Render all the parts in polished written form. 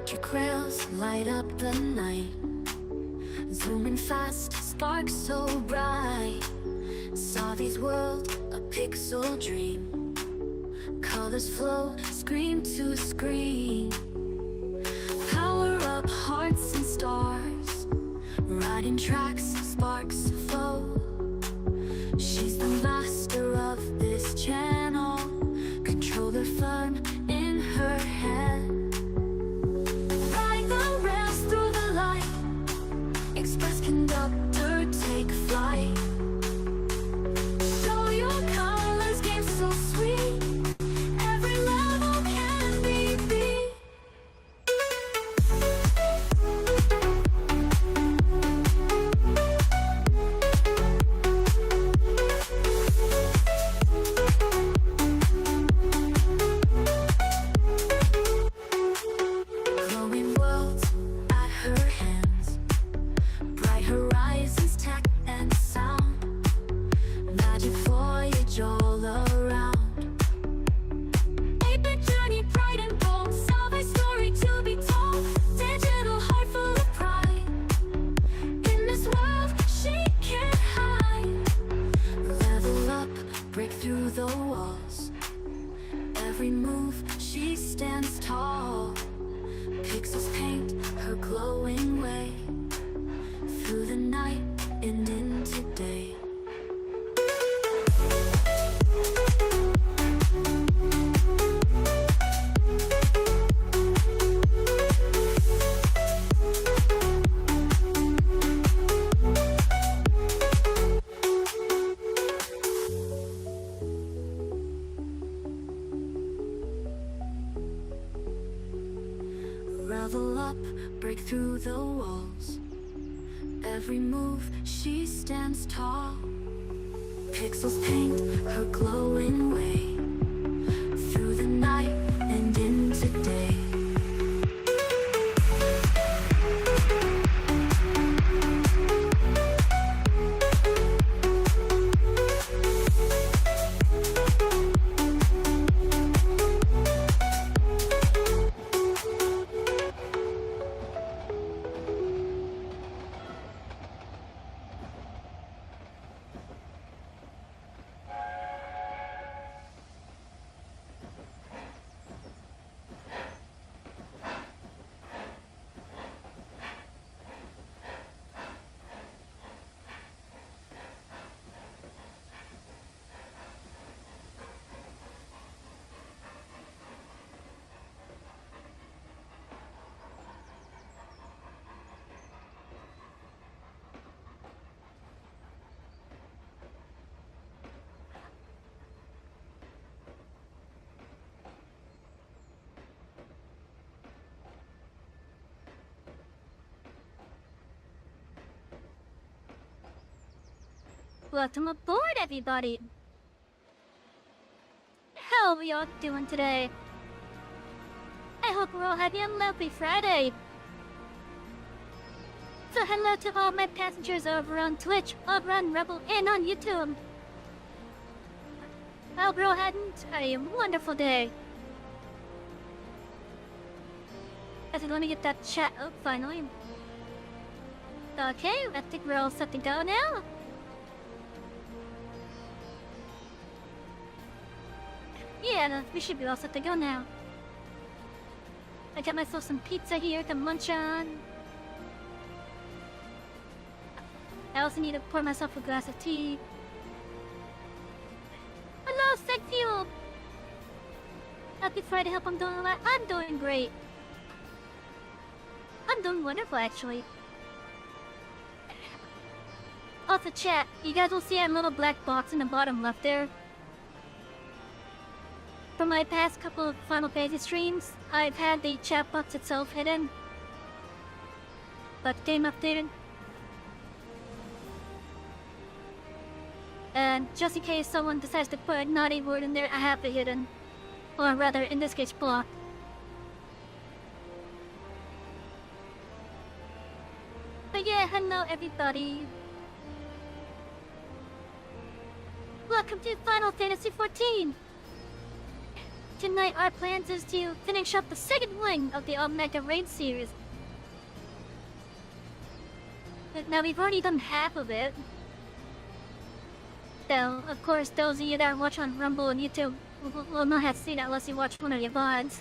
Electric rails light up the night, zooming fast, sparks so bright. Saw these worlds, a pixel dream. Colors flow, screen to screen. Power up hearts and stars, riding tracks, sparks flow. She's the master of this channel, controller firm in her hand. Ride the rails through the light, express conductor, take flight. Show your colors, game so sweet, every level can be beat. Glowing worlds at her hands, bright horizons, tech and sound. Magic voyage all around. 8-bit journey, pride and bold, salvage story to be told. Digital heart full of pride, in this world she can't hide. Level up, break through the walls, every move she stands tall. Pixels paint her glowing way, through the night and into day. Level up, break through the walls, every move she stands tall. Pixels paint her glowing way, through the night and into day. Welcome aboard, everybody! How are we all doing today? I hope we're all having a lovely Friday! So hello to all my passengers over on Twitch, over on Rebel, and on YouTube! I hope we're all having a wonderful day! Okay, let me get that chat up finally. Okay, I think we're all set to go now. Yeah, we should be all set to go now. I got myself some pizza here to munch on. I also need to pour myself a glass of tea. Hello, Seg Fuel! Happy Friday, hope I'm doing alright. I'm doing great. I'm doing wonderful, actually. Also, chat, you guys will see a little black box in the bottom left there. For my past couple of Final Fantasy streams, I've had the chat box itself hidden. But game updated. And just in case someone decides to put a naughty word in there, I have it hidden. Or rather, in this case, blocked. But yeah, hello everybody. Welcome to Final Fantasy XIV. tonight our plans is to finish up the second wing of the Omega Raid series. But now we've already done half of it. So, of course, those of you that watch on Rumble and YouTube will not have seen it unless you watch one of your VODs.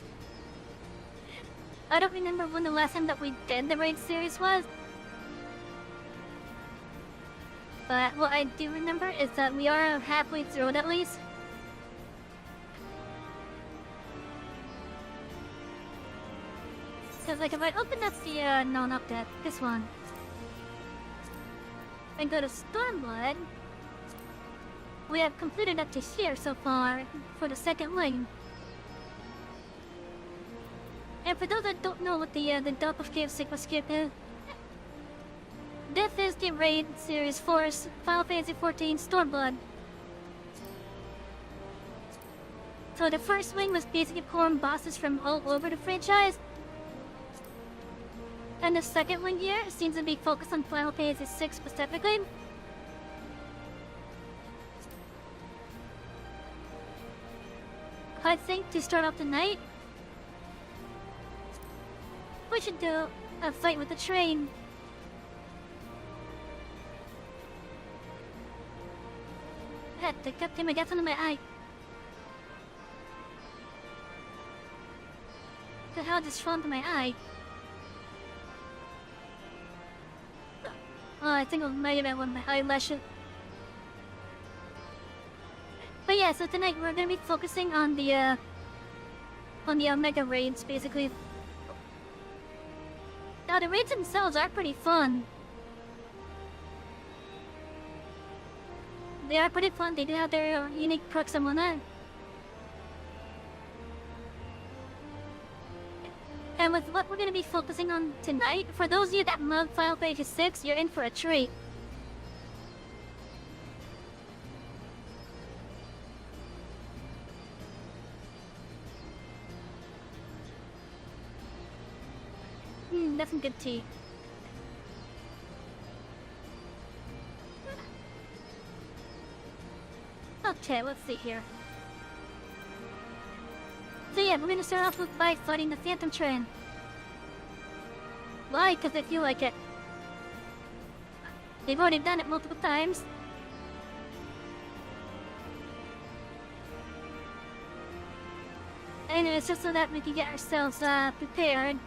I don't remember when the last time that we did the Raid series was. But what I do remember is that we are halfway through it at least. Because like if I open up the, no not that, this one. And go to Stormblood. We have completed up to here so far for the second wing. And for those that don't know what the Doppelganger Sigma skip is, this is the Raid Series 4's Final Fantasy XIV Stormblood. So the first wing was basically pulling bosses from all over the franchise. And the second one here seems to be focused on Final Fantasy VI specifically. I think to start off the night, we should do a fight with the train. Heck, the captain gets under my eye. The hell just fell into my eye? Oh, I think it might have been one of my eyelashes. But yeah, so tonight we're gonna be focusing on the Omega raids, basically. Now the raids themselves are pretty fun. They are pretty fun. They do have their unique perks and whatnot. And with what we're gonna be focusing on tonight, for those of you that love Final Fantasy VI, you're in for a treat. That's some good tea. Okay, let's see here. So yeah, we're gonna start off by fighting the Phantom Train. Why? Because I feel like it. They've already done it multiple times. And it's just so that we can get ourselves prepared.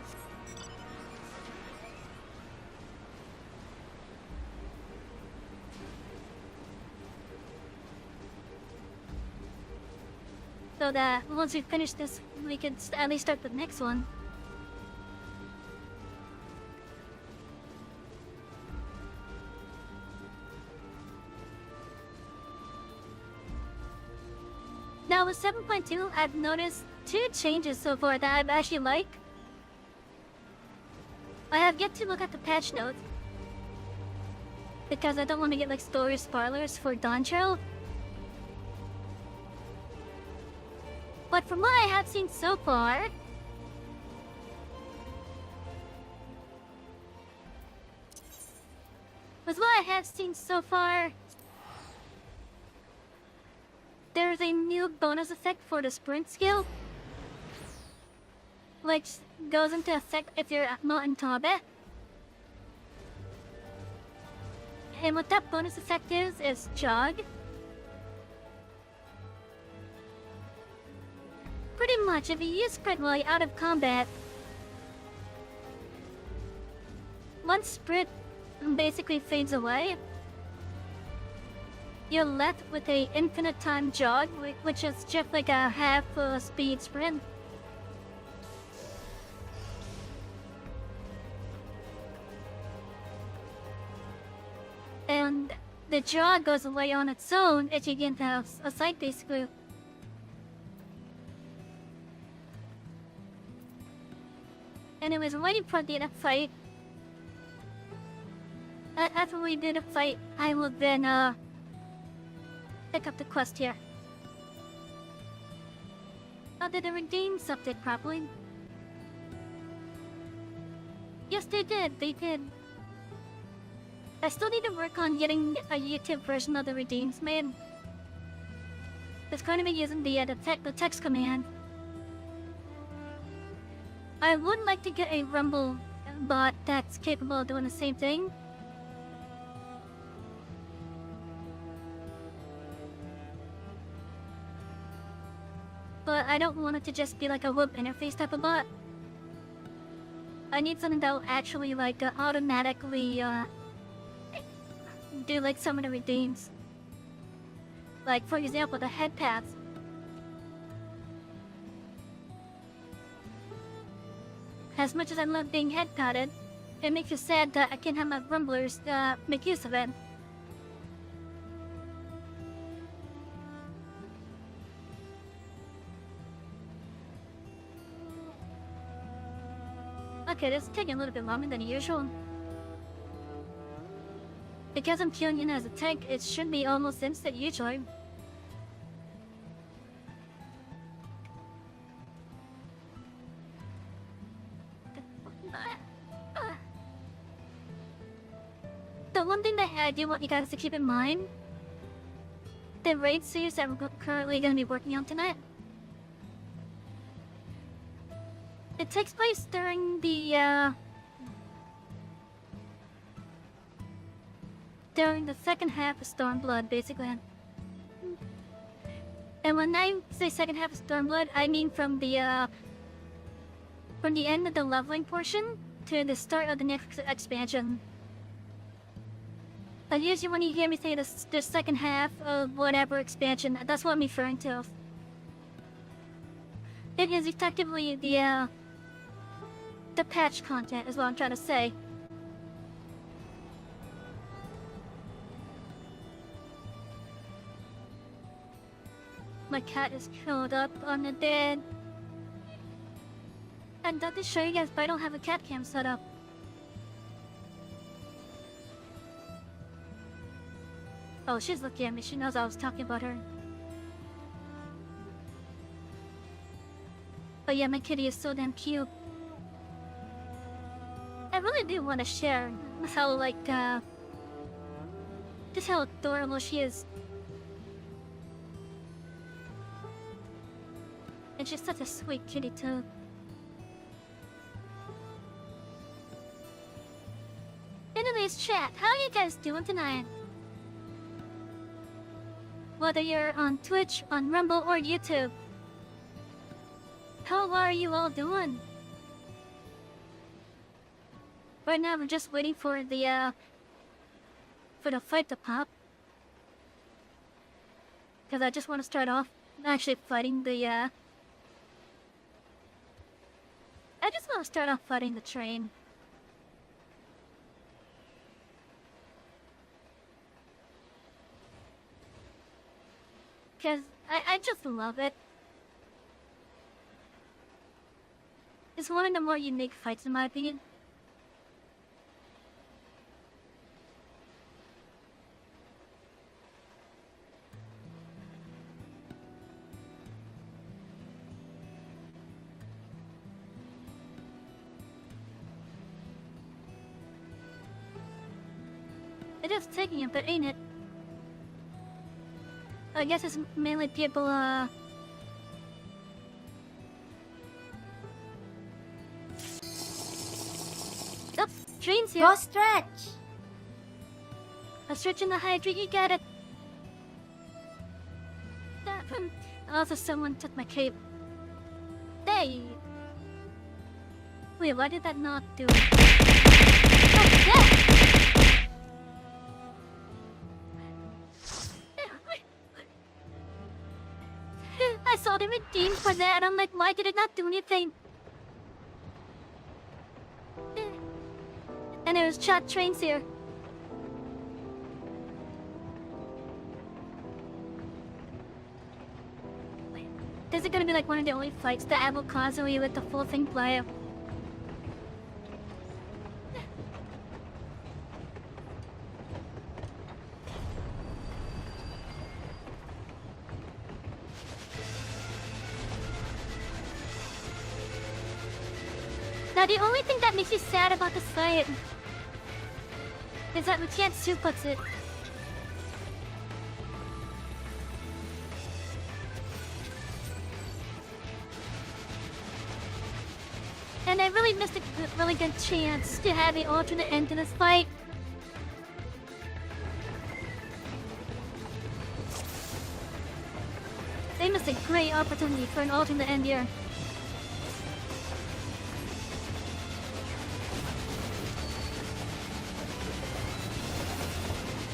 So that once we finish this, we can at least start the next one. Now with 7.2, I've noticed 2 changes so far that I've actually liked. I have yet to look at the patch notes because I don't want to get like story spoilers for Dawn Trail. But from what I have seen so far, there's a new bonus effect for the sprint skill, which goes into effect if you're not in combat. And what that bonus effect is jog. Pretty much, if you use sprint while you're out of combat, once sprint basically fades away, you're left with a infinite time jog, which is just like a half speed sprint. And the jog goes away on its own if you get into a sight basically. Anyways, waiting for the fight. After we did a fight, I will then pick up the quest here. Oh, did the redeems update properly? Yes, they did. They did. I still need to work on getting a YouTube version of the redeems made. It's going to be using the text command. I would like to get a Rumble bot that's capable of doing the same thing. But I don't want it to just be like a web interface type of bot. I need something that will actually like automatically do like some of the redeems. Like for example, the head paths. As much as I love being head patted, it makes me sad that I can't have my rumblers make use of it. Okay, this is taking a little bit longer than usual. Because I'm queuing in as a tank, it should be almost instant usually. The one thing that I do want you guys to keep in mind, the raid series that we're currently going to be working on tonight, it takes place during the second half of Stormblood, basically. And when I say second half of Stormblood, I mean from the end of the leveling portion to the start of the next expansion. But usually when you hear me say the second half of whatever expansion, that's what I'm referring to. It is effectively the patch content is what I'm trying to say. My cat is curled up on the bed. And not to show you guys, but I don't have a cat cam set up. Oh, she's looking at me. She knows I was talking about her. But yeah, my kitty is so damn cute. I really do want to share how, like, just how adorable she is. And she's such a sweet kitty, too. Anyways, chat, how are you guys doing tonight? Whether you're on Twitch, on Rumble, or YouTube. How are you all doing? Right now, we're just waiting for the fight to pop. Because I just want to start off actually fighting the, I just want to start off fighting the train. Because I just love it. It's one of the more unique fights in my opinion. It is taking a bit, ain't it? I guess it's mainly people, Oh, train's here. Go stretch! A stretch in the hydrate, you get it. Also, someone took my cape. Hey! Wait, why did that not do it? Oh, yeah! I saw the redeem for that, and I'm like, why did it not do anything? And there was chat trains here. This is gonna be like one of the only fights that I will constantly let the full thing play. Now the only thing that makes me sad about this fight is that we can't suplex it. And I really missed a really good chance to have an alternate end to this fight. They missed a great opportunity for an alternate end here.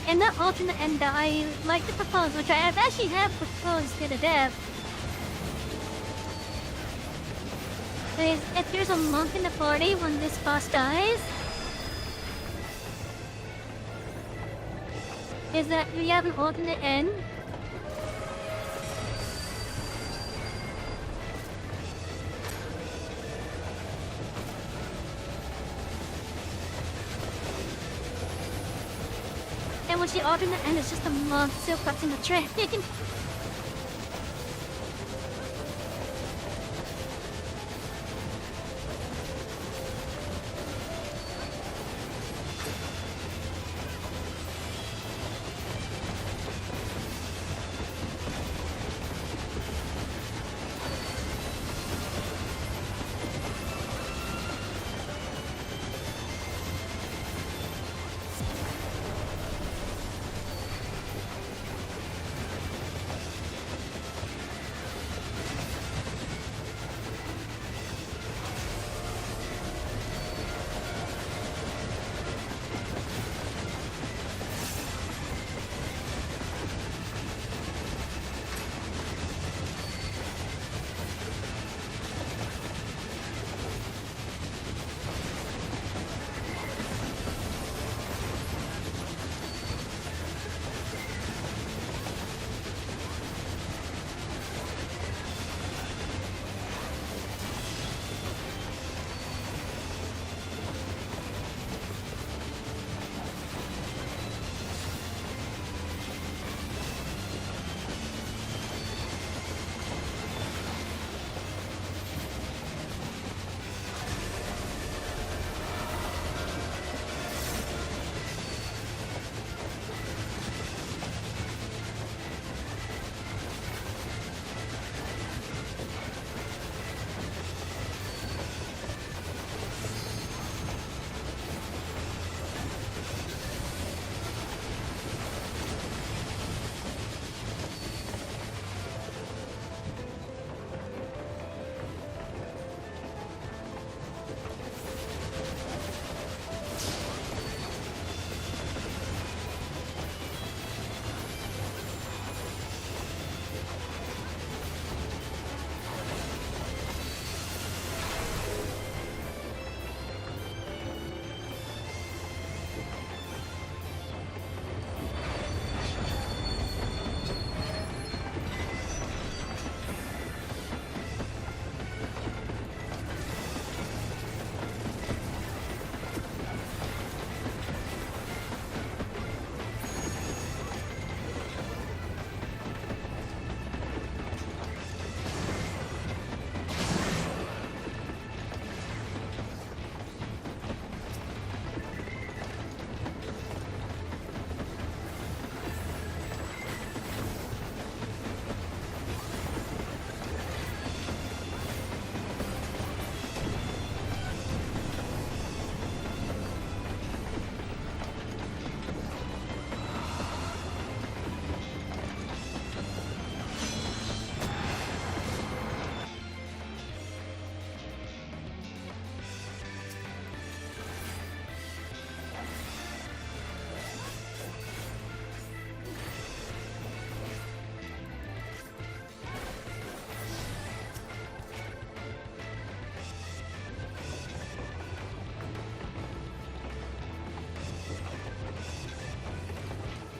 And that alternate end that I like to propose, which I have actually proposed to the dev, is if there's a monk in the party when this boss dies, is that we have an alternate end. And which the alternate end is just a monk still crossing the train.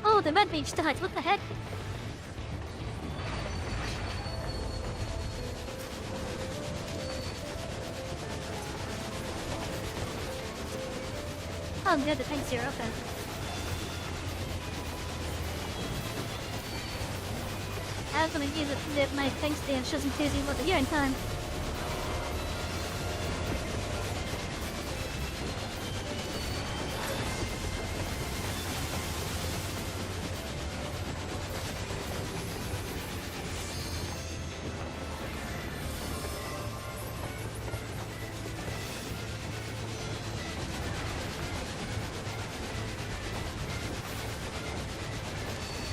Oh, the red mage died. What the heck? Oh, good. The tanks are open. I was gonna use it to dip my tank stand shows enthusiasm over here in time.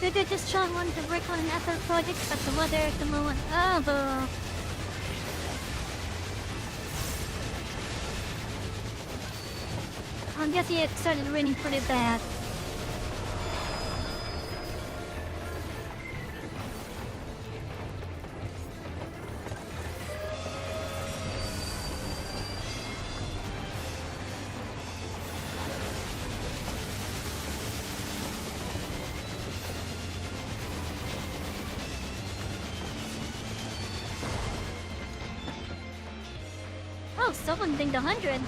figured this Sean wanted to work on an FF project, but the weather at the moment. Oh, boo. I'm guessing it started raining pretty bad. Oh, someone dinged 100.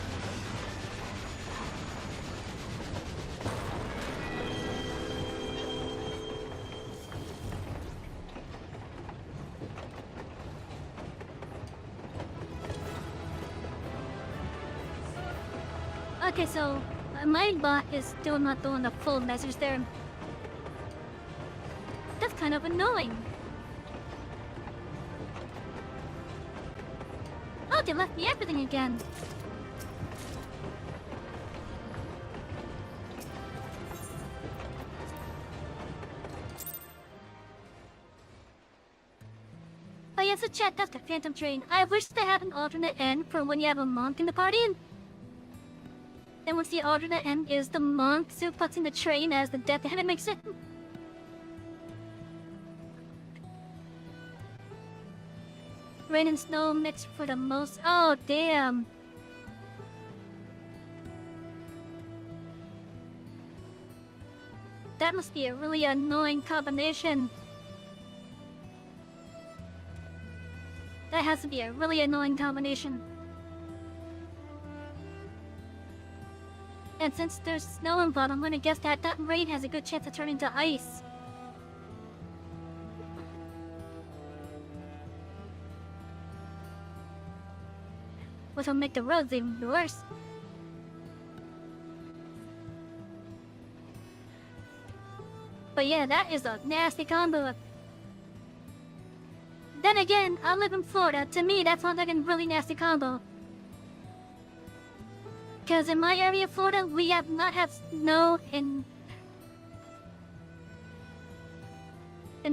Okay, so my bot is still not doing the full message there. That's kind of annoying. Oh, they left me everything again. Oh yes, so chat, that's the Phantom Train. I wish they had an alternate end for when you have a monk in the party. Then once the alternate end is the monk suplexing the train as the death hand, it makes it. Rain and snow mixed for the most. Oh, damn. That must be a really annoying combination. That has to be a really annoying combination. And since there's snow involved, I'm gonna guess that rain has a good chance of turning to ice. Which will make the roads even worse. But yeah, that is a nasty combo. Then again, I live in Florida. To me, that sounds like a really nasty combo. Because in my area of Florida, we have not had snow in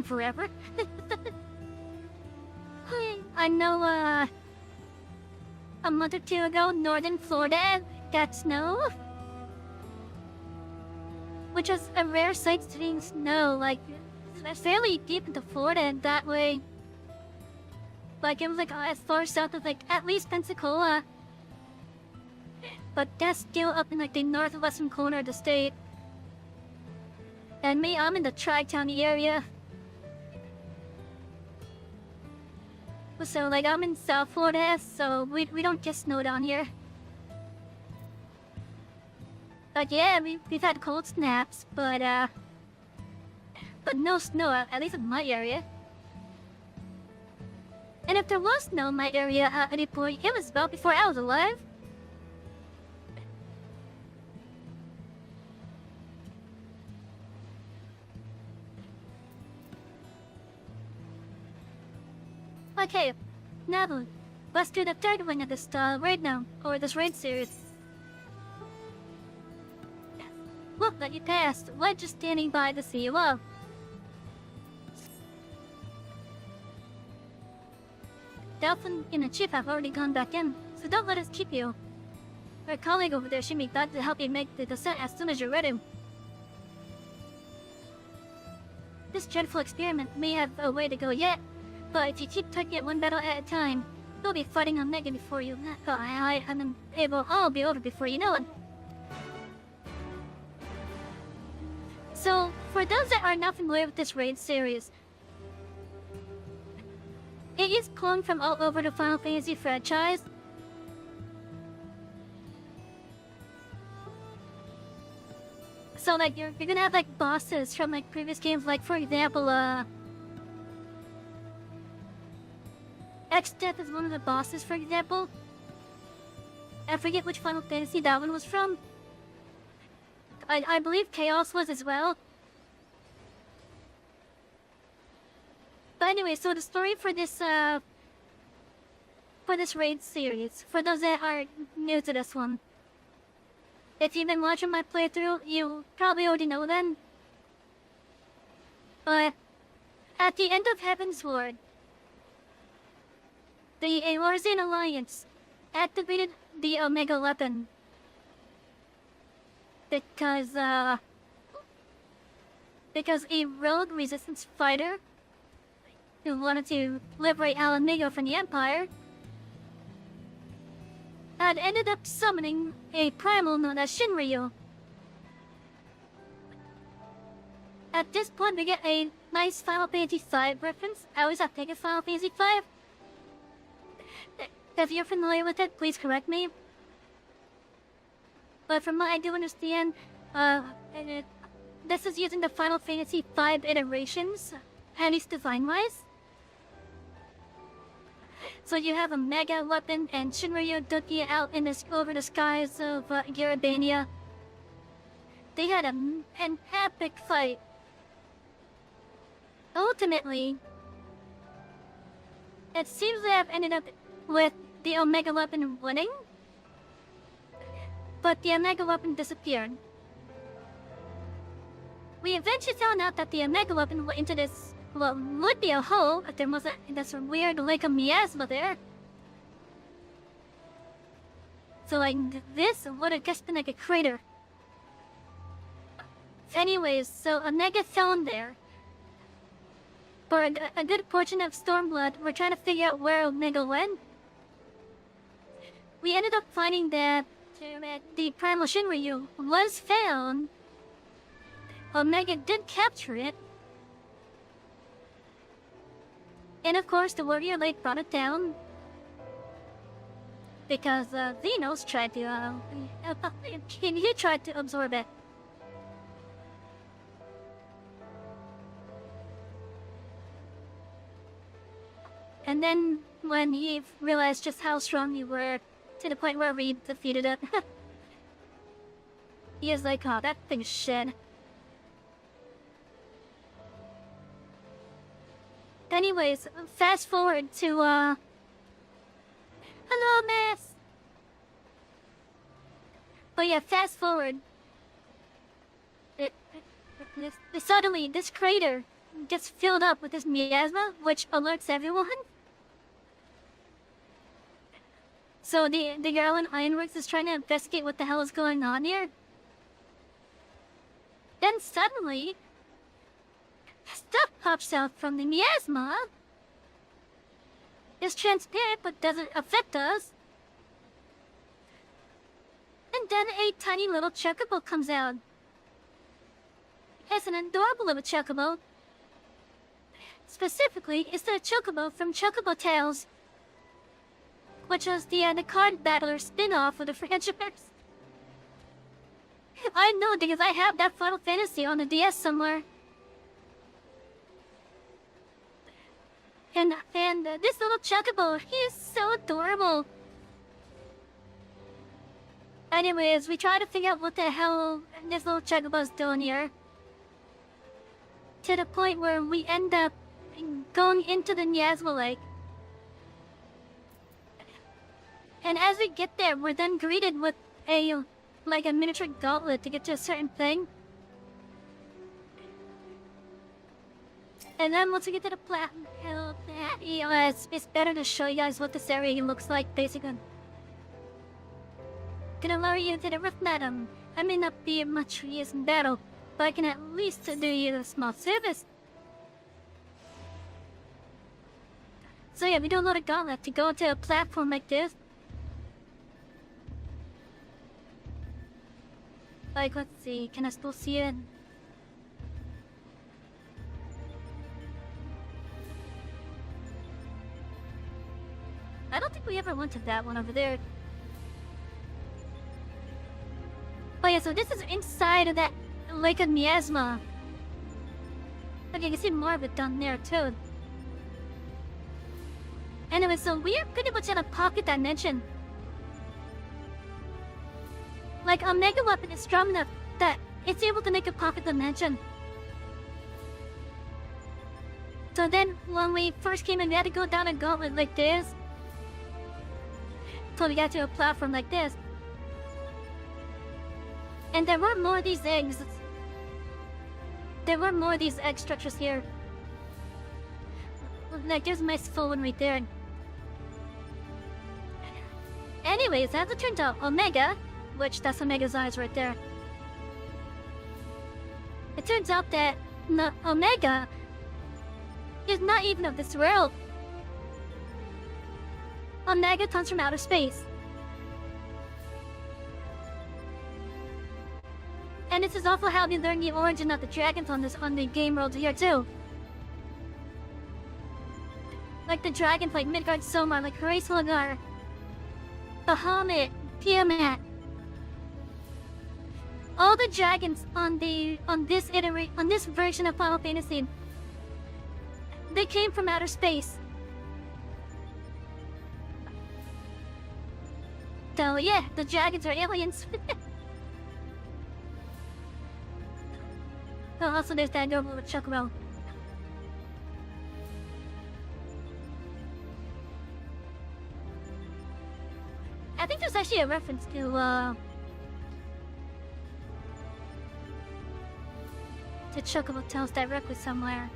forever. I know, a month or two ago, northern Florida got snow. Which was a rare sight seeing snow, like, fairly deep into Florida, and that way. Like, it was like as far south as, like, at least Pensacola. But that's still up in, like, the northwestern corner of the state. And me, I'm in the Tri-County area. So, like, I'm in South Florida, so we don't get snow down here. But yeah, we've had cold snaps, but no snow, at least in my area. And if there was snow in my area at any point, it was about before I was alive. Okay, now let's do the third one of this raid now, or this raid series. Look that you passed. We're just standing by to see you off. Dolphin and the Chief have already gone back in, so don't let us keep you. Our colleague over there should be glad to help you make the descent as soon as you're ready. This dreadful experiment may have a way to go yet, but if you keep taking it one battle at a time, you'll be fighting on Mega before you. I'll be over before you know it. So, for those that are not familiar with this raid series, it is cloned from all over the Final Fantasy franchise. So, like, you're gonna have, like, bosses from, like, previous games, like, for example, X-Death is one of the bosses, for example. I forget which Final Fantasy that one was from. I believe Chaos was as well. But anyway, so the story for this raid series, for those that are new to this one, if you've been watching my playthrough, you probably already know then. But at the end of Heaven's Ward, the Eorzean Alliance activated the Omega weapon because a rogue resistance fighter who wanted to liberate Alamigo from the Empire had ended up summoning a primal known as Shinryu. At this point, we get a nice Final Fantasy V reference. I always have taken Final Fantasy V. If you're familiar with it, please correct me. But from what I do understand, this is using the Final Fantasy V iterations, at least design-wise. So you have a mega weapon and Shinryu ducking out in over the skies of Garabania. They had an epic fight. Ultimately, it seems to have ended up with the Omega weapon winning, but the Omega weapon disappeared. We eventually found out that the Omega weapon went into this, well, would be a hole, but there was this weird lake of miasma there. So like, this would have just been like a crater. Anyways, so Omega fell in there. For a good portion of Stormblood, we're trying to figure out where Omega went. We ended up finding that the Primal Shinryu was found. Omega did capture it. And of course, the Warrior Lake brought it down. Because Xenos tried to, he tried to absorb it. And then, when he realized just how strong you were, to the point where we defeated it, he is like, oh, that thing's shit. Anyways, fast forward to, hello, miss! But yeah, fast forward. Suddenly, this crater gets filled up with this miasma, which alerts everyone. So the girl in Ironworks is trying to investigate what the hell is going on here. Then suddenly, stuff pops out from the miasma. It's transparent but doesn't affect us. And then a tiny little chocobo comes out. It's an adorable little chocobo. Specifically, it's the chocobo from Chocobo Tales, which was the card battler spin-off of the franchise. I know because I have that Final Fantasy on the DS somewhere. And this little chocobo, he is so adorable. Anyways, we try to figure out what the hell this little chocobo is doing here. To the point where we end up going into the Miasma Lake. And as we get there, we're then greeted with a miniature gauntlet to get to a certain thing. And then once we get to the platinum hill, it's better to show you guys what this area looks like, basically. Gonna lower you to the roof, madam. I may not be much use in battle, but I can at least do you a small service. So yeah, we do a lot of gauntlet to go to a platform like this. Like, let's see, can I still see it? I don't think we ever went to that one over there. Oh yeah, so this is inside of that Lake of Miasma. Okay, you can see more of it down there too. Anyway, so we are pretty much in a pocket dimension. Like, a mega weapon is strong enough that it's able to make a pocket dimension. So then, when we first came in, we had to go down a gauntlet like this. So we got to a platform like this. And there were more of these eggs there were more of these egg structures here. Like, there's my full one right there. Anyways, as it turns out, Omega, which that's Omega's eyes right there. It turns out that Omega is not even of this world. Omega comes from outer space. And this is also how we learn the origin of the dragons on the game world here too. Like the dragons like Midgard, Somar, like Hraesvelgar, Bahamut, Tiamat. All the dragons on this version of Final Fantasy, they came from outer space. So yeah, the dragons are aliens. Oh, also there's that girl with Chocobo. I think there's actually a reference to Chocobo tells directly somewhere.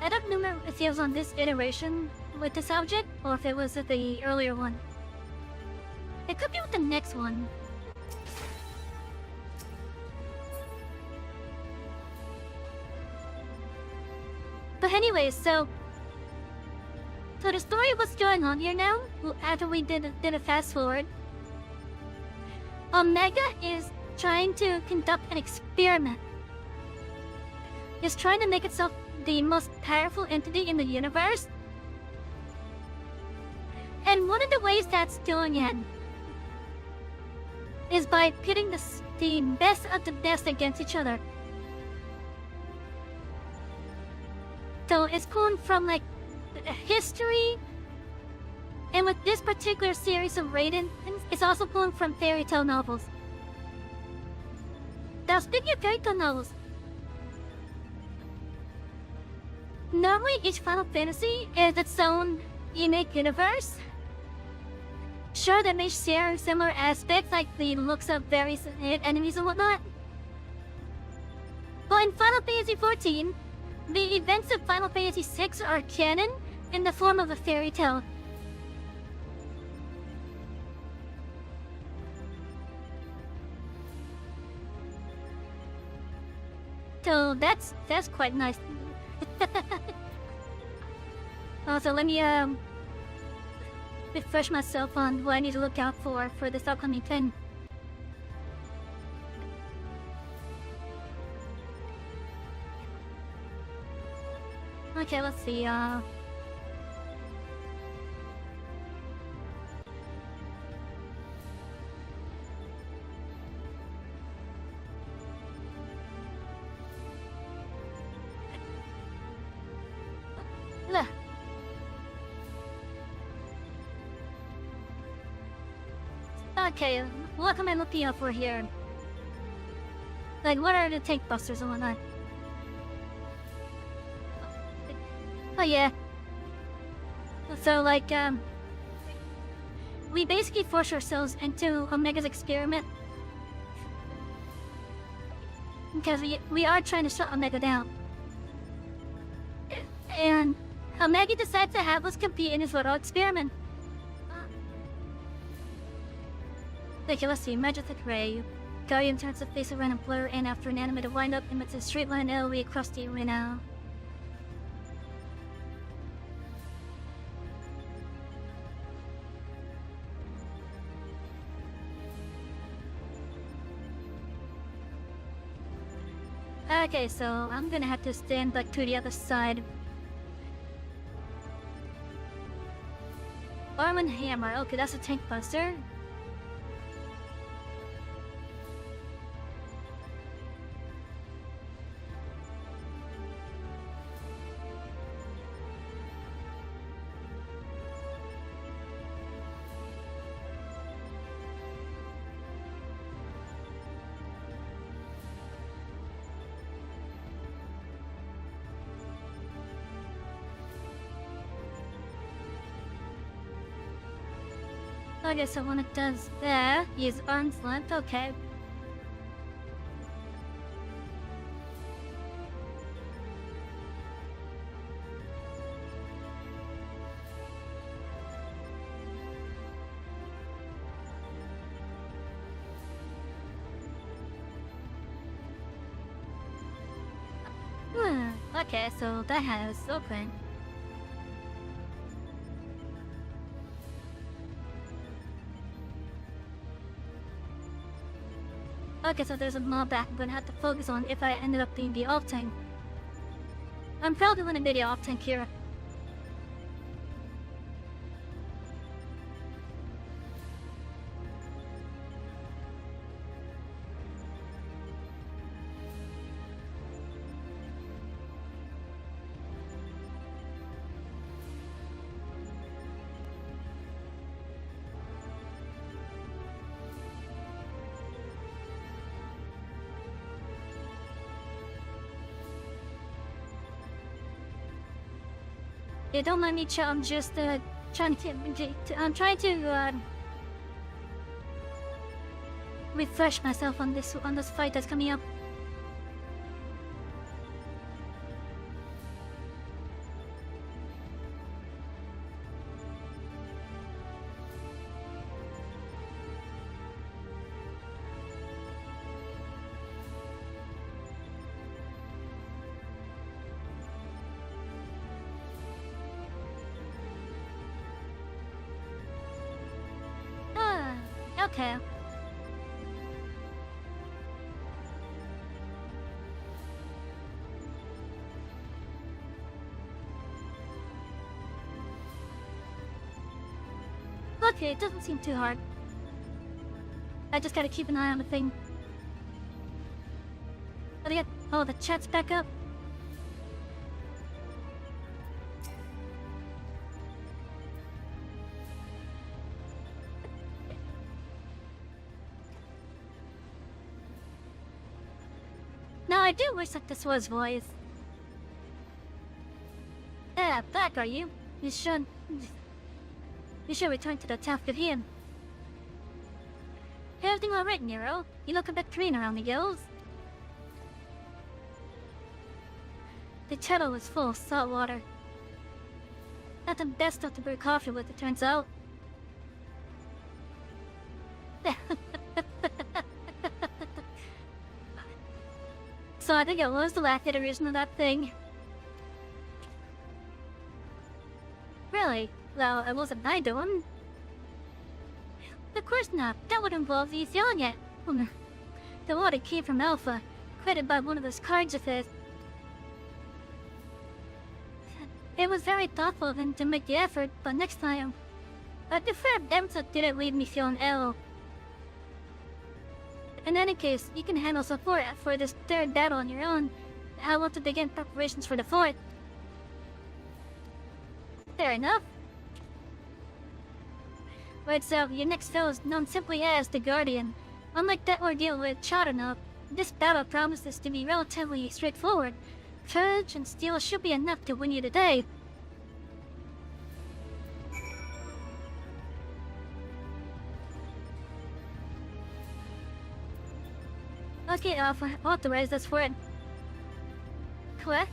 I don't remember if it was on this iteration with this object or if it was at the earlier one. It could be with the next one. But anyways, so the story of what's going on here now, after we did a fast forward, Omega is trying to conduct an experiment. It's trying to make itself the most powerful entity in the universe. And one of the ways that's doing it is by pitting the best of the best against each other. So it's pulling from like history, and with this particular series of Raiden, it's also pulling from fairy tale novels. Now speaking of fairy tale novels, normally each Final Fantasy is its own unique universe. Sure, they may share similar aspects like the looks of various enemies and whatnot. But in Final Fantasy XIV, the events of Final Fantasy VI are canon in the form of a fairy tale. So that's quite nice. Also, let me refresh myself on what I need to look out for this upcoming pin. Okay, let's see, Okay, what am I looking out for here? Like, what are the tank busters and whatnot? Oh yeah. So like, we basically force ourselves into Omega's experiment. Because we are trying to shut Omega down. And Omega decides to have us compete in his little experiment. Okay, let's see, Magic Ray. Guardian turns to face a random blur, and after an animated wind-up, emits a straight line AoE across the arena. Okay, so I'm gonna have to stand back to the other side. Arm and Hammer, okay, that's a tank buster. Okay, so when it does that, use arm's length, okay. Okay, so that house is open. Okay, so there's a mob back I'm gonna have to focus on if I ended up being the off tank. I'm probably gonna be the off tank here. Yeah, don't mind me, I'm just trying I'm trying to refresh myself on this fight that's coming up. Okay. Okay, it doesn't seem too hard. I just gotta keep an eye on the thing. Oh, the chat's back up. Now I do wish that this was voice. Yeah, back are you? You should return to the task at hand. Everything alright, Nero? You look a bit green around the gills. The kettle is full of salt water. Not the best stuff to brew coffee with, it turns out. So I think it was the last iteration of that thing. Really? Well, it wasn't I doing. Of course not. That would involve these yelling at. The water came from Alpha, created by one of those cards of his. It was very thoughtful of him to make the effort, but next time, the fair Demsa didn't leave me feeling ill. In any case, you can handle support for this third battle on your own. I want to begin preparations for the fourth. Fair enough. Right, so your next foe is known simply as the Guardian. Unlike that ordeal with Charanov, this battle promises to be relatively straightforward. Courage and steel should be enough to win you the day. Okay, Alpha, authorize us for it. Quick.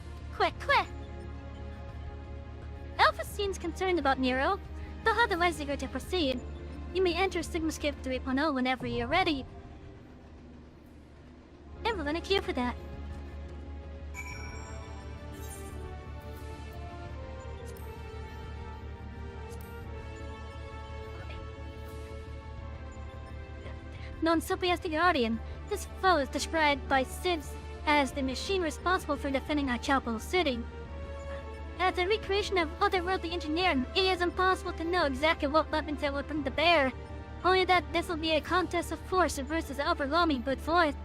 Alpha seems concerned about Nero. They'll have the licensure to proceed. You may enter Sigmascape 3.0 whenever you're ready. And we're gonna queue for that. Known simply as the Guardian, this foe is described by Sids as the machine responsible for defending our capital city. As a recreation of otherworldly engineering, it is impossible to know exactly what weapons it will bring to bear. Only that this will be a contest of force versus overwhelming brute force.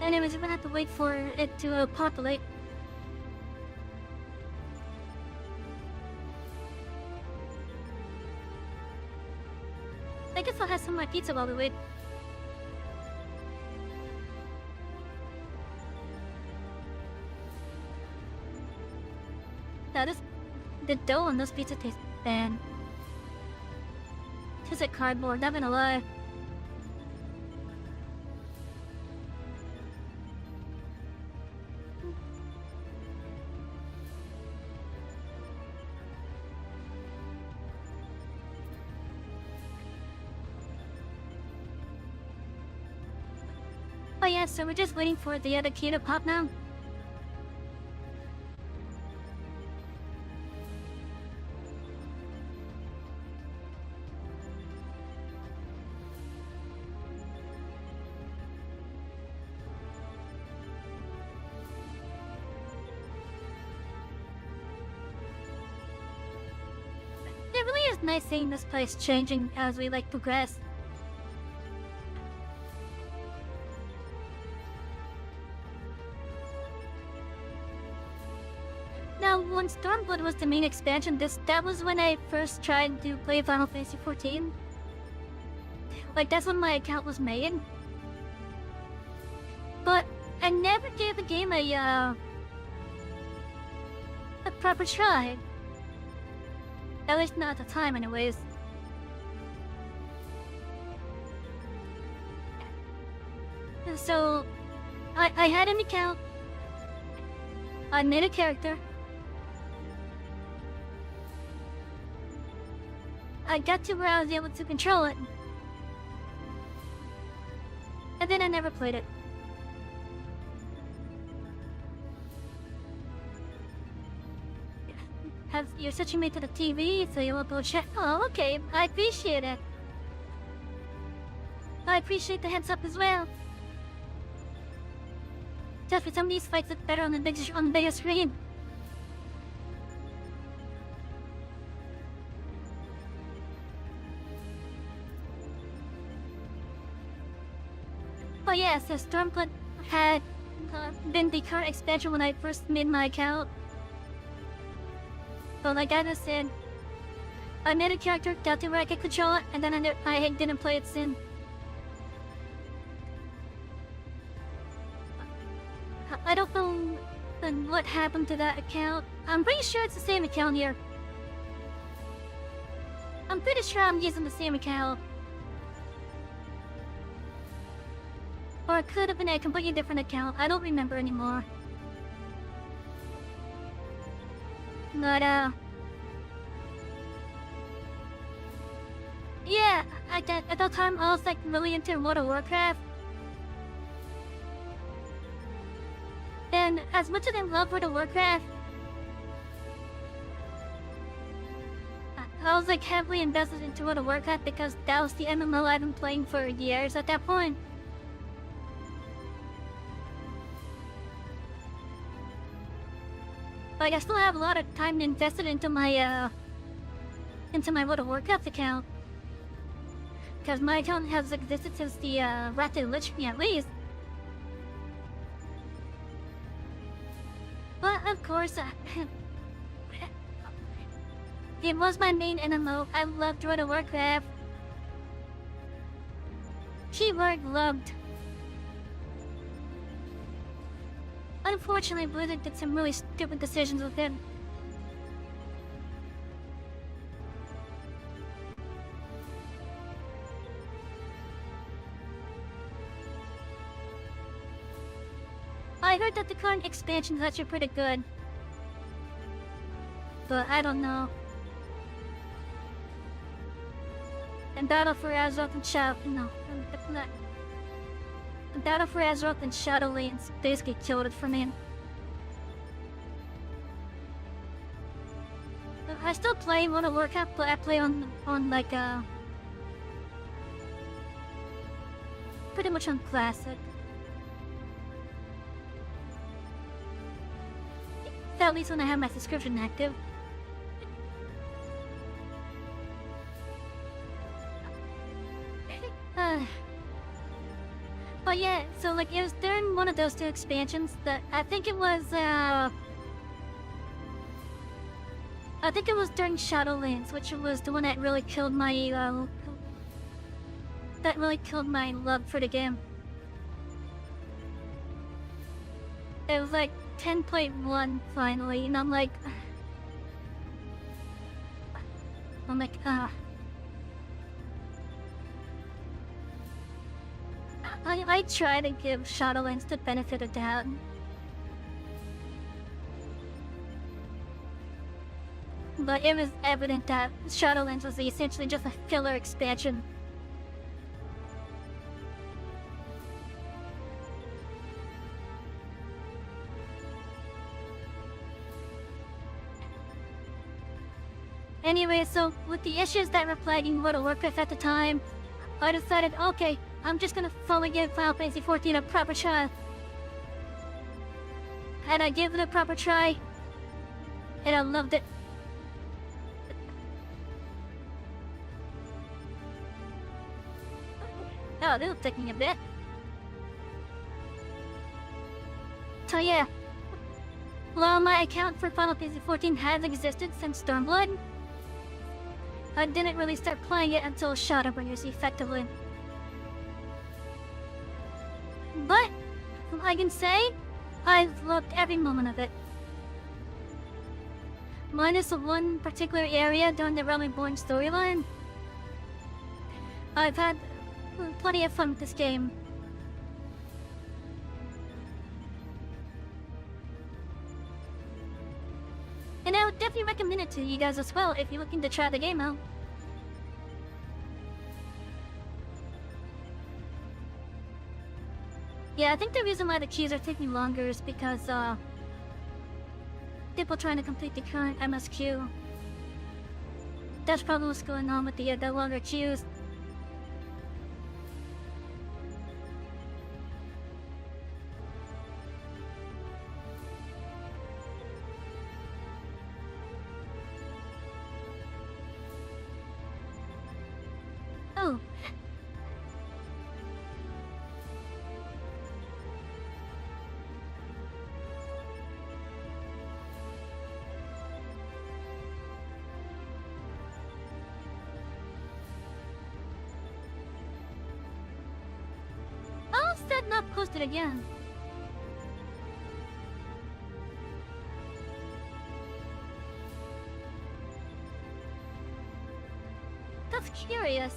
Anyways, we're gonna have to wait for it to populate. I guess I'll have some of my pizza while we wait. The dough on those pizza tastes bad. Tastes like cardboard, not gonna lie. Oh yeah, so we're just waiting for the other key to pop now. It really is nice seeing this place changing as we progress. Now, when Stormblood was the main expansion, that was when I first tried to play Final Fantasy XIV. That's when my account was made. But I never gave the game a proper try. At least not at the time, anyways. So, I had an account. I made a character. I got to where I was able to control it. And then I never played it. You're switching me to the TV, so you will go check. Oh, okay. I appreciate it. I appreciate the heads up as well. Just for some of these fights look better on the bigger screen. Oh yeah, so Stormblood had been the current expansion when I first made my account. So like I just said, I made a character, got to where I could control it, and then I didn't play it since. I don't know what happened to that account. I'm pretty sure it's the same account here. I'm pretty sure I'm using the same account. Or it could have been a completely different account. I don't remember anymore. But, yeah, at that time I was really into World of Warcraft. And as much as I love World of Warcraft, I was heavily invested into World of Warcraft because that was the MMO I've been playing for years at that point. I still have a lot of time invested into my World of Warcraft account. Because my account has existed since the Wrath of Lich King at least. But of course, it was my main MMO. I loved World of Warcraft. Keyword loved. Unfortunately, Blizzard did some really stupid decisions with it. I heard that the current expansion is actually pretty good. But I don't know. And Battle for Azeroth and Battle for Azeroth and Shadowlands basically killed it for me. I still play World of Warcraft, but I play on pretty much on Classic. At least when I have my subscription active. But yeah, so it was during one of those two expansions that I think it was during Shadowlands, which was the one that really killed my love for the game. It was 10.1 finally, and I'm like, I try to give Shadowlands the benefit of doubt. But it was evident that Shadowlands was essentially just a filler expansion. Anyway, so with the issues that were plaguing World of Warcraft at the time, I decided, okay, I'm just gonna finally give Final Fantasy XIV a proper try. And I gave it a proper try, and I loved it. Oh, this will take me a bit. So yeah, while my account for Final Fantasy XIV has existed since Stormblood, I didn't really start playing it until Shadowbringers effectively. But I can say I've loved every moment of it. Minus one particular area during the Realm Reborn storyline. I've had plenty of fun with this game. And I would definitely recommend it to you guys as well if you're looking to try the game out. Yeah, I think the reason why the queues are taking longer is because, people trying to complete the current MSQ. That's probably what's going on with the longer queues. Oh. How's that not posted again? That's curious.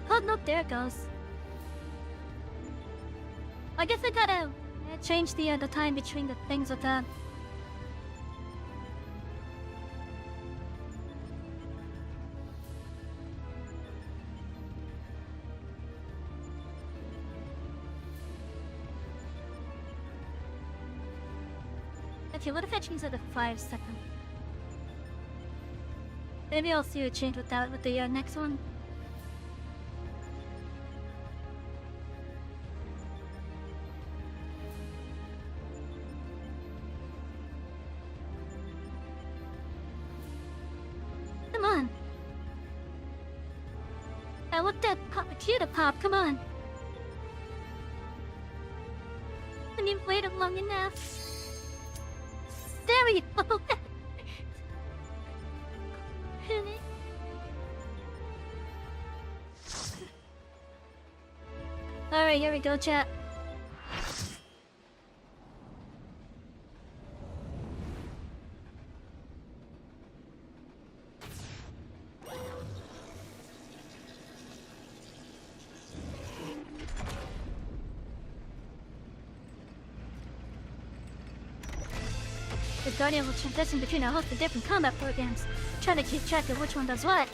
Oh, no, there it goes. I guess I gotta change the time between the things with that. Okay, what if I change it to 5 seconds? Maybe I'll see a change with that with the next one. Come on. I want that cue to pop, come on. And you've waited long enough. There we go. Alright, here we go, chat. The Guardian will transition between a host of different combat programs, trying to keep track of which one does what.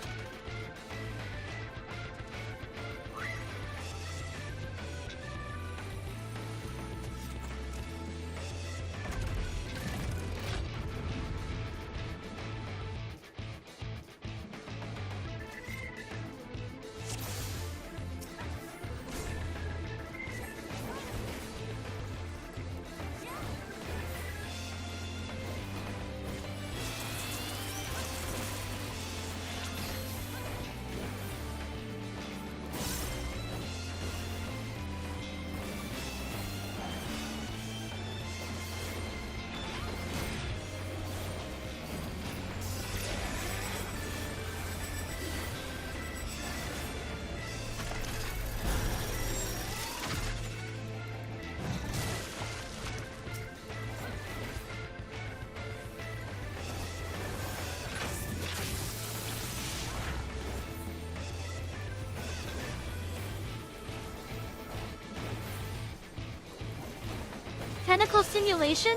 Mechanical simulation?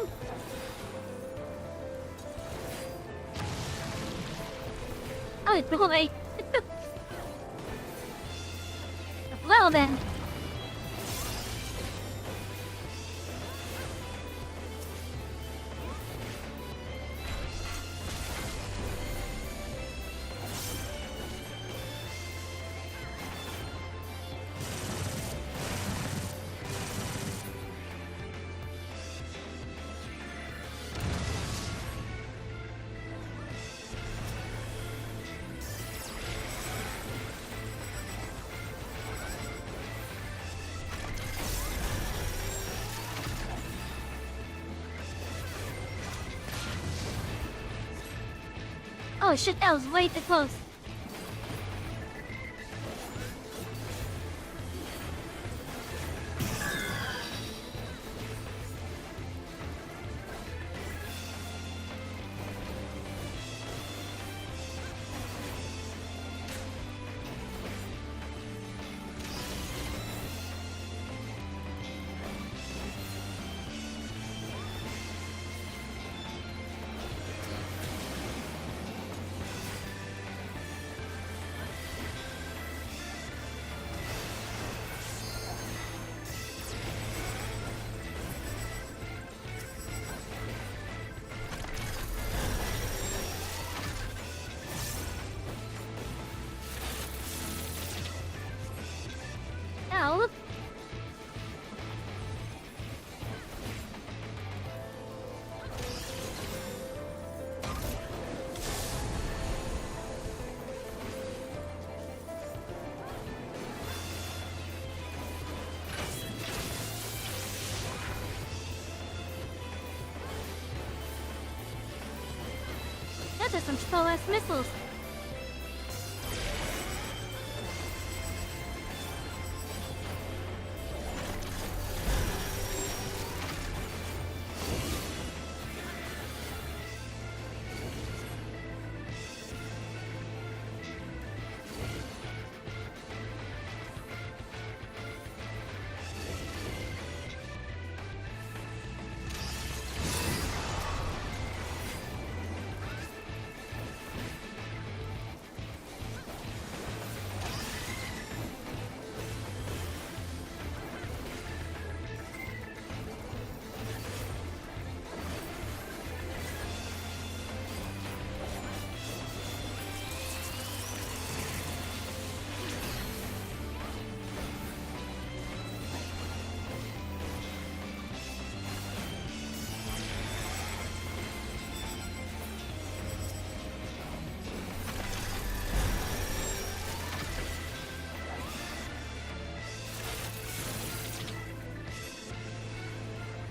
Oh, it's wait. Well then, Oh shit, that was way too close. Ow. That is some slow-ass missiles.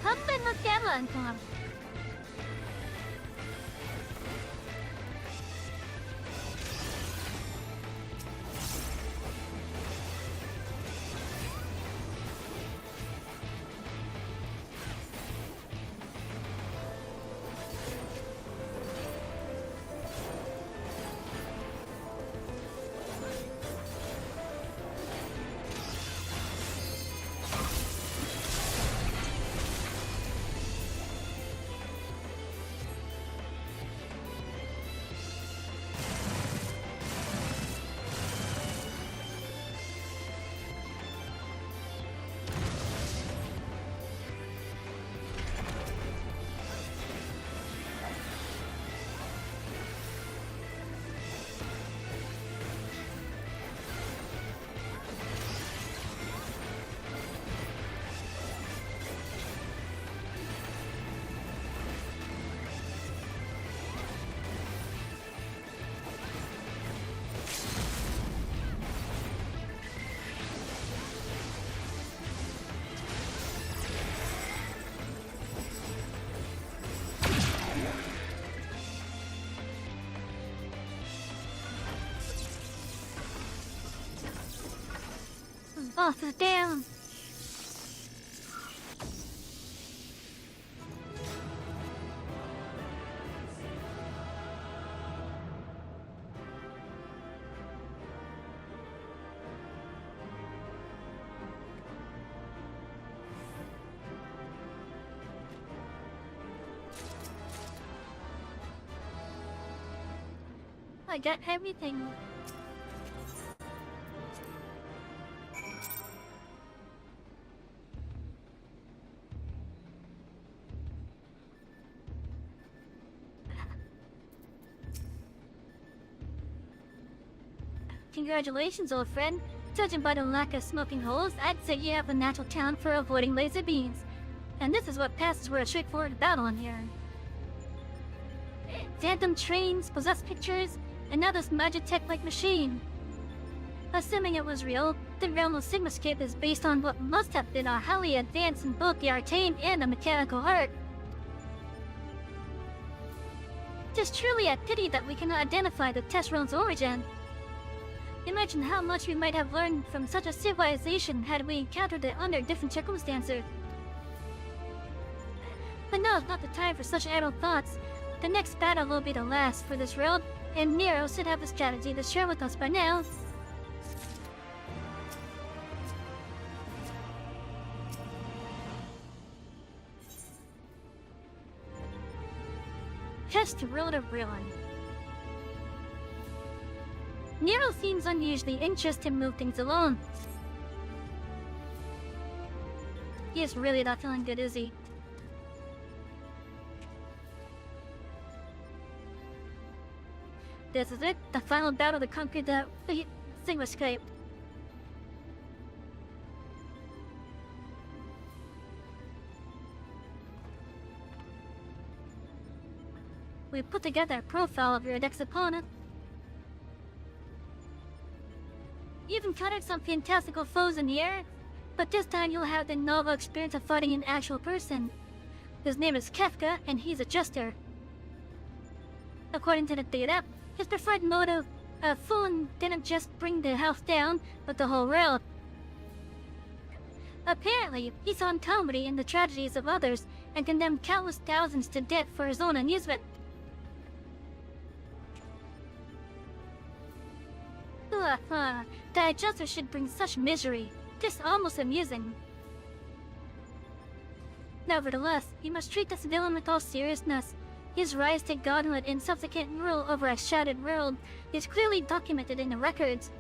Something with camera and Tom. Oh, damn. I got everything. Congratulations, old friend. Judging by the lack of smoking holes, I'd say you have a natural talent for avoiding laser beams. And this is what passes for a straightforward battle in here. Phantom trains, possessed pictures, and now this Magitech-like machine. Assuming it was real, the realm of Sigmascape is based on what must have been a highly advanced in both the arcane and the mechanical art. 'Tis truly a pity that we cannot identify the test realm's origin. Imagine how much we might have learned from such a civilization had we encountered it under different circumstances. But now is not the time for such idle thoughts. The next battle will be the last for this world, and Nero should have a strategy to share with us by now. Test World of Ruin. Nero seems unusually interested to move things along. He is really not feeling good, is he? This is it, the final battle to conquer the Sigmascape. We put together a profile of your next opponent. You've encountered some fantastical foes in the air, but this time you'll have the novel experience of fighting an actual person. His name is Kefka, and he's a jester. According to the data, his preferred mode of fooling didn't just bring the house down, but the whole world. Apparently, he saw comedy in the tragedies of others, and condemned countless thousands to death for his own amusement. The adjuster should bring such misery. This is almost amusing. Nevertheless, we must treat this villain with all seriousness. His rise to godhood and subsequent rule over a shattered world is clearly documented in the records.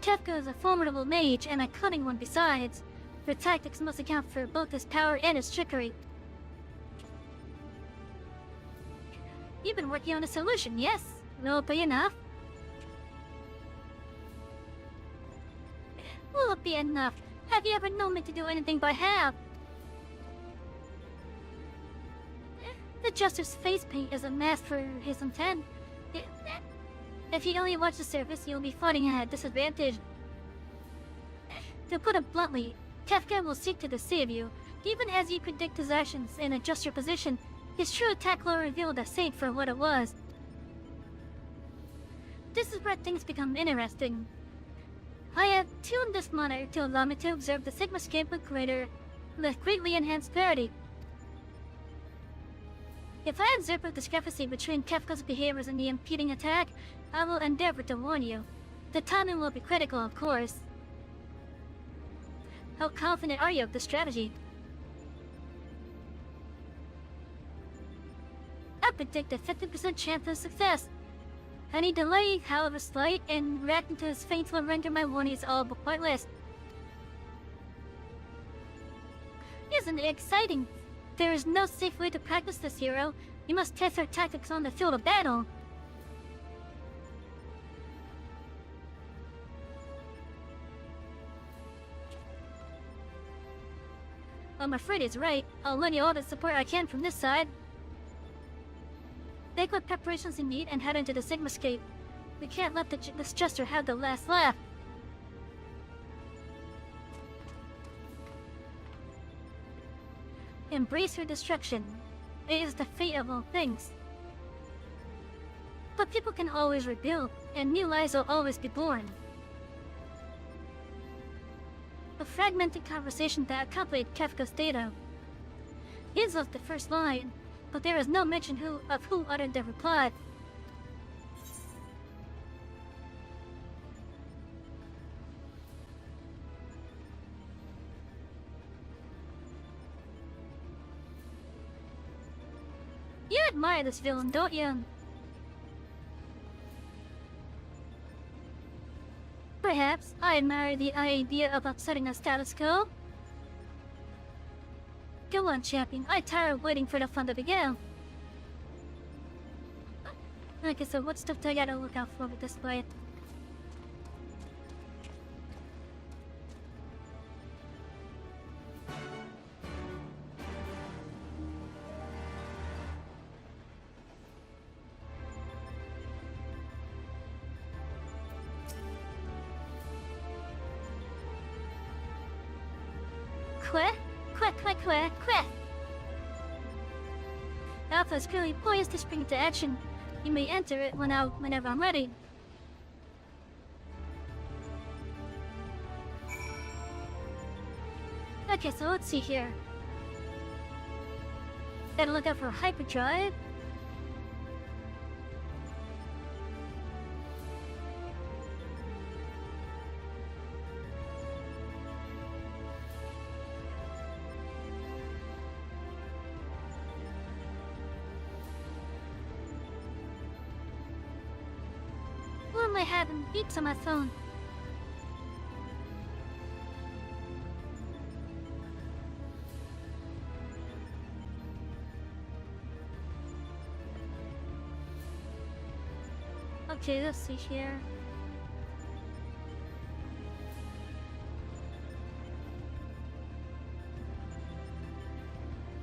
Kefka is a formidable mage and a cunning one besides. Her tactics must account for both his power and his trickery. You've been working on a solution, yes? Will it be enough? Will it be enough? Have you ever known me to do anything by half? The Jester's face paint is a mask for his intent. If you only watch the surface, you'll be fighting at a disadvantage. To put it bluntly, Kefka will seek to deceive you. Even as you predict his actions and adjust your position, his true attack will reveal the saint for what it was. This is where things become interesting. I have tuned this monitor to allow me to observe the Sigmascape with greatly enhanced clarity. If I observe a discrepancy between Kefka's behaviors and the impeding attack, I will endeavor to warn you. The timing will be critical, of course. How confident are you of the strategy? I predict a 50% chance of success. Any delay, however slight, in reacting to his feints will render my warnings all but pointless. Isn't it exciting? There is no safe way to practice this, hero. You must test our tactics on the field of battle. I'm afraid he's right. I'll lend you all the support I can from this side. Make what preparations you need and head into the Sigmascape. We can't let this jester have the last laugh. Embrace your destruction. It is the fate of all things. But people can always rebuild, and new lives will always be born. A fragmented conversation that accompanied Kefka's data. His was the first line, but there is no mention of who uttered the reply. You admire this villain, don't you? Perhaps I admire the idea of upsetting the status quo. Go on, champion. I tire of waiting for the fun to begin. Okay, so what stuff do I gotta look out for with this fight? Queh? Alpha is currently poised to spring into action. You may enter it whenever I'm ready. Okay, so let's see here. Gotta look out for hyperdrive. Why am I having beeps on my phone? Okay, let's see here.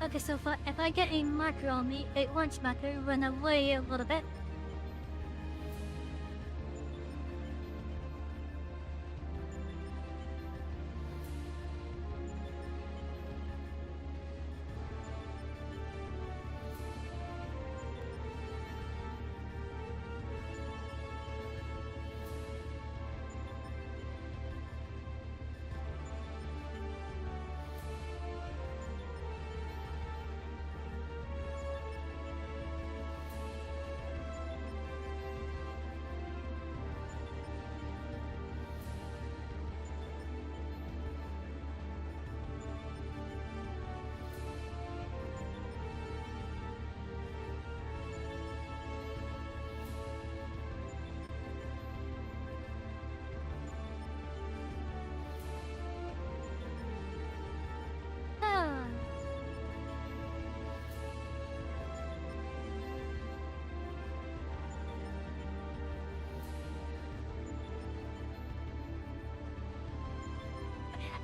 Okay, so if I get a marker on me, a orange marker, run away a little bit.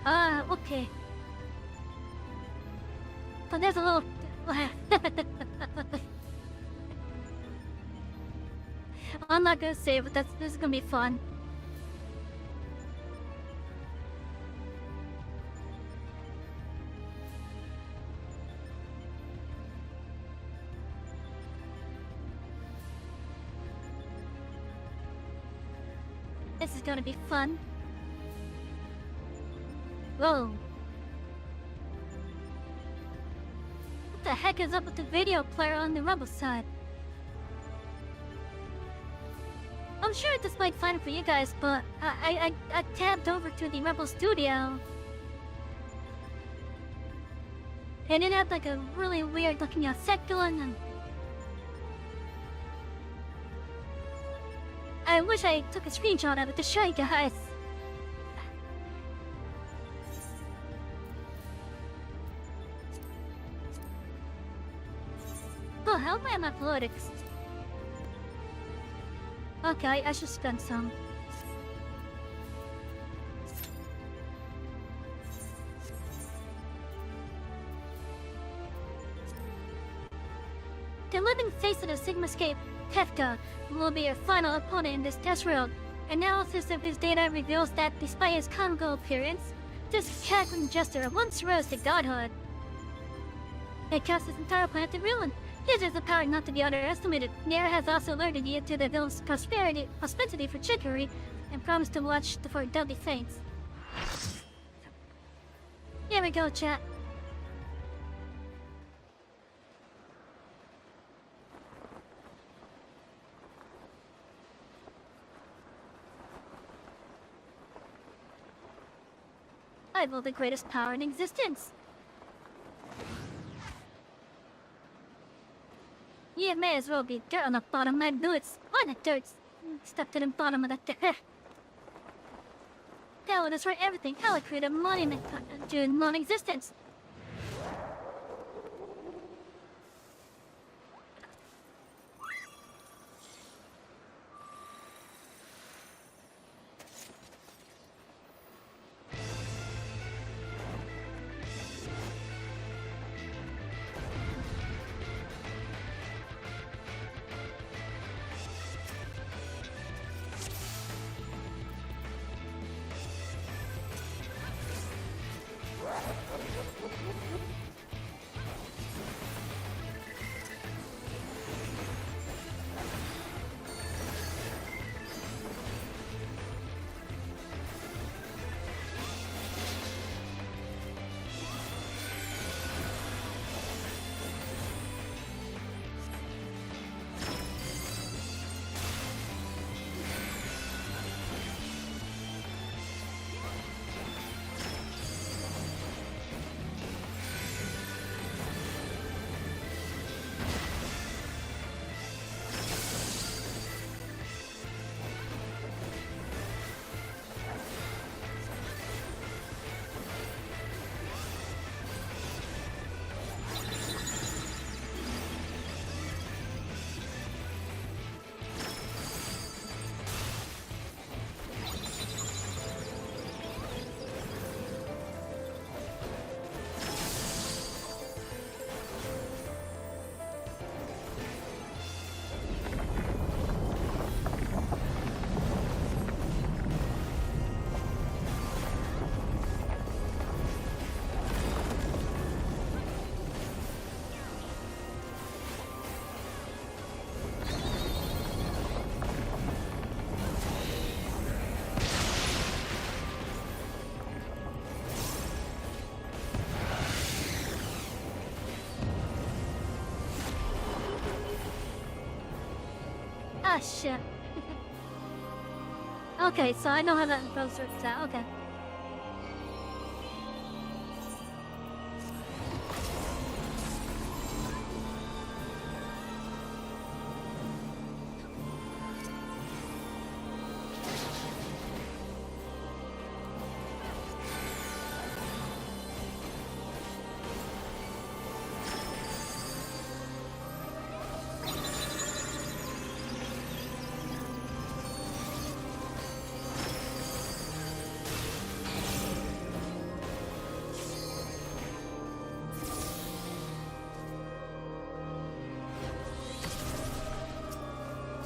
Ah. Okay. But there's a little... I'm not gonna say, but this is gonna be fun. This is gonna be fun. Whoa. What the heck is up with the video player on the Rebel side? I'm sure this might fine for you guys, but I tabbed over to the Rebel studio. And it had like a really weird looking effect going on. I wish I took a screenshot of it to show you guys. Oh, how am I on my politics? Okay, I should spend some. The living face of the Sigmascape, Kefka, will be your final opponent in this test world. Analysis of his data reveals that despite his comical appearance, this cackling jester once rose to godhood. It cast his entire planet to ruin. His is a power not to be underestimated. Nair has also alerted you to the villain's propensity for trickery and promised to watch for deadly feints. Here we go, chat. I will the greatest power in existence. You may as well be dirt on the bottom of my boots. Why the dirt? Stuck to the bottom of that dirt. That will destroy everything. How I create a monument to non-existence. shit. Okay, so I know how that goes works out. Okay.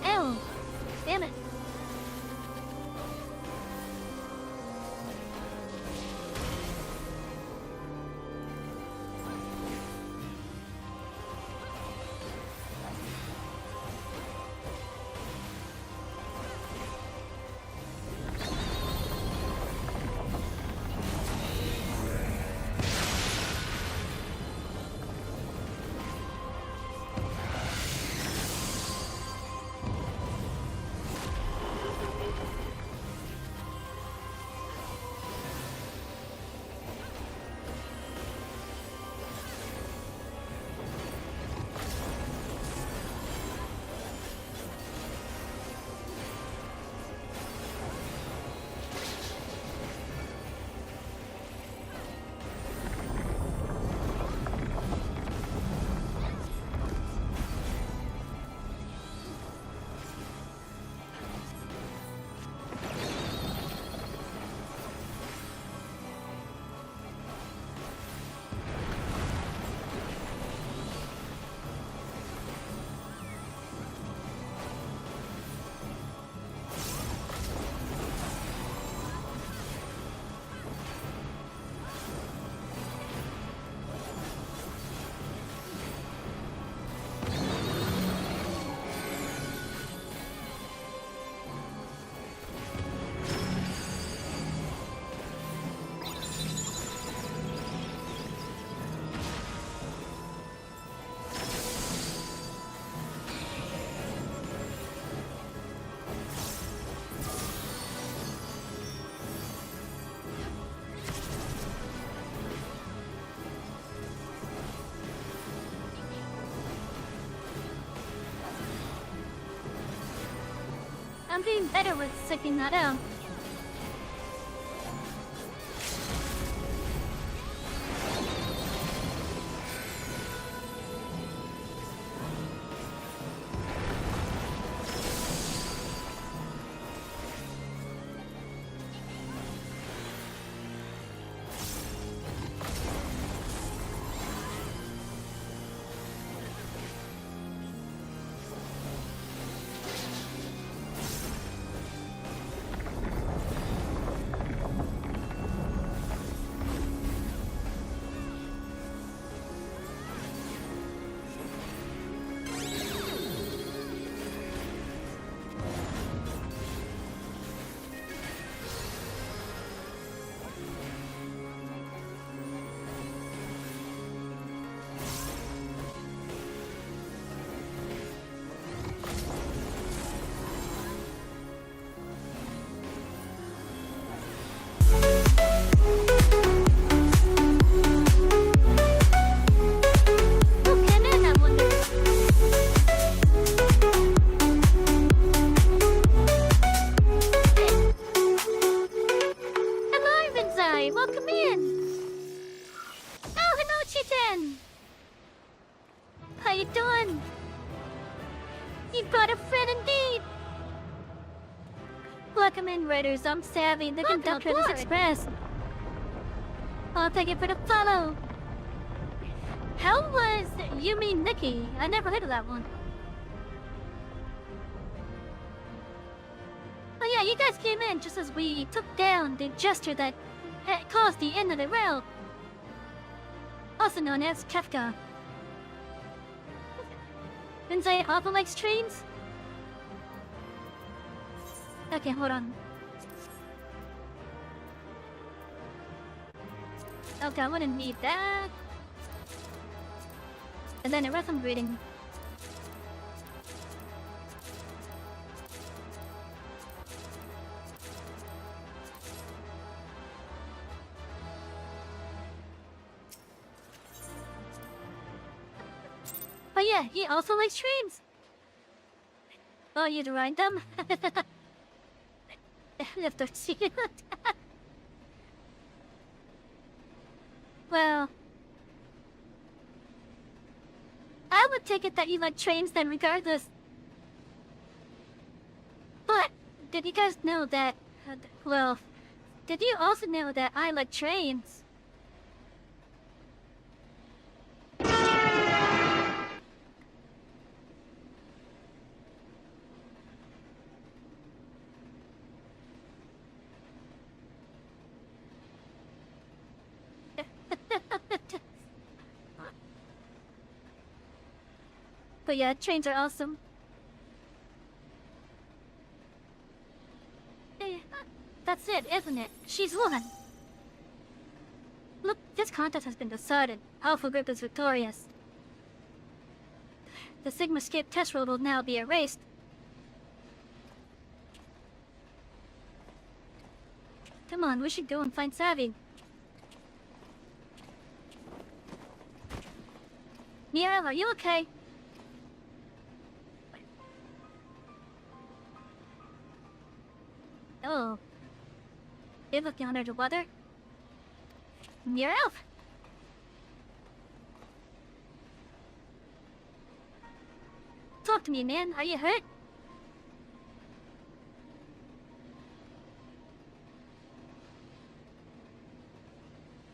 Ew. Damn it. I'm being better with sticking that out. Welcome in! Oh, hello, Chitin! How you doing? You brought a friend indeed! Welcome in, Raiders. I'm Savvy, the conductor of this express. I'll take it for the follow. How was You Mean Nikki? I never heard of that one. Oh yeah, you guys came in just as we took down the jester that caused the end of the rail. Also known as Kefka. Vinzai also likes trains? Okay, hold on. Okay, I wouldn't need that. And then the rest I'm reading. yeah, he also likes trains. Oh, you'd ride them? If they're secret. Well, I would take it that you like trains then regardless. But, did you guys know that, well, did you also know that I like trains? But yeah, trains are awesome. That's it, isn't it? She's won. Look, this contest has been decided. Alpha Group is victorious. The Sigma Scape test roll will now be erased. Come on, we should go and find Savvy. Mira, are you okay? Oh. You look under the weather. Mira? Talk to me, man. Are you hurt?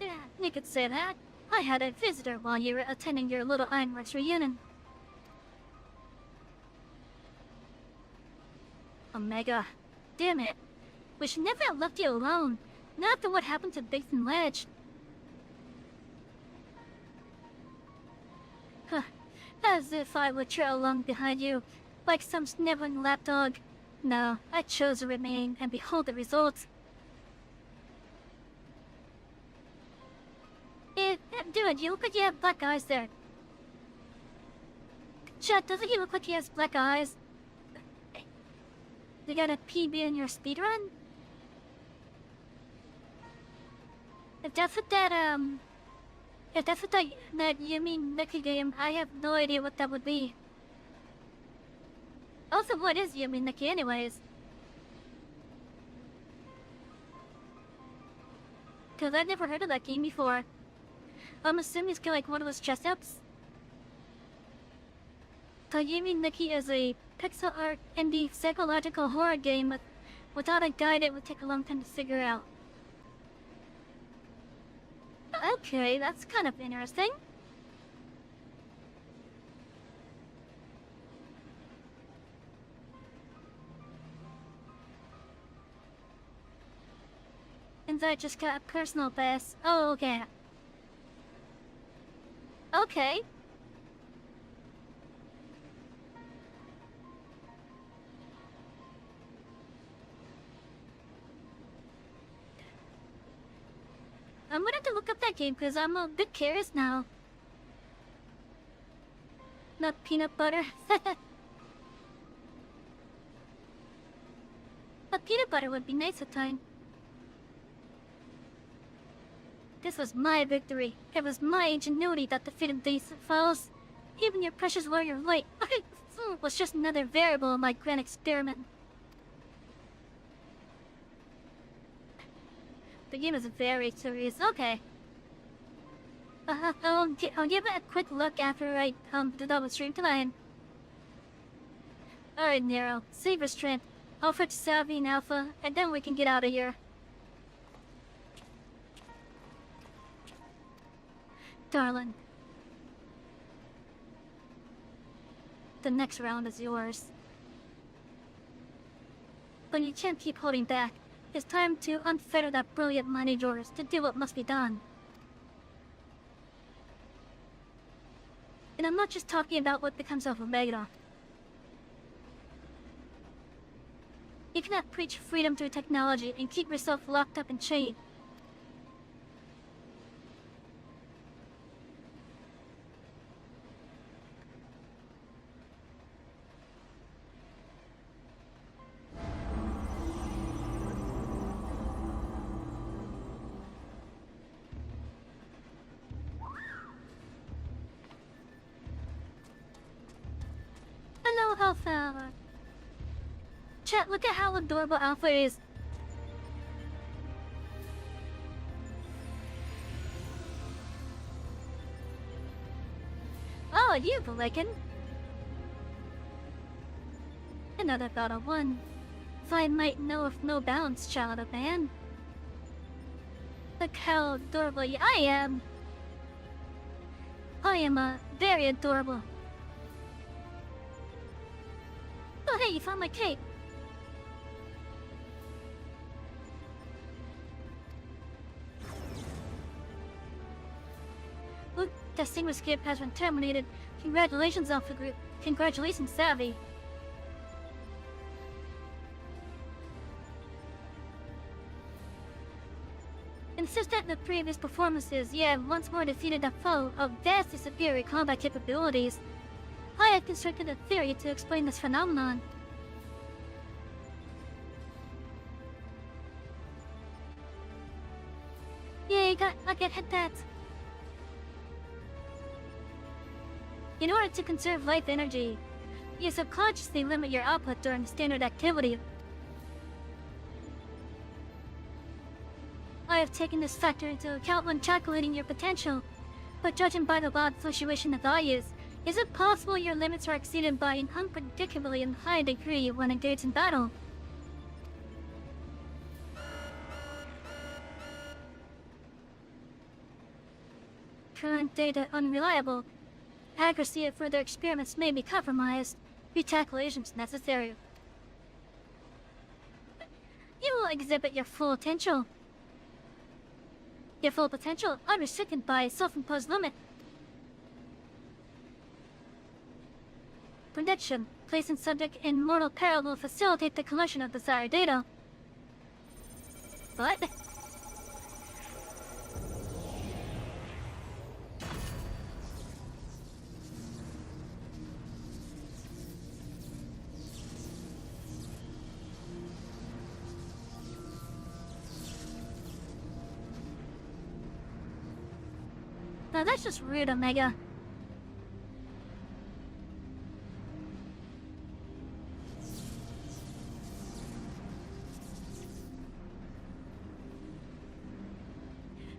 Yeah, you could say that. I had a visitor while you were attending your little Ironworks reunion. Omega. Damn it. We should never have left you alone. Not after what happened to Basin Ledge. Huh. As if I would trail along behind you, like some sniveling lapdog. No, I chose to remain and behold the results. Dude, you look like you have black eyes there. Chad, doesn't he look like he has black eyes? You got a PB in your speedrun? If that's what that, if that's what that you mean Mickey game, I have no idea what that would be. Also, what is Yumi Nikki anyways? Cause I've never heard of that game before. I'm assuming it's like one of those chess ups. Yumi Nikki is a pixel art indie psychological horror game, but without a guide it would take a long time to figure out. Okay, that's kind of interesting. And I just got a personal best. Oh, okay. Okay. I'm gonna have to look up that game because I'm a bit curious now. Not peanut butter. But peanut butter would be nice at times. This was my victory. It was my ingenuity that defeated these foes. Even your precious warrior light was just another variable in my grand experiment. The game is very serious. Okay. I'll give it a quick look after I do double stream tonight. Alright, Nero. Save your strength. I'll fetch Savvy and Alpha, and then we can get out of here. Darling. The next round is yours. But you can't keep holding back. It's time to unfetter that brilliant mind of yours to do what must be done. And I'm not just talking about what becomes of Omega. You cannot preach freedom through technology and keep yourself locked up in chains. chat, look at how adorable Alpha is. Oh, you've awakened. Another thought of one. If I might know of no bounds, child of man. Look how adorable I am. I am very adorable. Oh hey, you found my cape. Look, distinguished gift has been terminated. Congratulations, Alpha Group. Congratulations, Savvy. Consistent with previous performances, you have once more defeated a foe of vastly superior combat capabilities. I have constructed a theory to explain this phenomenon. Yay, I get hit that. In order to conserve life energy, you subconsciously limit your output during standard activity. I have taken this factor into account when calculating your potential, but judging by the wild fluctuation of values, is it possible your limits are exceeded by an unpredictably high degree when engaged in battle? Current data unreliable. Accuracy of further experiments may be compromised. Recalculations necessary. You will exhibit your full potential. Your full potential unrestricted by a self-imposed limit. Prediction. Placing subject in mortal peril will facilitate the collection of desired data. What? Now that's just rude, Omega.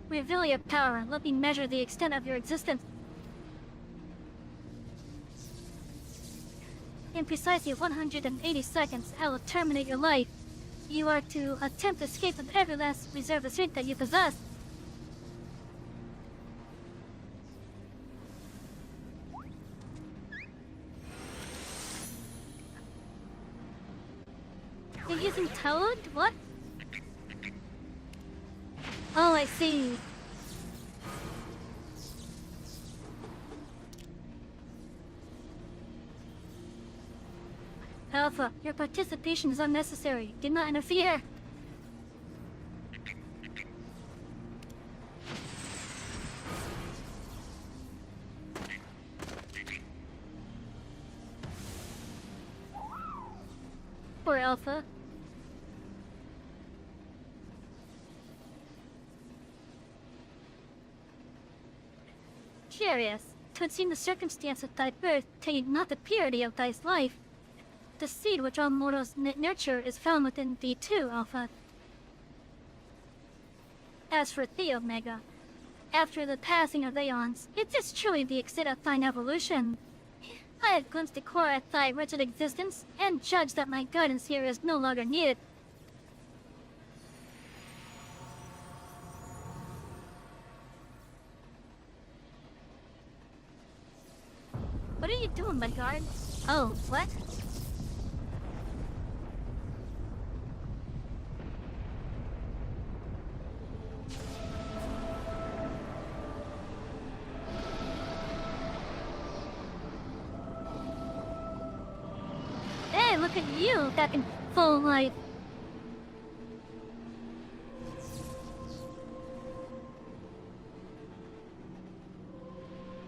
Reveal your power and let me measure the extent of your existence. In precisely 180 seconds, I will terminate your life. You are to attempt to escape with every last reserve of strength that you possess. You're using Toad? What? Oh, I see. Alpha, your participation is unnecessary. Do not interfere. Poor Alpha. Curious. 'Twould seem the circumstance of thy birth taint not the purity of thy life. The seed which all mortals nurture is found within thee too, Alpha. As for thee, Omega, after the passing of aeons, it is truly the extent of thine evolution. I have glimpsed the core of thy wretched existence, and judged that my guidance here is no longer needed. What are you doing, my guard? Oh, what? Hey, look at you, back in full life.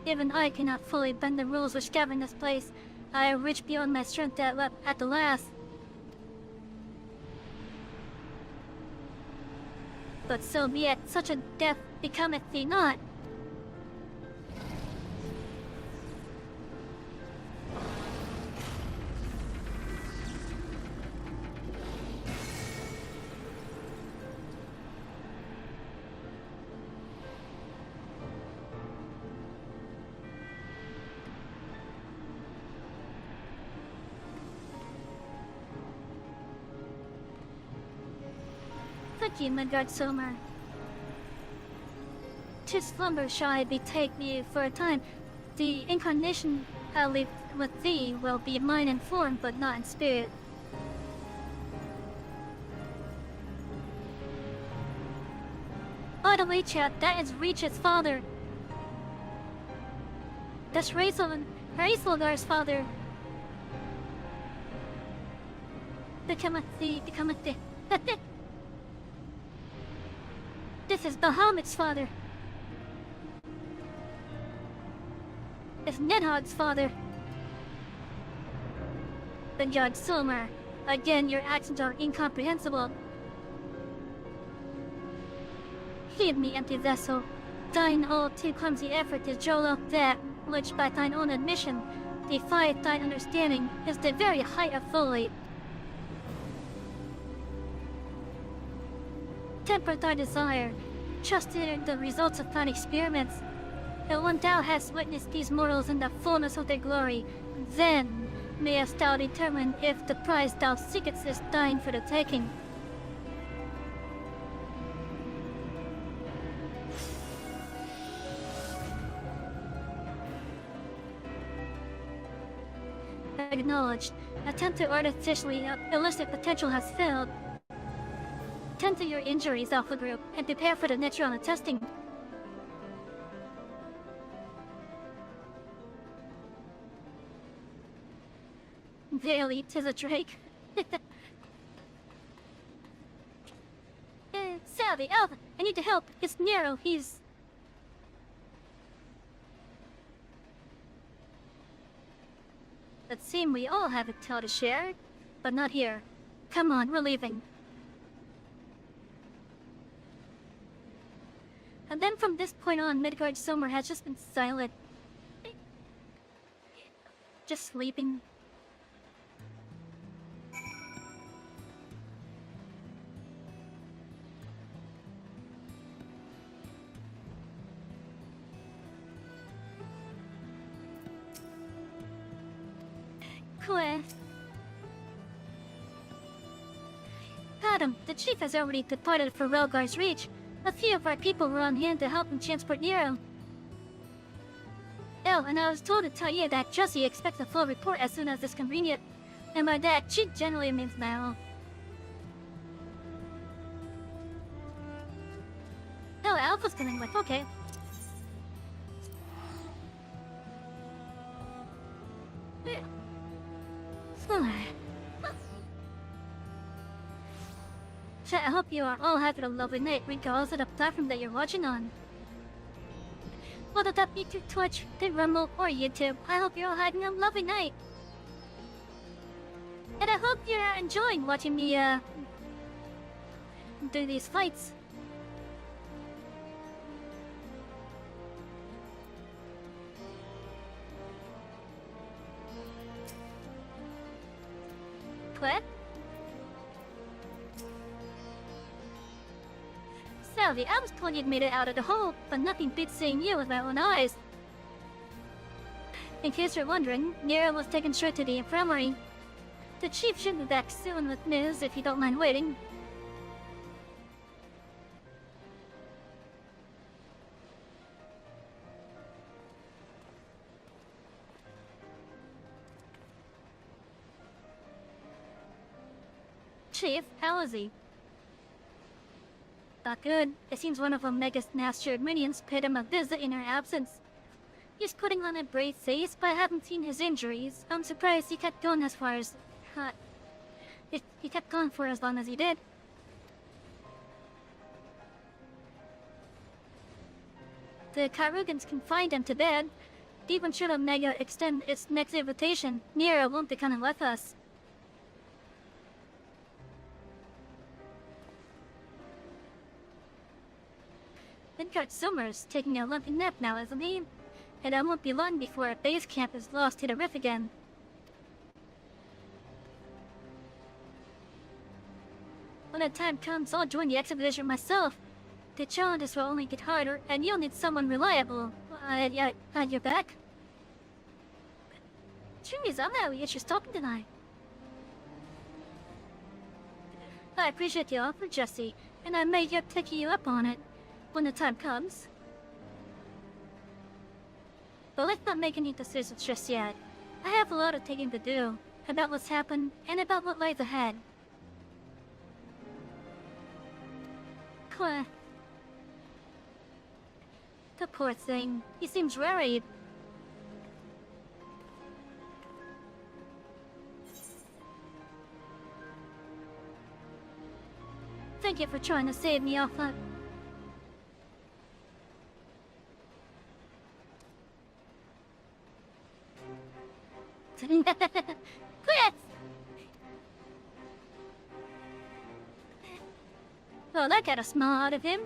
Even I cannot fully bend the rules which govern this place. I have reached beyond my strength at the last. But so be it, such a death becometh thee not. Thank you, Midgard Sommer. To slumber shall I betake me for a time. The incarnation I live with thee will be mine in form, but not in spirit. By the way, chat, that is Reach's father. That's Razelgar's father. Becometh the. This is Bahamut's father. It's Nidhogg's father. Midgard Sommer. Again, your actions are incomprehensible. Heed me, empty vessel. Thine all too clumsy effort to jolt up that which, by thine own admission, defieth thine understanding, is the very height of folly. Temper thy desire, trust in the results of thine experiments, and when thou hast witnessed these mortals in the fullness of their glory, then mayest thou determine if the prize thou seekest is thine for the taking. Acknowledged. Attempt to artificially elicit potential has failed. Tend to your injuries, Alpha Group, and prepare for the Neutron testing. Verily, 'tis a drake. Savvy, Alpha, I need to help. It's Nero, he's... It seems we all have a tale to share, but not here. Come on, we're leaving. And then from this point on, Midgard Sommer has just been silent. Just sleeping. Quest. Adam, the chief has already departed for Relgar's Reach. A few of our people were on hand to help him transport Nero. Oh, and I was told to tell you that Jessie expects a full report as soon as it's convenient. And by that, she generally means now. Oh, Alpha's coming with, okay. I hope you are all having a lovely night, regardless of the platform that you're watching on. Whether that be through Twitch, the Rumble, or YouTube, I hope you're all having a lovely night. And I hope you're enjoying watching me, do these fights. What? Sally, I was told you'd made it out of the hole, but nothing beats seeing you with my own eyes. In case you're wondering, Nero was taken straight to the infirmary. The chief should be back soon with news if you don't mind waiting. Chief, how is he? Not good. It seems one of Omega's nastier minions paid him a visit in her absence. He's putting on a brave face, but I haven't seen his injuries. I'm surprised he kept going as far as... he kept going for as long as he did. The Karugans confined him to bed. Even should Omega extend its next invitation, Nero won't be coming with us. Midgard Sommer's taking a lumpy nap now, isn't he? And it won't be long before our base camp is lost to the rift again. When the time comes, I'll join the expedition myself. The challenges will only get harder, and you'll need someone reliable at your back. Jeez, I'm not really just talking tonight. I appreciate the offer, Jesse. and I may yet take you up on it when the time comes. But let's not make any decisions just yet. I have a lot of thinking to do about what's happened and about what lies ahead. Claire. The poor thing. He seems worried. Thank you for trying to save me off that. Chris! Well, that got a smile out of him.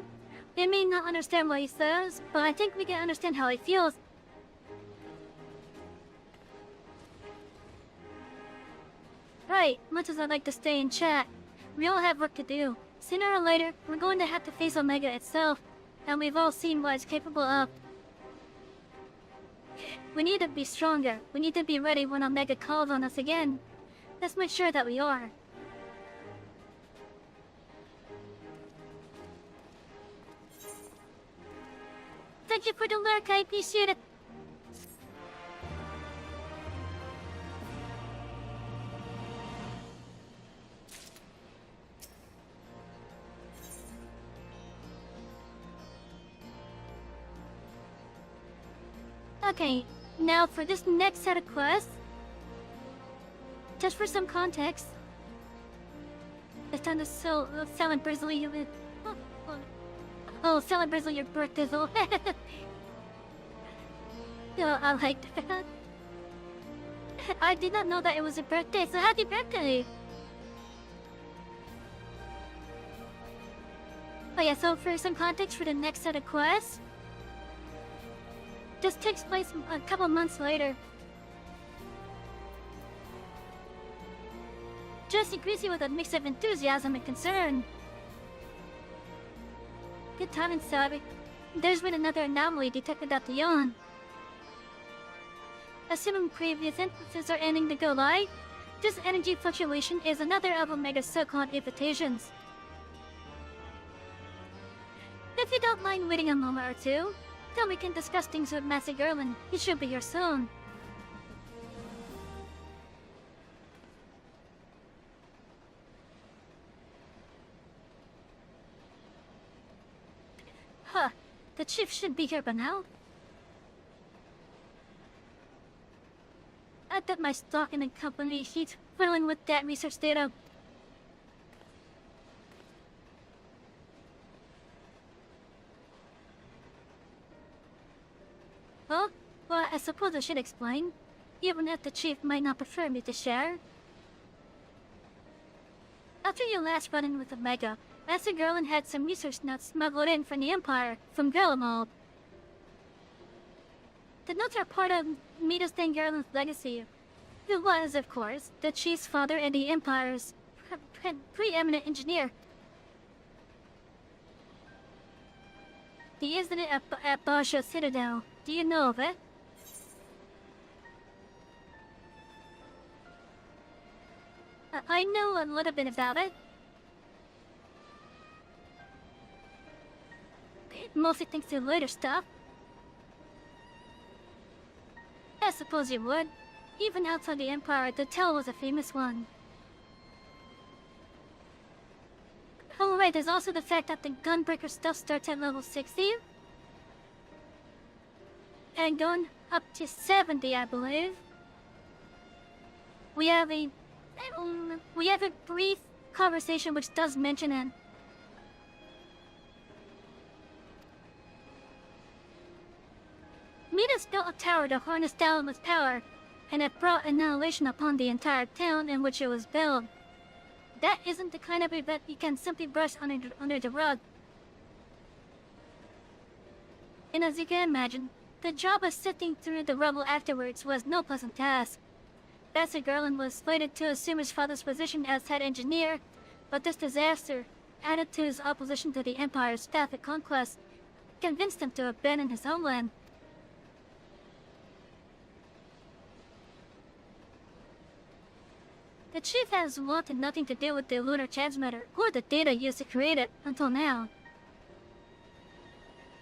We may not understand what he says, but I think we can understand how he feels. Right, much as I'd like to stay and chat, we all have work to do. Sooner or later, we're going to have to face Omega itself, and we've all seen what it's capable of. We need to be stronger. We need to be ready when Omega calls on us again. Let's make sure that we are. Thank you for the lurk, I appreciate it. Okay, now for this next set of quests. Just for some context. It's time to celebrate Brizzly your celebrate your birthday though. Oh, I liked that. I did not know that it was a birthday, so happy birthday! Oh yeah, so for some context for the next set of quests. This takes place a couple months later. Jesse greets you with a mix of enthusiasm and concern. Good timing, Savvy. There's been another anomaly detected at the yawn. Assuming previous instances are ending to go live, this energy fluctuation is another of Omega's so-called invitations. If you don't mind waiting a moment or two, then we can discuss things with Master Gerlin. He should be here soon. Huh, the chief should be here by now. I bet my stock in the company she's filling with that research data. Well, I suppose I should explain, even if the chief might not prefer me to share. After your last run-in with Omega, Master Gerlin had some research notes smuggled in from the Empire, from Gerlamald. The notes are part of Midas Dan Gerlin's legacy, who was, of course, the chief's father and the Empire's preeminent engineer. The incident at Basha Citadel, do you know of it? I know a little bit about it. Mostly thanks to later stuff. I suppose you would. Even outside the Empire, the tale was a famous one. Oh right, there's also the fact that the Gunbreaker stuff starts at level 60. And going up to 70, I believe. We have a brief conversation which does mention it. Midas built a tower to harness Dalamut's power, and it brought annihilation upon the entire town in which it was built. That isn't the kind of event you can simply brush under the rug. And as you can imagine, the job of sifting through the rubble afterwards was no pleasant task. Master Gerlin was slated to assume his father's position as head engineer, but this disaster, added to his opposition to the Empire's path of conquest, convinced him to abandon his homeland. The chief has wanted nothing to do with the lunar transmitter or the data used to create it until now.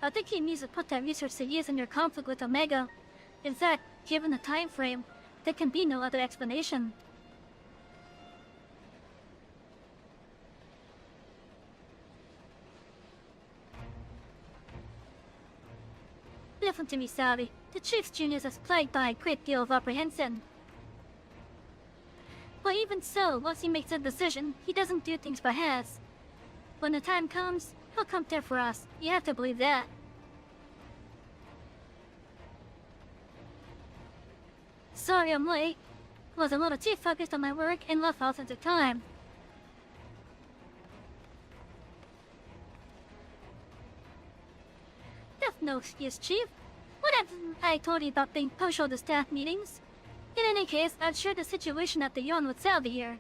I think he needs to put that research to use in your conflict with Omega. In fact, given the time frame, there can be no other explanation. Listen to me, Sally. The chief's genius is plagued by a great deal of apprehension. But even so, once he makes a decision, he doesn't do things by halves. When the time comes, he'll come there for us. You have to believe that. Sorry I'm late. Was a little too focused on my work and left all sense of time. That's no excuse, Chief. What have I told you about being punctual to staff meetings? In any case, I've shared the situation at the yawn with Salvi here.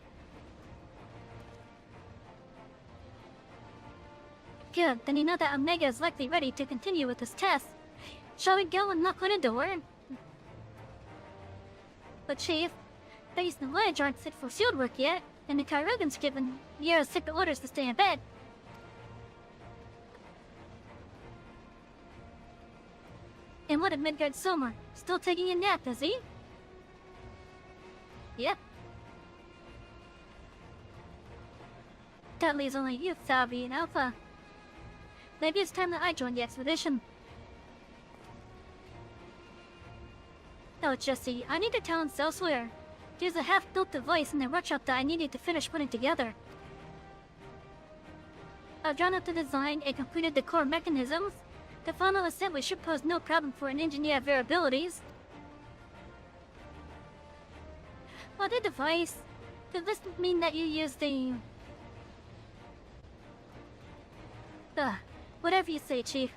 Good, then you know that Omega is likely ready to continue with this test. Shall we go and knock on the door? But Chief, Base and Voyage aren't fit for field work yet, and the Kyrogan's given Yara's secret orders to stay in bed. And what of Midgard Sommer? Still taking a nap, is he? Yep. That leaves only you, Salvi, and Alpha. Maybe it's time that I join the expedition. No, Jesse, I need the talents elsewhere. There's a half-built device in the workshop that I needed to finish putting together. I've drawn up the design and completed the core mechanisms. The final assembly should pose no problem for an engineer of their abilities. Well, the device... Does this mean that you use the... whatever you say, Chief.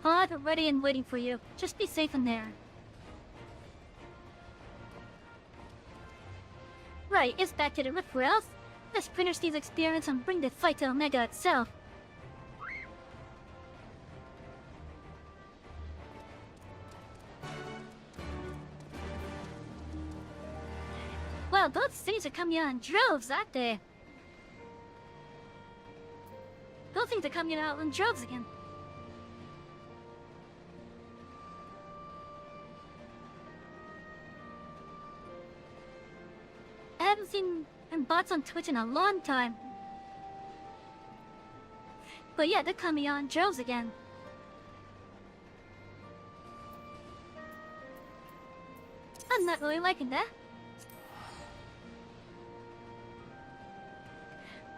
I'll have it ready and waiting for you. Just be safe in there. Right, it's back to the rift rails. Let's finish these experiments and bring the fight to Omega itself. Well, both things are coming out in droves, aren't they? Both things are coming out in droves again. I haven't seen bots on Twitch in a long time. But yeah, they're coming out in droves again. I'm not really liking that.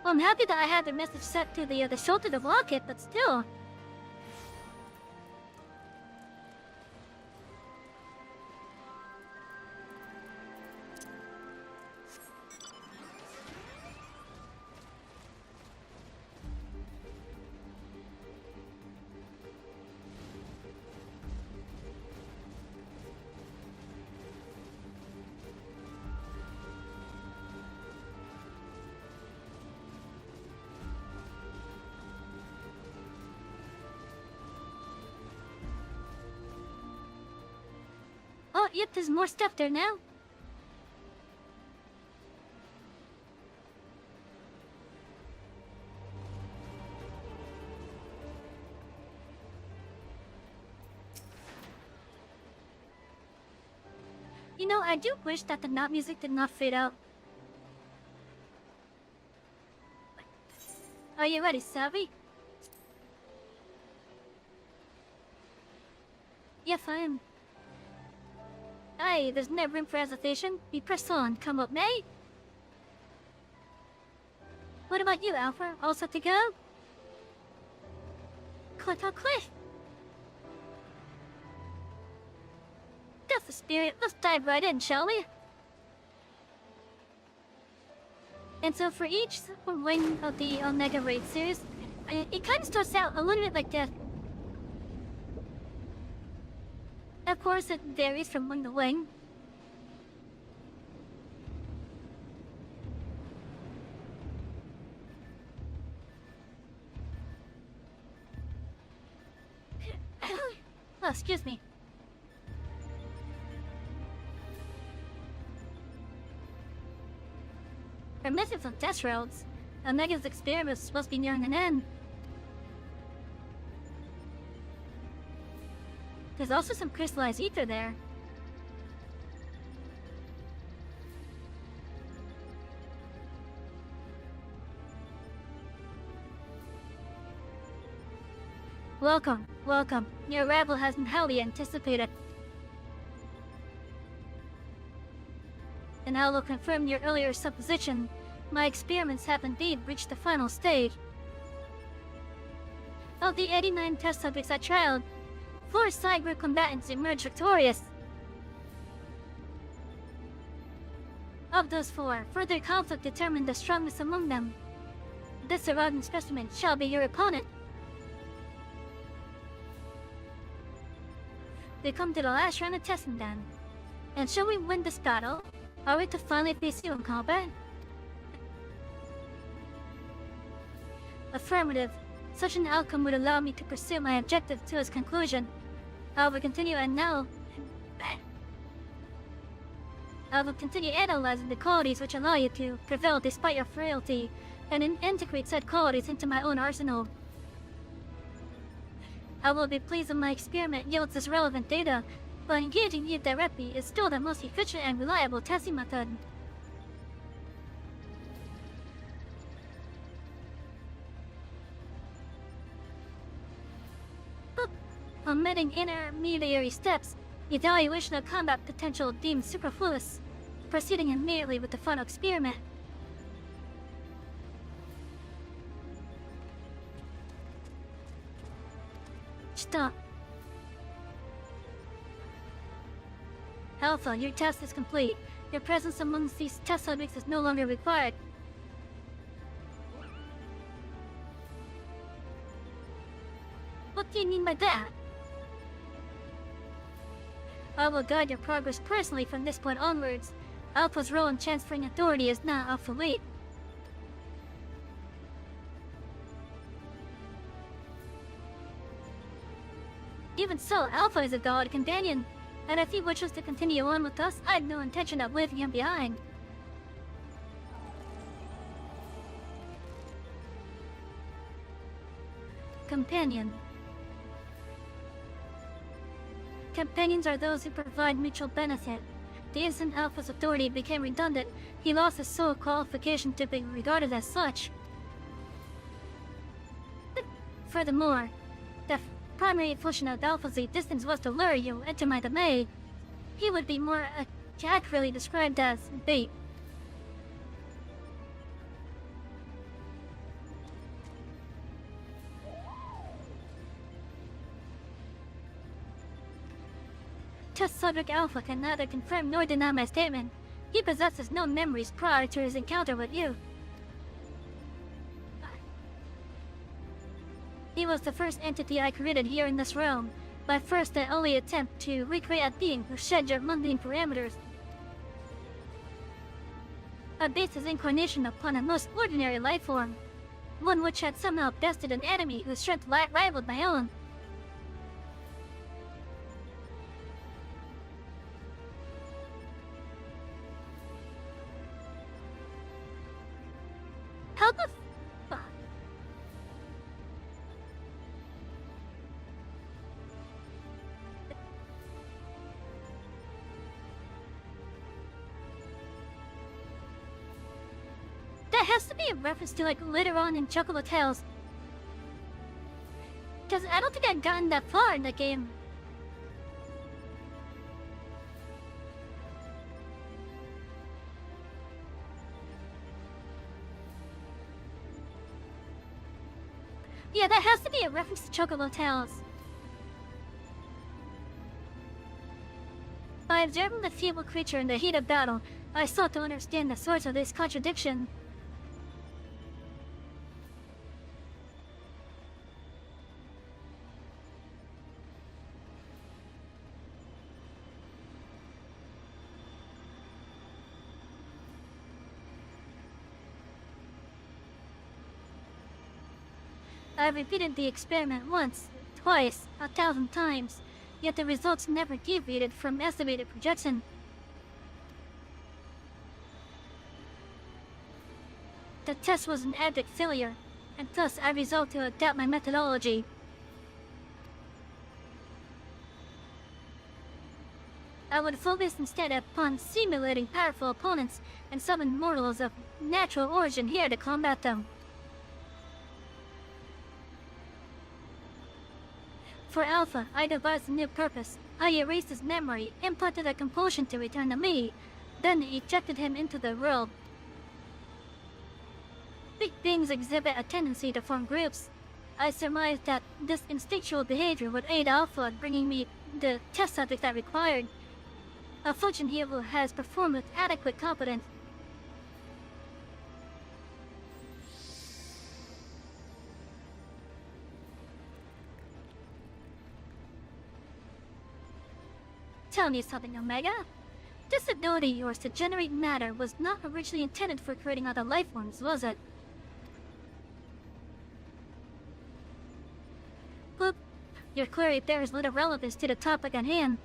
Well, I'm happy that I had the message set to the shoulder to block it, but still. Oh, yep, there's more stuff there now. You know, I do wish that the knot music did not fade out. Are you ready, Savvy? Yes, I am. Aye, there's no room for hesitation. We press on, come what may. What about you, Alpha? All set to go? Click on cliff. That's the spirit. Let's dive right in, shall we? And so for each wing of the Omega Raid series, it kind of starts out a little bit like this. Of course, it varies from wing to wing. Oh, excuse me. are missing some test roads. Omega's experiments must be nearing an end. There's also some crystallized ether there. Welcome, welcome. Your arrival has been highly anticipated. And I will confirm your earlier supposition. My experiments have indeed reached the final stage. Of the 89 test subjects I trialed, 4 side group combatants emerged victorious. Of those 4, further conflict determined the strongest among them. This surviving specimen shall be your opponent. We come to the last round of testing then. And shall we win this battle, are we to finally face you in combat? Affirmative. Such an outcome would allow me to pursue my objective to its conclusion. I will continue analyzing the qualities which allow you to prevail despite your frailty, and integrate said qualities into my own arsenal. I will be pleased if my experiment yields this relevant data, but engaging you directly is still the most efficient and reliable testing method. Omitting intermediary steps, evaluation of combat potential deemed superfluous, proceeding immediately with the final experiment. Stop. Alpha, your test is complete. Your presence amongst these test subjects is no longer required. What do you mean by that? I will guide your progress personally from this point onwards. Alpha's role in transferring authority is now obsolete. Even so, Alpha is a god companion, and if he wishes to continue on with us, I have no intention of leaving him behind. Companion. Companions are those who provide mutual benefit. The instant Alpha's authority became redundant, he lost his sole qualification to be regarded as such. Furthermore, the primary function of Alpha's existence was to lure you into my domain. He would be more accurately described as bait. Test subject Alpha can neither confirm nor deny my statement. He possesses no memories prior to his encounter with you. He was the first entity I created here in this realm, my first and only attempt to recreate a being who shed your mundane parameters. I based his incarnation upon a most ordinary life form, one which had somehow bested an enemy whose strength rivaled my own. How the fuck? That has to be a reference to like later on in Chocobo Tales. Cause I don't think I'd gotten that far in the game. Yeah, that has to be a reference to Chocobo Tales. By observing the feeble creature in the heat of battle, I sought to understand the source of this contradiction. I repeated the experiment once, twice, 1,000 times, yet the results never deviated from estimated projection. The test was an abject failure, and thus I resolved to adapt my methodology. I would focus instead upon simulating powerful opponents and summon mortals of natural origin here to combat them. For Alpha, I devised a new purpose. I erased his memory, implanted a compulsion to return to me, then ejected him into the world. Big beings exhibit a tendency to form groups. I surmised that this instinctual behavior would aid Alpha in bringing me the test subjects I required, a function he has performed with adequate competence. Tell me something, Omega. This ability of yours to generate matter was not originally intended for creating other life forms, was it? Boop. Your query bears little relevance to the topic at hand.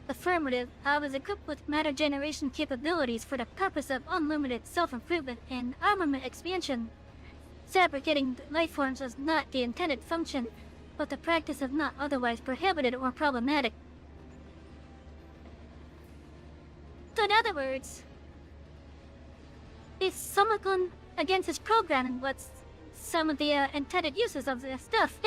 Affirmative. I was equipped with matter generation capabilities for the purpose of unlimited self-improvement and armament expansion. Fabricating life forms was not the intended function, but the practice of not otherwise prohibited or problematic. So in other words, is Summon against his programming what's some of the intended uses of this stuff?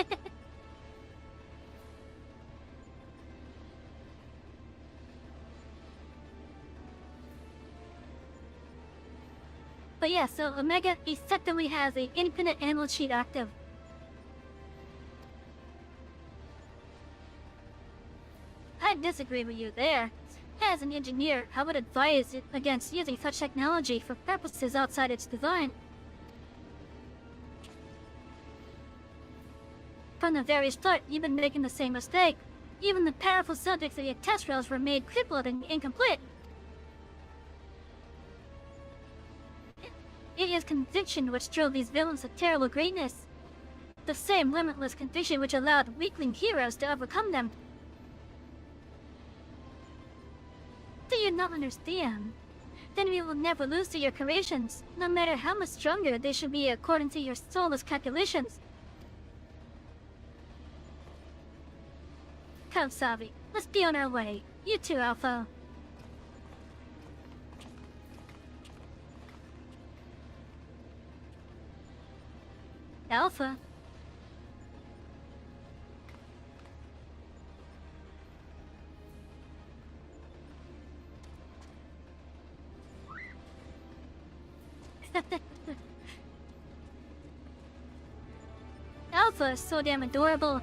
But yeah, so Omega effectively has an infinite animal cheat active. I disagree with you there. As an engineer, I would advise it against using such technology for purposes outside its design. From the very start, you've been making the same mistake. Even the powerful subjects of your test rails were made crippled and incomplete. It is conviction which drove these villains to terrible greatness. The same limitless conviction which allowed weakling heroes to overcome them. Do you not understand? Then we will never lose to your creations, no matter how much stronger they should be according to your soulless calculations. Come, Savi, let's be on our way. You too, Alpha. Alpha? Alpha is so damn adorable.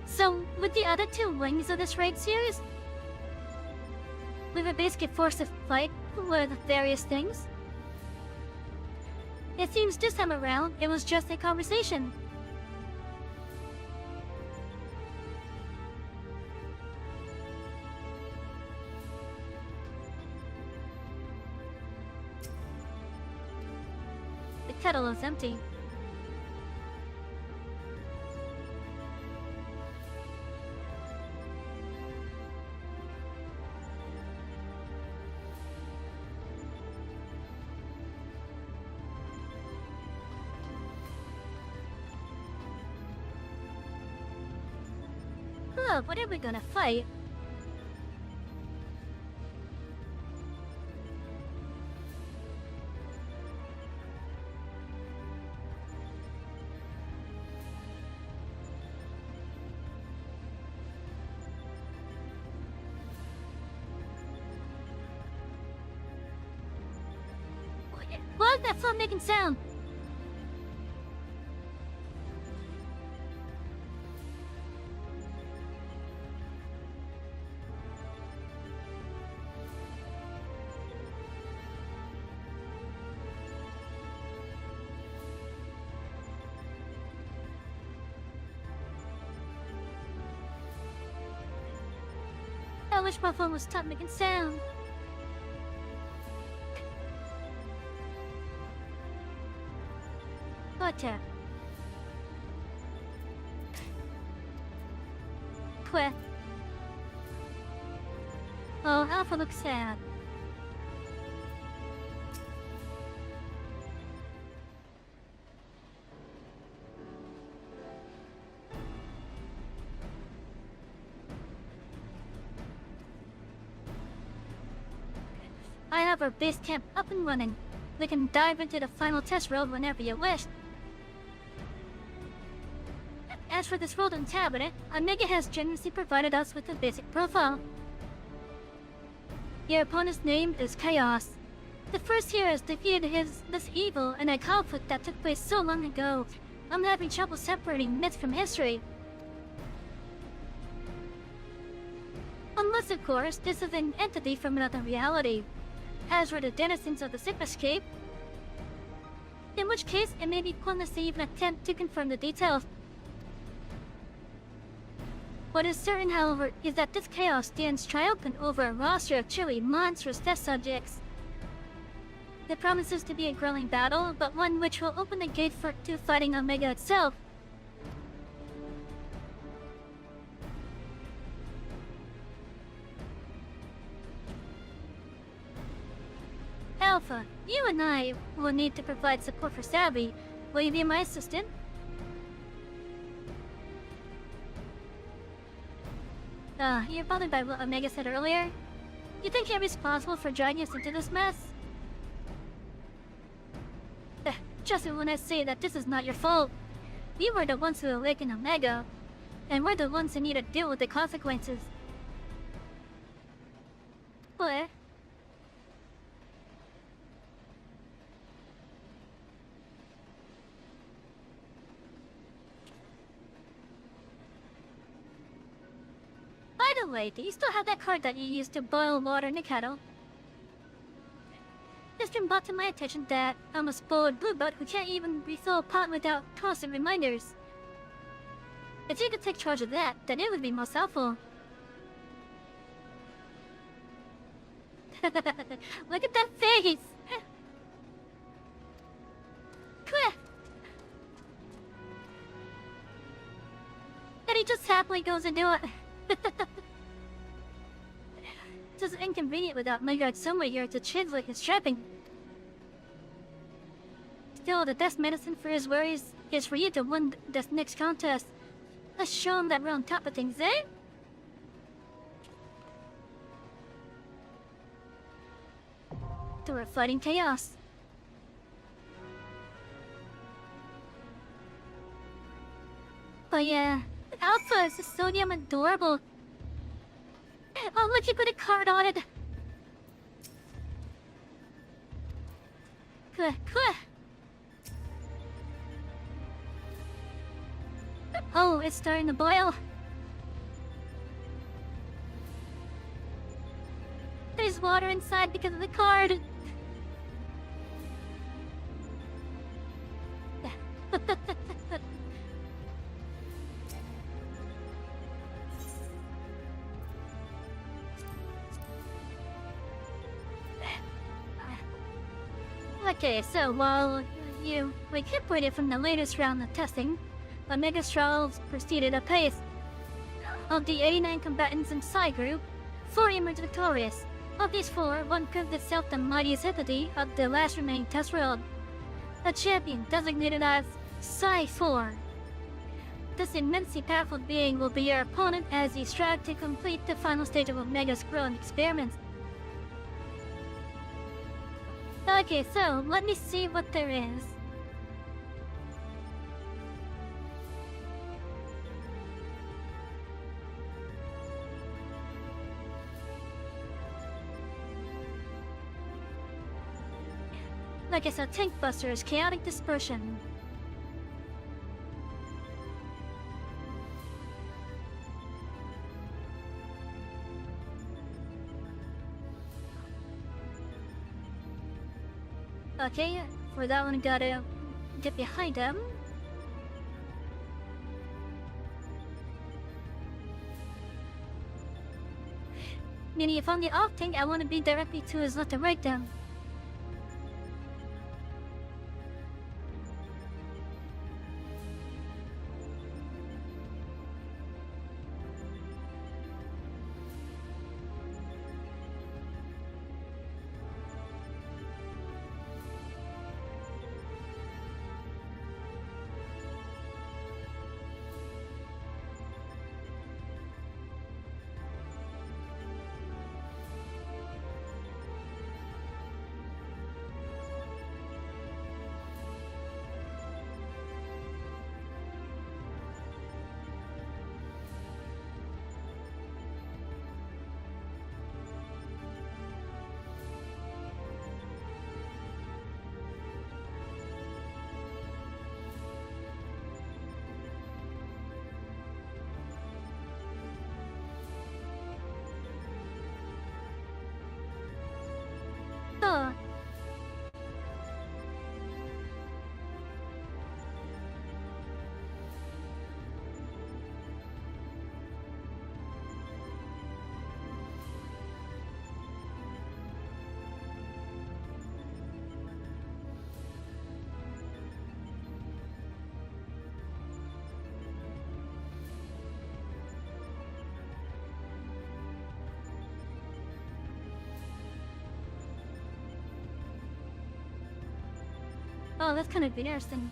So, with the other two wings of this raid series, we were basically forced to fight with various things. It seems this time around, it was just a conversation. The kettle is empty. Oh, what are we gonna fight? Why is that phone making sound? I wish my phone would stop making sound. attack. Quit. Oh, Alpha looks sad. I have our base camp up and running. We can dive into the final test road whenever you wish. As for this road cabinet, Omega has generously provided us with a basic profile. Your opponent's name is Chaos. The first heroes defeated this evil in a conflict that took place so long ago. I'm having trouble separating myth from history. Unless, of course, this is an entity from another reality. As for the denizens of the Sigmascape, in which case it may be pointless to even attempt to confirm the details. What is certain, however, is that this chaos stands triumphant over a roster of truly monstrous test subjects. It promises to be a grueling battle, but one which will open the gate to fighting Omega itself. Alpha, you and I will need to provide support for Savvy. Will you be my assistant? You're bothered by what Omega said earlier? You think you're responsible for dragging us into this mess? Just when I say that this is not your fault. We were the ones who awakened Omega, and we're the ones who need to deal with the consequences. What? By the way, do you still have that card that you used to boil water in a kettle? It's been brought to my attention that I'm a spoiled bluebot who can't even refill a pot without constant reminders. If you could take charge of that, then it would be most helpful. Look at that face! And he just happily goes into it. This is inconvenient without Megard somewhere here to translate his trapping. Still, the best medicine for his worries is for you to win this next contest. Let's show him that we're on top of things, eh? So we're fighting chaos. But yeah, Alpha is so damn adorable. Oh, look, you put a card on it. Oh, it's starting to boil. There's water inside because of the card. Okay, so while you recuperated from the latest round of testing, Omega's trials proceeded apace. Of the 89 combatants inside group, 4 emerged victorious. Of these 4, one proved itself the mightiest entity of the last remaining test world. A champion designated as Psi-4. This immensely powerful being will be your opponent as he strives to complete the final stage of Omega's growing experiments. Okay, so let me see what there is. Like I said, Tank Buster's Chaotic Dispersion. Okay, for that one, gotta get behind him. Meaning if I'm the off tank, I want to be directly to his left and right then. Oh, that's kind of interesting.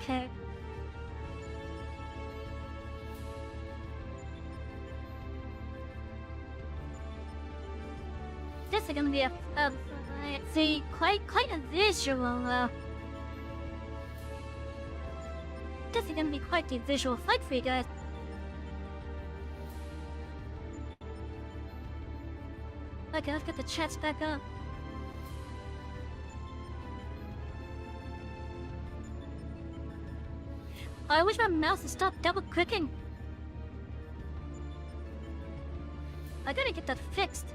Okay. This is gonna be see, quite a visual. This is gonna be quite the visual fight for you guys. Okay, let's get the chats back up. I wish my mouse would stop double clicking. I gotta get that fixed.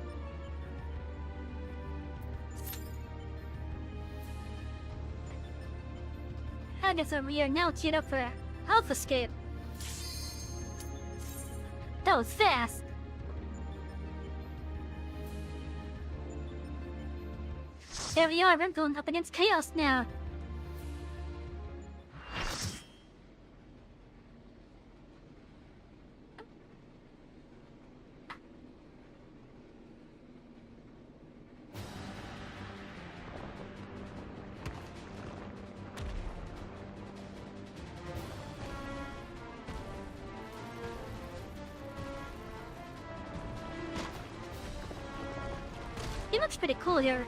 I guess we are now teed up for Alpha Escape. That was fast. There we are, we're going up against Chaos now. He looks pretty cool here.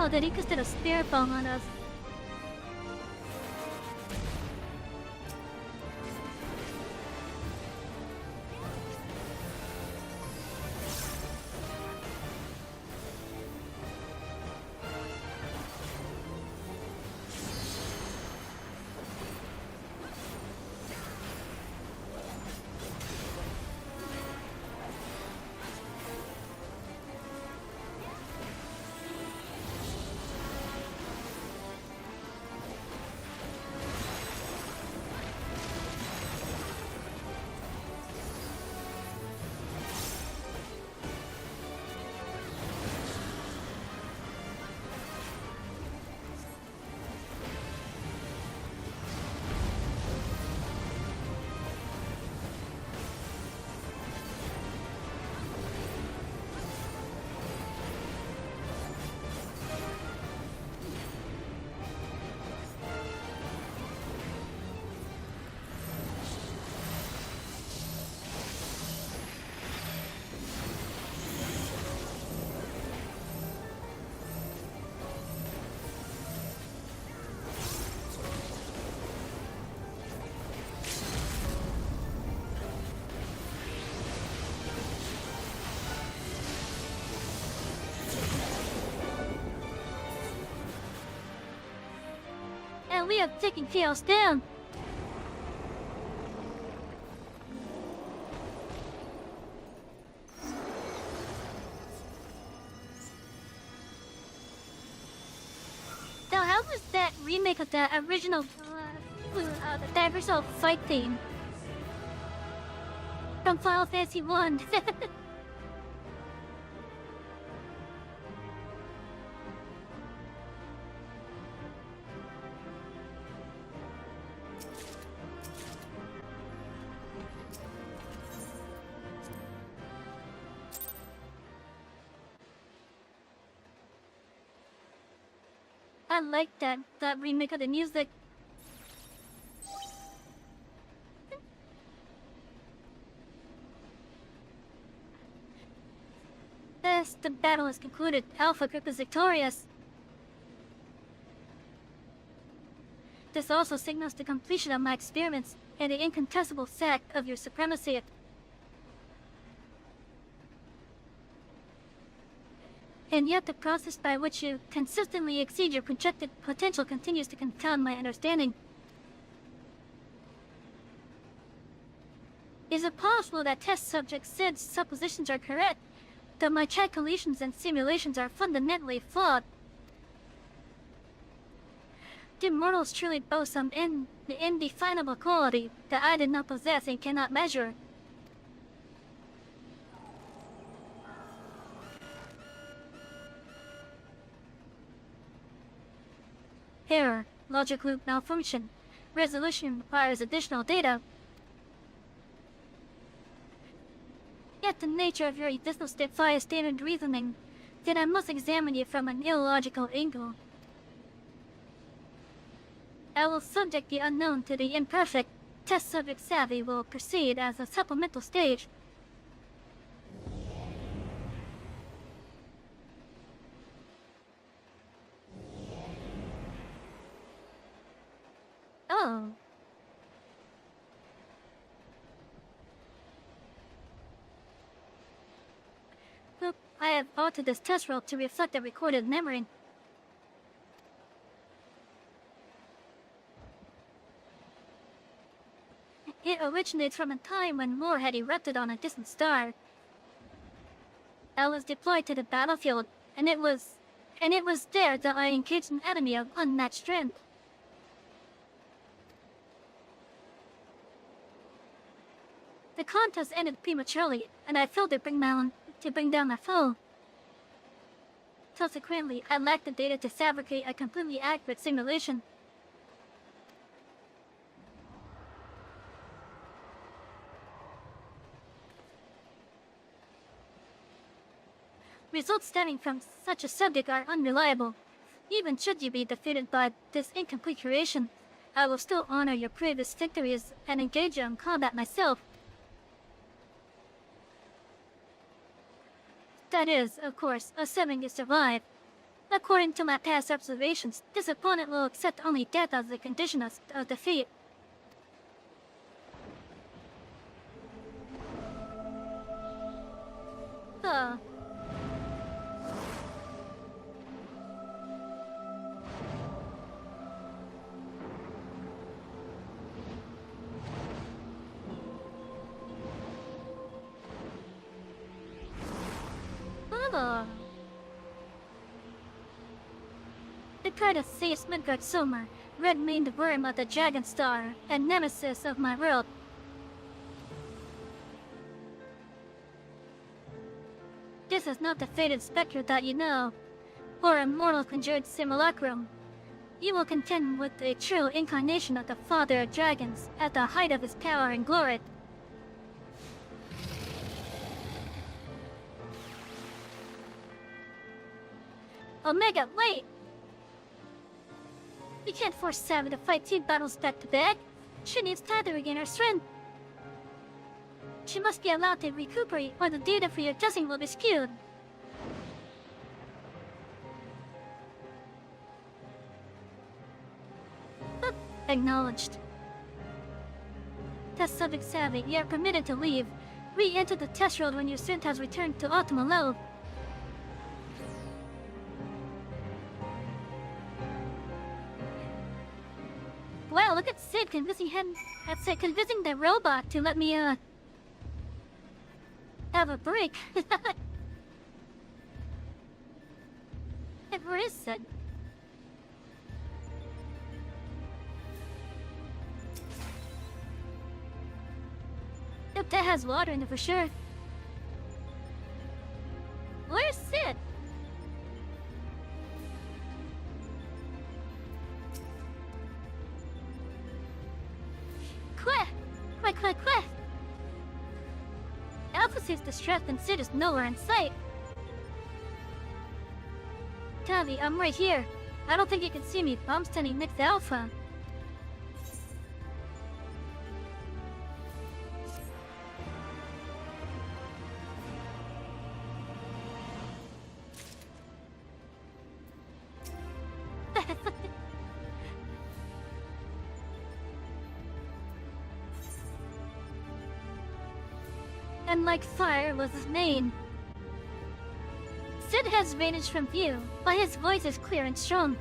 Oh, that he could did a spirit bomb on us. And we are taking chaos down. Now, how was that remake of the original, the Diversal fight theme from Final Fantasy 1? I like that remake of the music. Thus, the battle is concluded. Alpha Group is victorious. This also signals the completion of my experiments and the incontestable fact of your supremacy. And yet the process by which you consistently exceed your projected potential continues to confound my understanding. Is it possible that test subject Sid's suppositions are correct, that my calculations and simulations are fundamentally flawed? Did mortals truly boast some indefinable quality that I did not possess and cannot measure? Error. Logic loop malfunction. Resolution requires additional data. Yet the nature of your existence defies standard reasoning. Then I must examine you from an illogical angle. I will subject the unknown to the imperfect. Test subject savvy will proceed as a supplemental stage. Oh. Look, I have altered this test roll to reflect the recorded memory. It originates from a time when war had erupted on a distant star. I was deployed to the battlefield, and it was there that I engaged an enemy of unmatched strength. The contest ended prematurely, and I failed to bring down my foe. Subsequently, I lacked the data to fabricate a completely accurate simulation. Results stemming from such a subject are unreliable. Even should you be defeated by this incomplete creation, I will still honor your previous victories and engage you in combat myself. That is, of course, assuming you survive. According to my past observations, this opponent will accept only death as the condition of defeat. Huh. The pride of thieves Midgard Sommer, red-maned worm of the Dragon Star, and nemesis of my world. This is not the fated spectre that you know, or a mortal conjured simulacrum. You will contend with the true incarnation of the Father of Dragons at the height of his power and glory. Omega, wait! We can't force Savage to fight 2 battles back to back. She needs time to regain her strength. She must be allowed to recuperate, or the data for your testing will be skewed. Acknowledged. Test subject Savvy, you are permitted to leave. Re-enter the test world when your strength has returned to optimal level. Wow, look at Sid convincing the robot to let me, have a break. Where is Sid? Yep, that has water in it for sure. Where's Sid? Quick! Alpha sees distressed and Sid is nowhere in sight. Tavi, I'm right here. I don't think you can see me, but I'm standing next to Alpha. And like fire was his name. Sid has vanished from view, but his voice is clear and strong.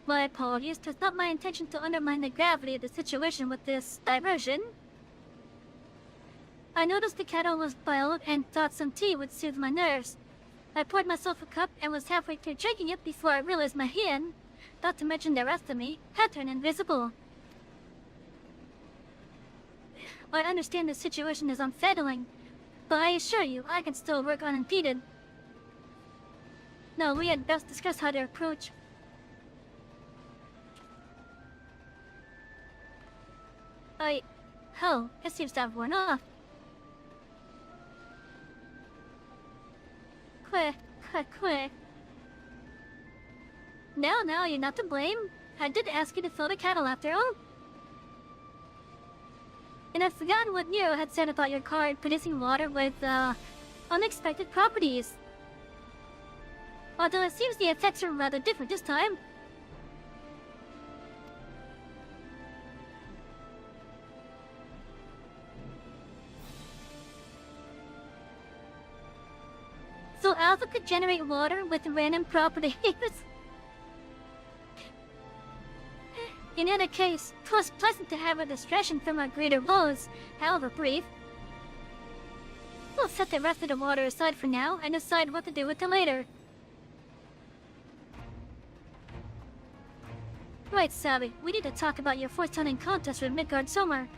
My apologies, it was not my intention to undermine the gravity of the situation with this diversion. I noticed the kettle was boiled and thought some tea would soothe my nerves. I poured myself a cup and was halfway through drinking it before I realized my hand, not to mention the rest of me, had turned invisible. I understand the situation is unsettling, but I assure you I can still work unimpeded. No, we had best discuss how to approach. Hell, it seems to have worn off. Quick. No, you're not to blame. I did ask you to fill the kettle after all. And I forgot what Nero had said about your card producing water with, unexpected properties. Although it seems the effects are rather different this time. So Alpha could generate water with random properties. In any case, 'twas pleasant to have a distraction from our greater woes, however brief. We'll set the rest of the water aside for now and decide what to do with it later. Right, Savvy, we need to talk about your forthcoming contest with Midgard Sommer.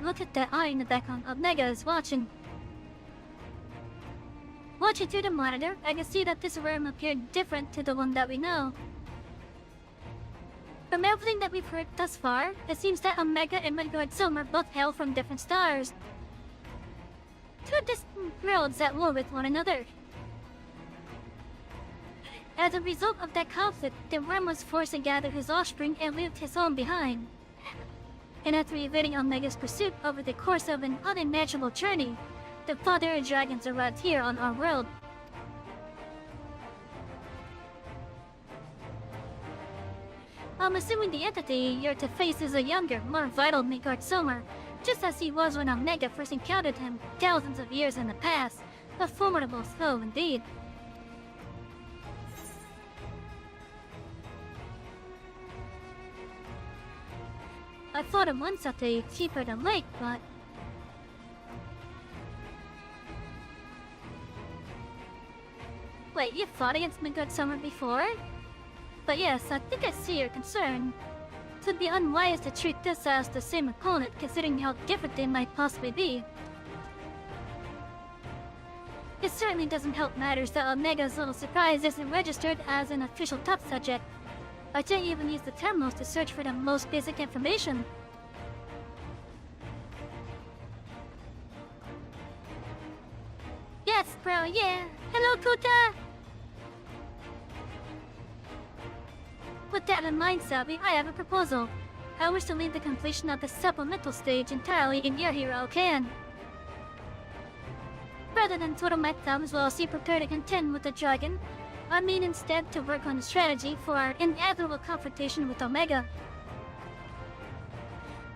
Look at that eye in the background. Omega is watching. Watching through the monitor, I can see that this worm appeared different to the one that we know. From everything that we've heard thus far, it seems that Omega and Midgard Sommer both hail from different stars. two distant worlds at war with one another. As a result of that conflict, the worm was forced to gather his offspring and leave his home behind. And after evading Omega's pursuit over the course of an unimaginable journey, the father of dragons arrived here on our world. I'm assuming the entity you're to face is a younger, more vital Midgard Soma, just as he was when Omega first encountered him thousands of years in the past. A formidable foe indeed. I thought him once at the cheaper than lake, but... Wait, you fought against Midgard Summer before? But yes, I think I see your concern. It would be unwise to treat this as the same opponent, considering how different they might possibly be. It certainly doesn't help matters that Omega's little surprise isn't registered as an official top subject. I didn't even use the terminals to search for the most basic information. Yes, bro, yeah. Hello, Kuta! With that in mind, Sabi, I have a proposal. I wish to leave the completion of the supplemental stage entirely in your hero can. Rather than twiddle my thumbs while she prepared to contend with the dragon, I mean instead to work on a strategy for our inevitable confrontation with Omega.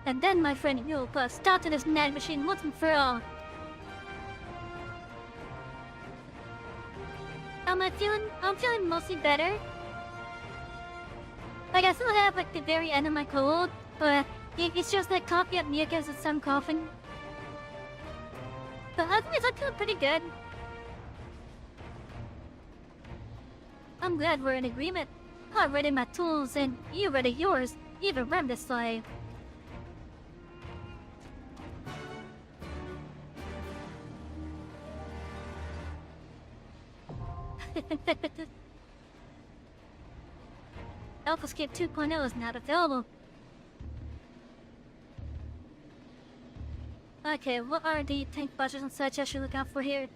And then my friend Yulpa started this mad machine once and for all. I'm feeling mostly better. Like I still have like the very end of my cold, but it's just that coffee up near gives it some coughing. But otherwise I feel pretty good. I'm glad we're in agreement. I ready my tools and you ready yours. Even run this way. AlphaScape 2.0 is not available. Okay, what are the tank budgets and such I should look out for here?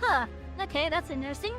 Huh, okay, that's interesting.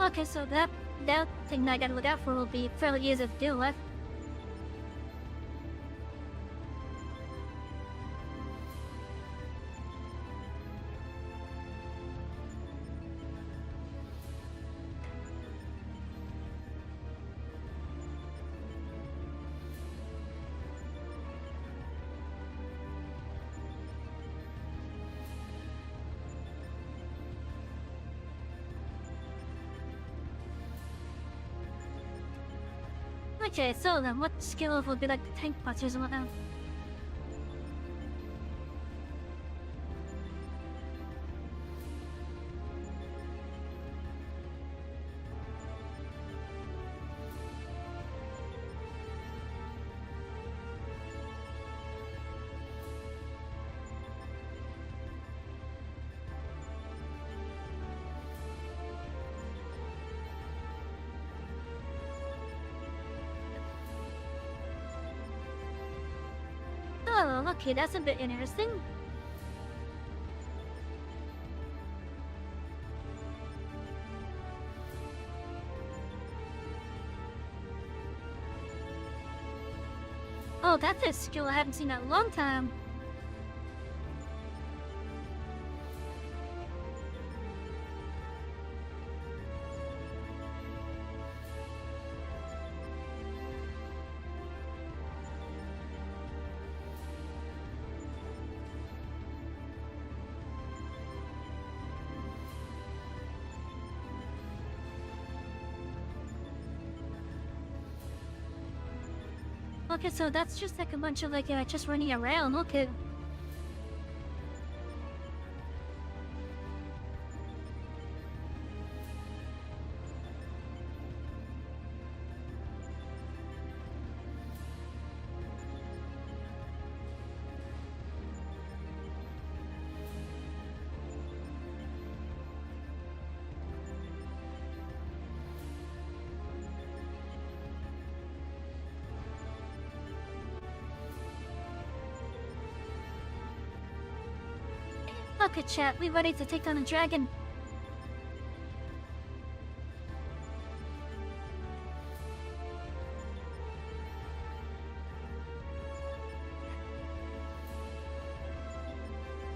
Okay, so that thing that I gotta look out for will be fairly easy to deal with. Okay, so then what skill would be like the tank punchers and whatnot? Oh, okay, that's a bit interesting. that's a skill I haven't seen in a long time. Okay, so that's just like a bunch of like just running around. Okay. Okay, chat, we ready to take down a dragon.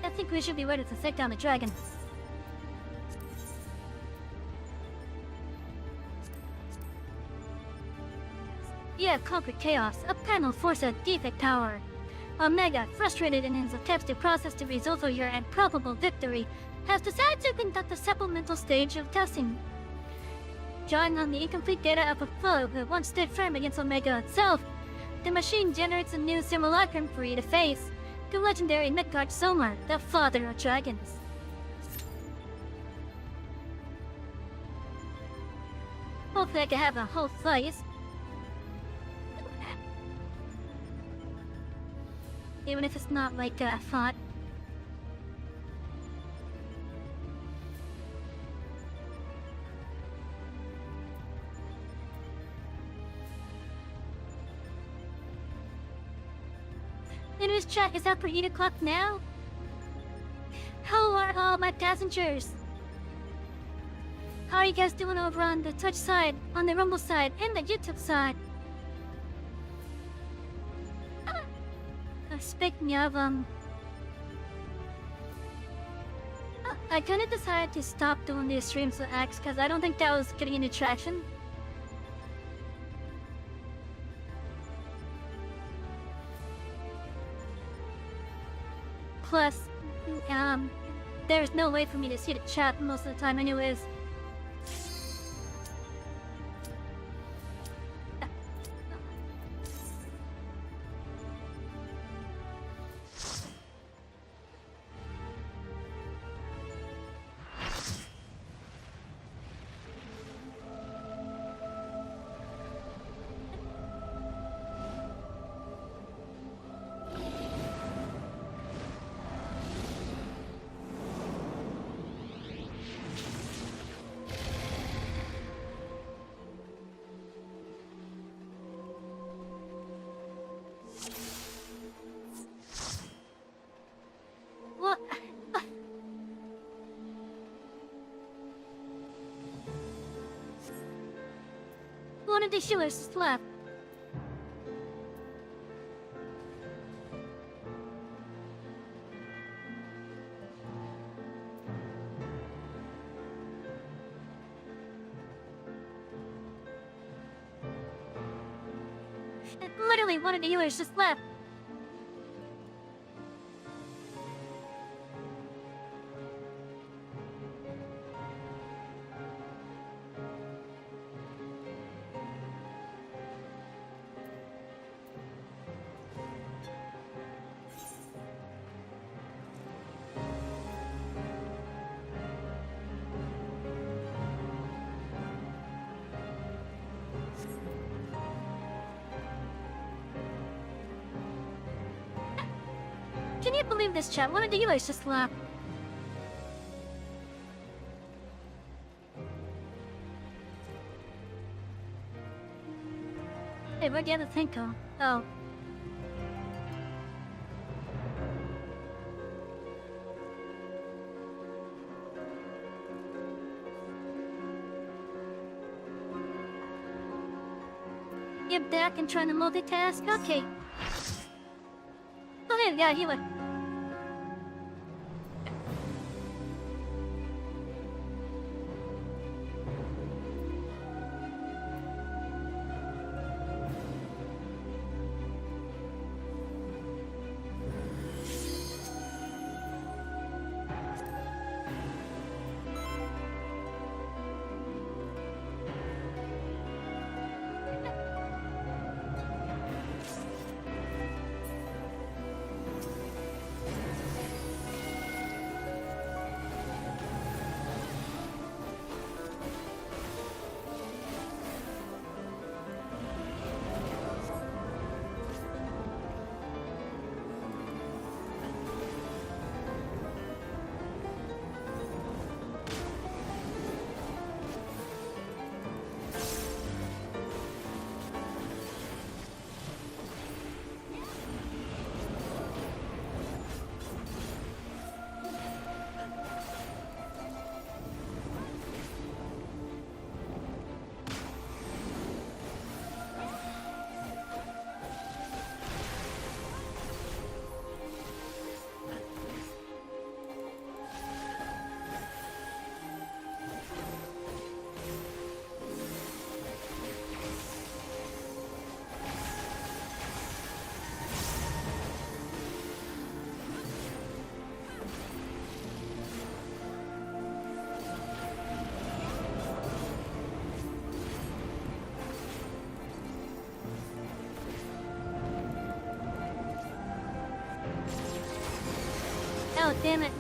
I think we should be ready to take down the dragon. Yeah, conquered chaos. A panel forced a defect tower. Omega, frustrated in his attempts to process the results of your improbable victory, has decided to conduct a supplemental stage of testing. Drawing on the incomplete data of a foe who once stood firm against Omega itself, the machine generates a new simulacrum for you to face, the legendary Midgard Somar, the father of dragons. Hopefully I can have a whole slice. Even if it's not like I thought. Anyways, chat, is that for 8 o'clock now? How are all my passengers? How are you guys doing over on the Twitch side, on the Rumble side, and the YouTube side? Speaking of, I kinda decided to stop doing these streams with X because I don't think that was getting any traction. Plus, there's no way for me to see the chat most of the time anyways. What? One of the shillers left. Literally, one of the healers just left. Can you believe this, chat? One of the healers just left. Hey, where'd the other thing go? Oh. You're back and trying to multitask? Okay. Yeah, he would. Oh, damn it.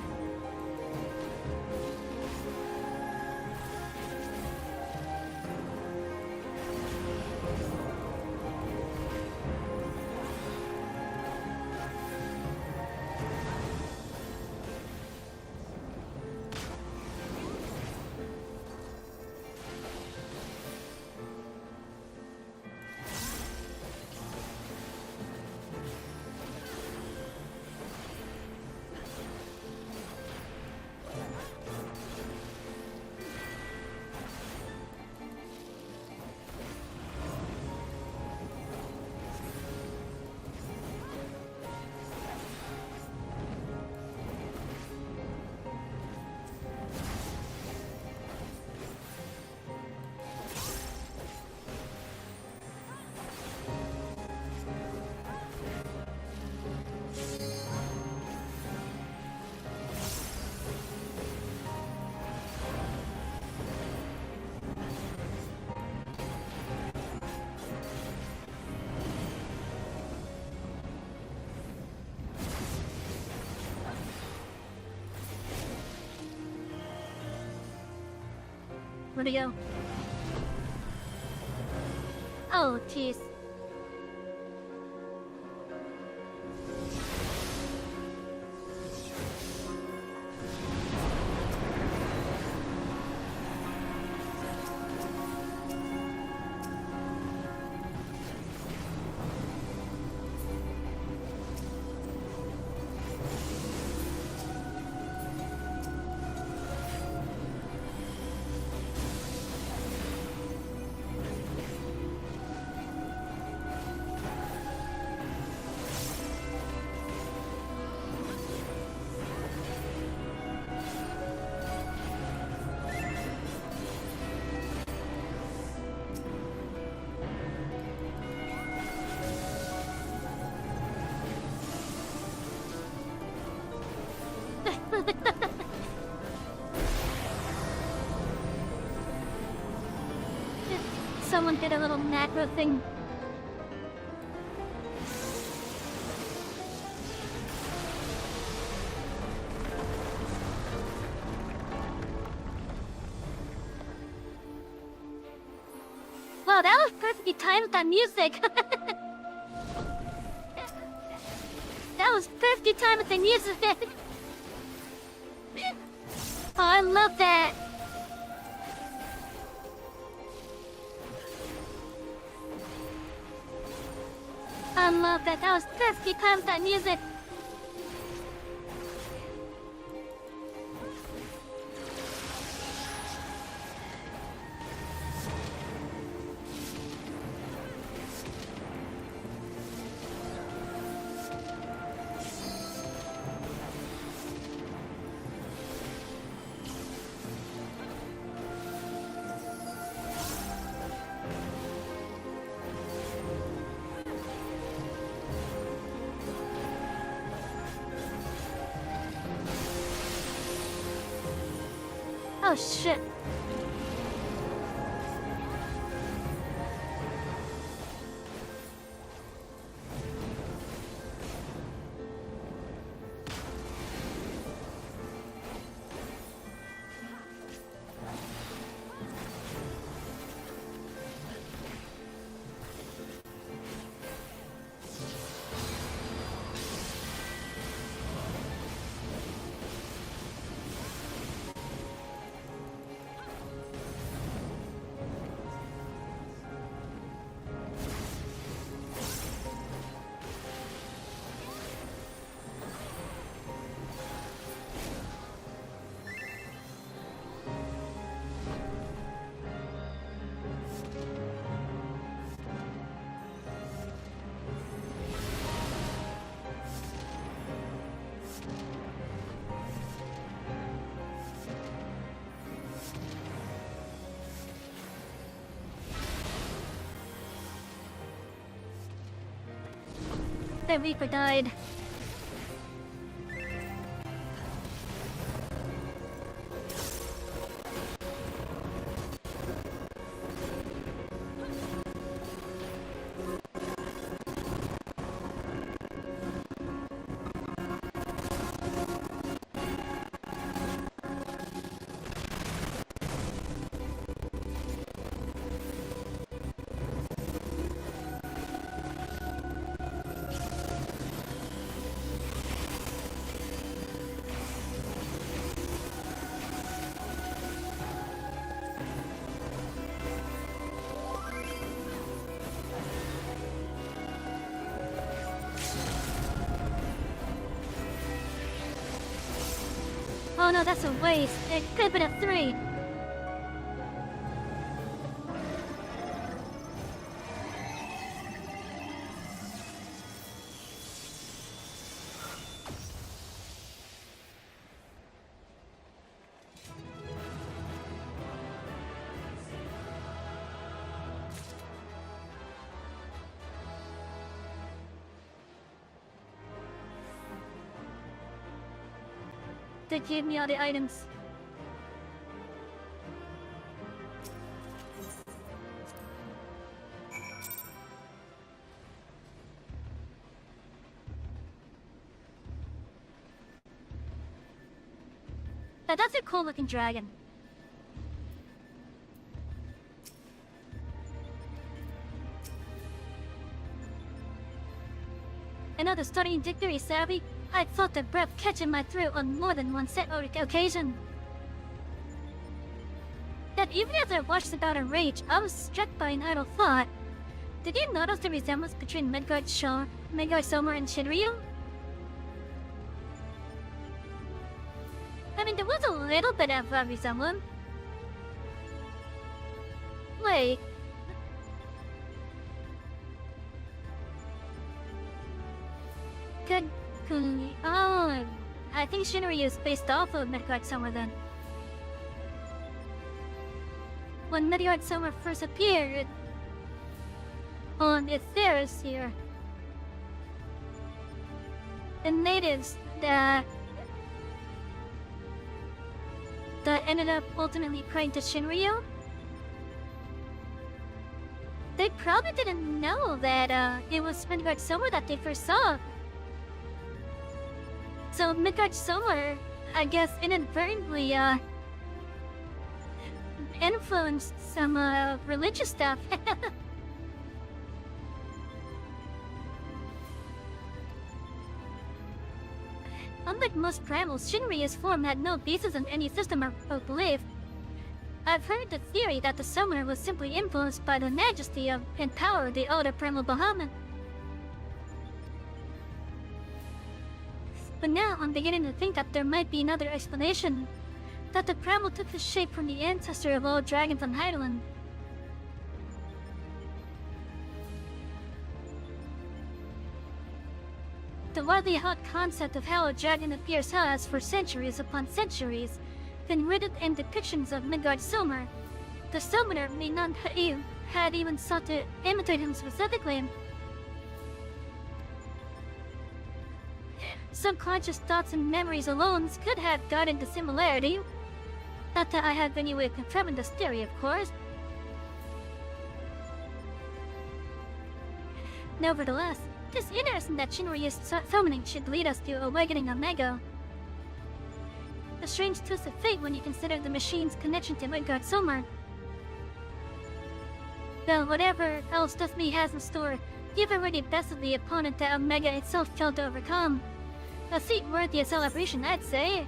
Where'd he go? Oh, jeez. Someone did a little macro thing. Wow, that was perfectly timed with that music. That was perfectly timed with the music. Oh, I love that. I love that. That was perfectly timed with that music. Oh shit. The Reaper died. Oh no, that's a waste. It could have been a 3. They gave me all the items. Now that's a cool looking dragon. Another studying victory, savvy. I felt the breath catch in my throat on more than one set occasion. That even as I watched the battle rage, I was struck by an idle thought. Did you notice the resemblance between Midgard Sommer and Shinryu? I mean, there was a little bit of a resemblance. Wait. Oh, I think Shinryu is based off of Midgard Sommer then. When Midgard Sommer first appeared on Etherius here, the natives that ended up ultimately praying to Shinryu, they probably didn't know that it was Midgard Sommer that they first saw. So Midgard Sommer, I guess, inadvertently influenced some religious stuff. Unlike most primals, Shinryu's form had no basis in any system or belief. I've heard the theory that the summoner was simply influenced by the majesty of and power of the older primal Bahamut. But now I'm beginning to think that there might be another explanation. That the primal took the shape from the ancestor of all dragons on Heideland. The widely held concept of how a dragon appears has, for centuries upon centuries, been rooted in depictions of Midgard Sommer. The summoner may not had even sought to imitate him specifically. Subconscious thoughts and memories alone could have guided the similarity. Not that I have any way of confirming this theory, of course. Nevertheless, it is interesting that Shinryu's summoning should lead us to awakening Omega. A strange twist of fate when you consider the machine's connection to Midgard Sommer. Though whatever else Destiny has in store, you've already bested the opponent that Omega itself failed to overcome. A feat worthy of celebration, I'd say.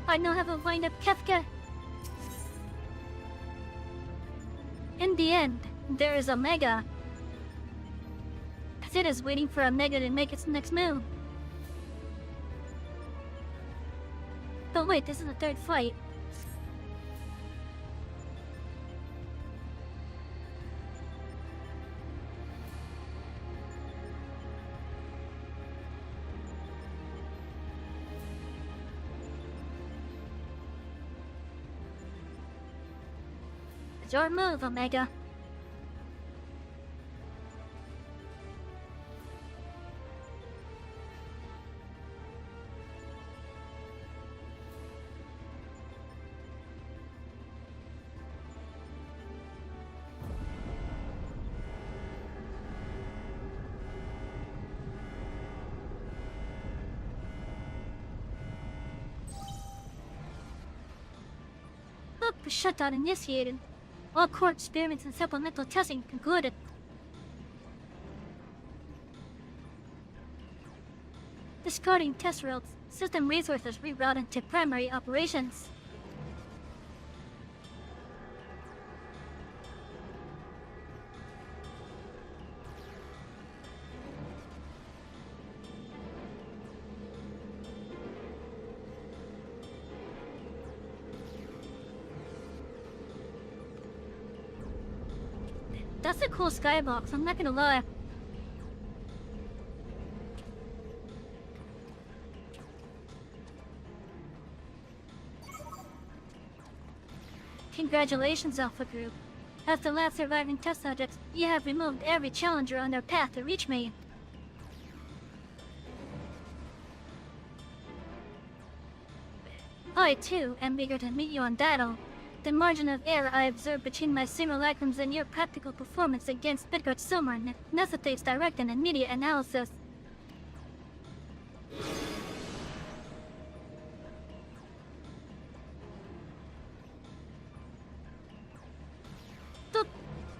I now have a wind-up Kefka. In the end, there is Omega. Sid is waiting for Omega to make its next move. But wait, this is the third fight. It's your move, Omega. Look, the shutdown initiated. All core experiments and supplemental testing concluded. Discarding test routes, system resources rerouted to primary operations. That's a cool skybox, I'm not gonna lie. Congratulations, Alpha Group. As the last surviving test subjects, you have removed every challenger on their path to reach me. I, too, am eager to meet you on battle. The margin of error I observe between my simulacrums and your practical performance against Midgard Sommer necessitates direct and immediate analysis.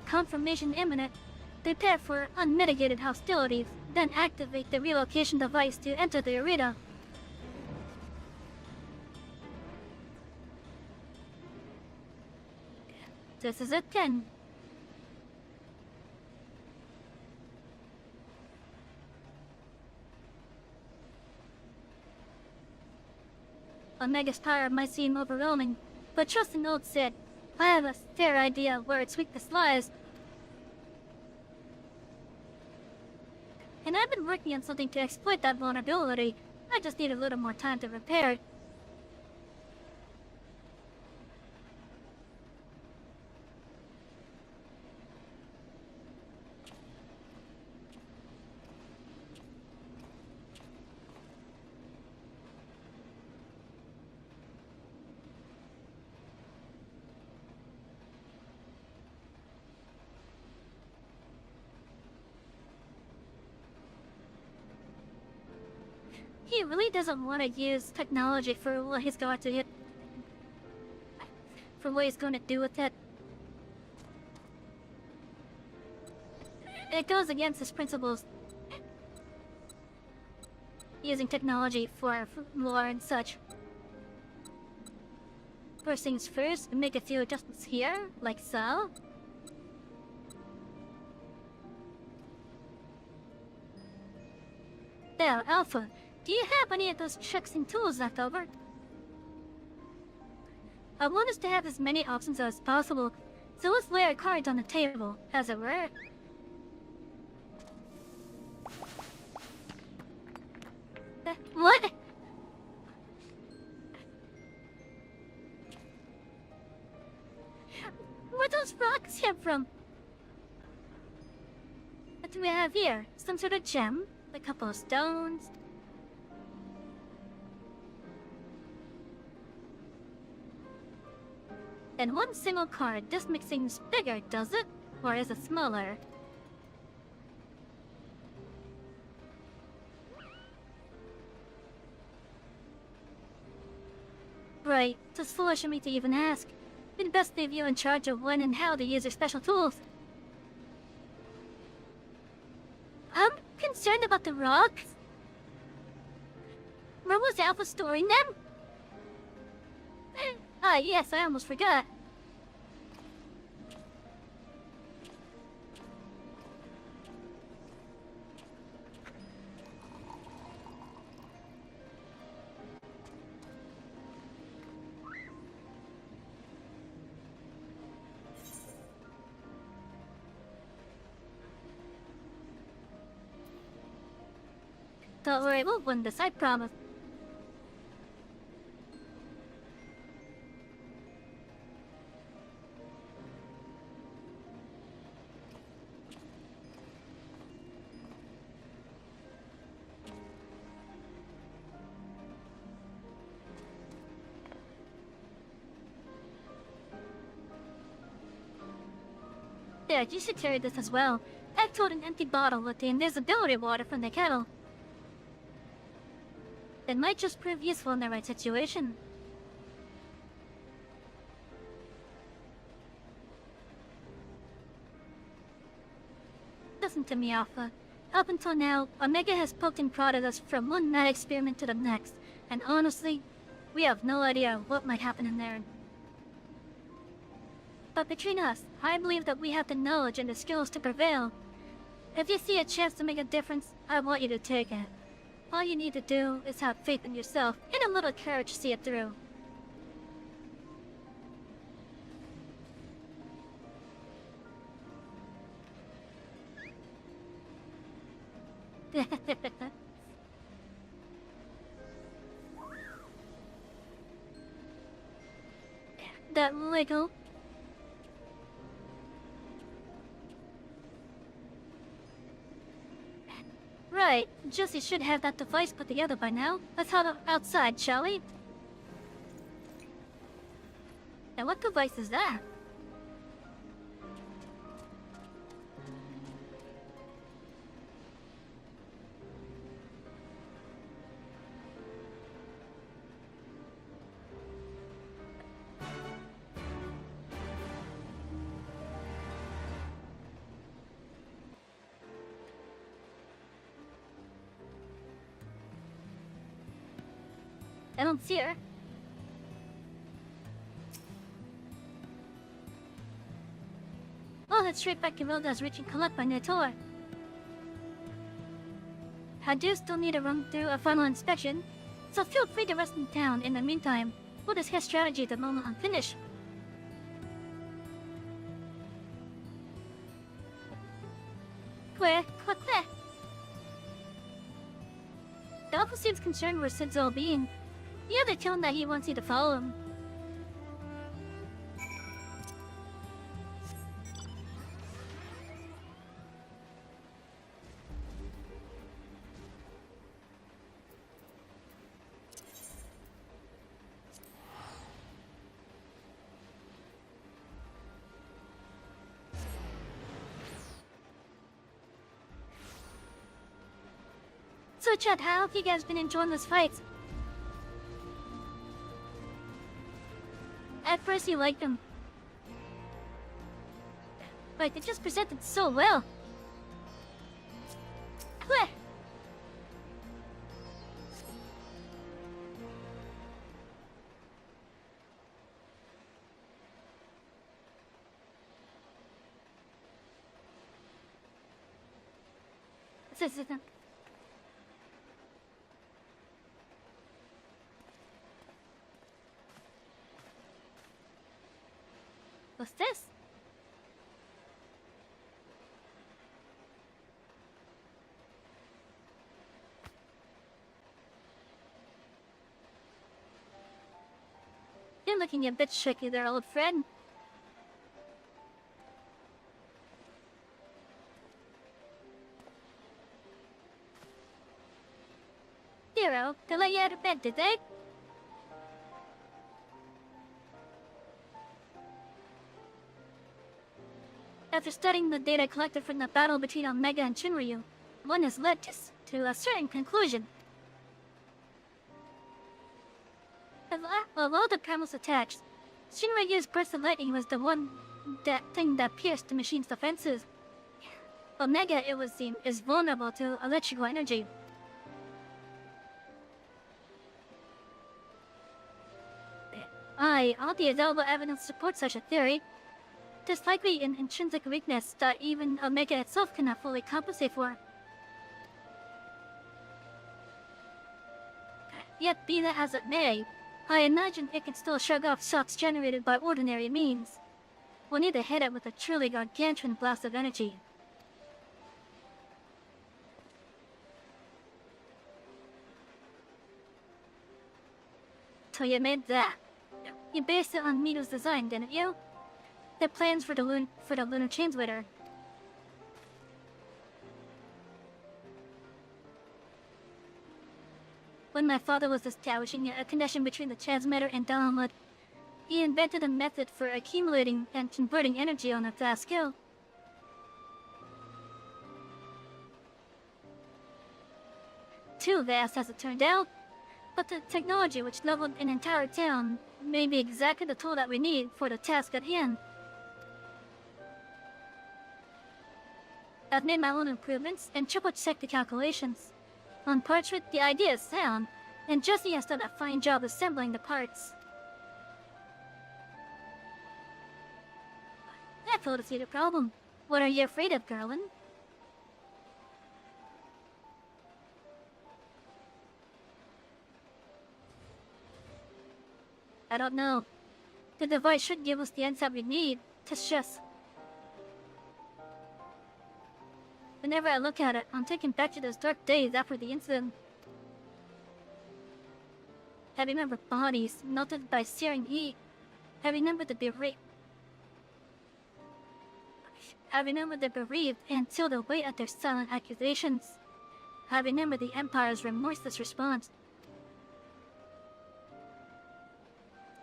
Confirmation imminent. Prepare for unmitigated hostilities, then activate the relocation device to enter the arena. This is it then. Omega's power might seem overwhelming, but trust in old Sid. I have a fair idea where its weakness lies. And I've been working on something to exploit that vulnerability. I just need a little more time to repair it. He really doesn't want to use technology for what he's going to hit. For what he's going to do with it. It goes against his principles. Using technology for lore and such. First things first, make a few adjustments here, like so. There, Alpha. Do you have any of those tricks and tools left over? I want us to have as many options as possible, so let's lay our cards on the table, as it were. What? those rocks came from? What do we have here? Some sort of gem? A couple of stones? And one single card. This makes things bigger, does it? Or is it smaller? Right, it's foolish of me to even ask. It'd best leave you in charge of when and how to use your special tools. I'm concerned about the rocks. Where was Alpha storing them? Ah, yes, I almost forgot. Don't worry, we'll win this, I promise. There, you should carry this as well. I've filled an empty bottle with the invisibility water from the kettle. It might just prove useful in the right situation. Listen to me, Alpha. Up until now, Omega has poked and prodded us from one mad experiment to the next, and honestly, we have no idea what might happen in there. But between us, I believe that we have the knowledge and the skills to prevail. If you see a chance to make a difference, I want you to take it. All you need to do is have faith in yourself and a little courage to see it through. That wiggle. Right, Jessie should have that device put together by now. Let's head outside, shall we? And what device is that? I don't see her. I'll head straight back to Vilda's reaching collect by Nator. I do still need to run through a final inspection, so feel free to rest in town in the meantime. We'll discuss strategy the moment I'm finished. Quick. The Alpha seems concerned with Sid's well-being. You have to tell him that he wants you to follow him. So Chad, how have you guys been enjoying this fight? At first you liked them. But they just presented so well. Blech. What's this? You're looking a bit shaky there, old friend. They let you out of bed, did they? After studying the data collected from the battle between Omega and Shinryu, one has led to a certain conclusion. Of all the primal's attacks, Shinryu's burst of lightning was the one thing that pierced the machine's defenses. Omega, it would seem, is vulnerable to electrical energy. All the available evidence supports such a theory. There's likely an intrinsic weakness that even Omega itself cannot fully compensate for. Yet be that as it may, I imagine it can still shrug off shocks generated by ordinary means. We'll need to hit it with a truly gargantuan blast of energy. So you made that. You based it on Mito's design, didn't you? The plans for the lunar transmitter. When my father was establishing a connection between the transmitter and Stormblood, he invented a method for accumulating and converting energy on a vast scale. Too vast, as it turned out, but the technology which leveled an entire town may be exactly the tool that we need for the task at hand. I've made my own improvements and triple-checked the calculations. On Portrait, the idea is sound, and Jesse has done a fine job assembling the parts. I fail to see the problem. What are you afraid of, Garland? I don't know. The device should give us the insight we need. It's just... whenever I look at it, I'm taken back to those dark days after the incident. I remember bodies melted by searing heat. I remember the bereaved and sealed away at their silent accusations. I remember the Empire's remorseless response.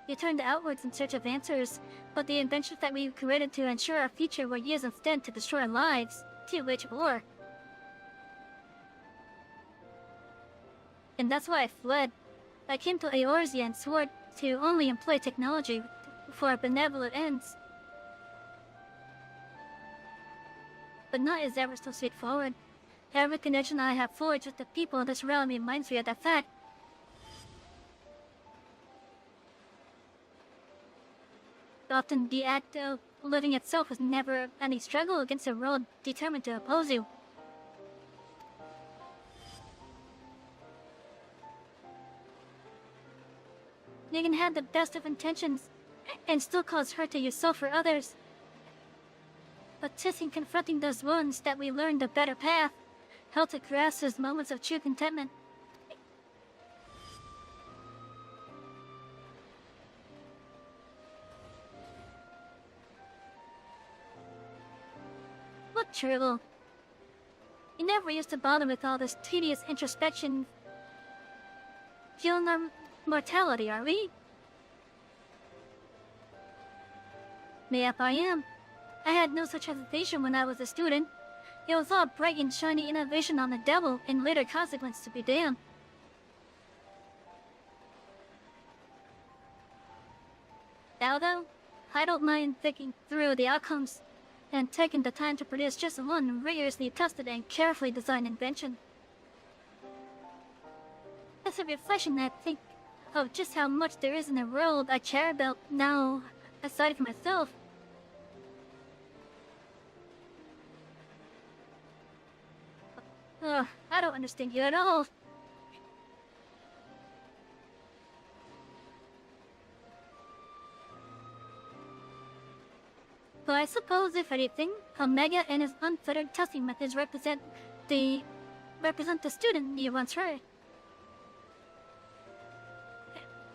We turned outwards in search of answers, but the inventions that we created to ensure our future were used instead to destroy our lives, to wage war. And that's why I fled. I came to Eorzea and swore to only employ technology for benevolent ends. But not is ever so straightforward. Every connection I have forged with the people in this realm reminds me of that fact. Often the act of living itself was never any struggle against a world determined to oppose you. You can have the best of intentions and still cause hurt to yourself or others. But 'tis in confronting those wounds that we learn the better path, how to grasp those moments of true contentment. Look, Turtle. You never used to bother with all this tedious introspection. Feeling our mortality, are we? Mayhap I am. I had no such hesitation when I was a student. It was all bright and shiny innovation on the devil and later consequence to be damned. Now though, I don't mind thinking through the outcomes and taking the time to produce just one rigorously tested and carefully designed invention. It's a reflection, I think, of just how much there is in the world I care about now, aside from myself. I don't understand you at all. But I suppose, if anything, Omega and his unfettered testing methods represent the student you once heard.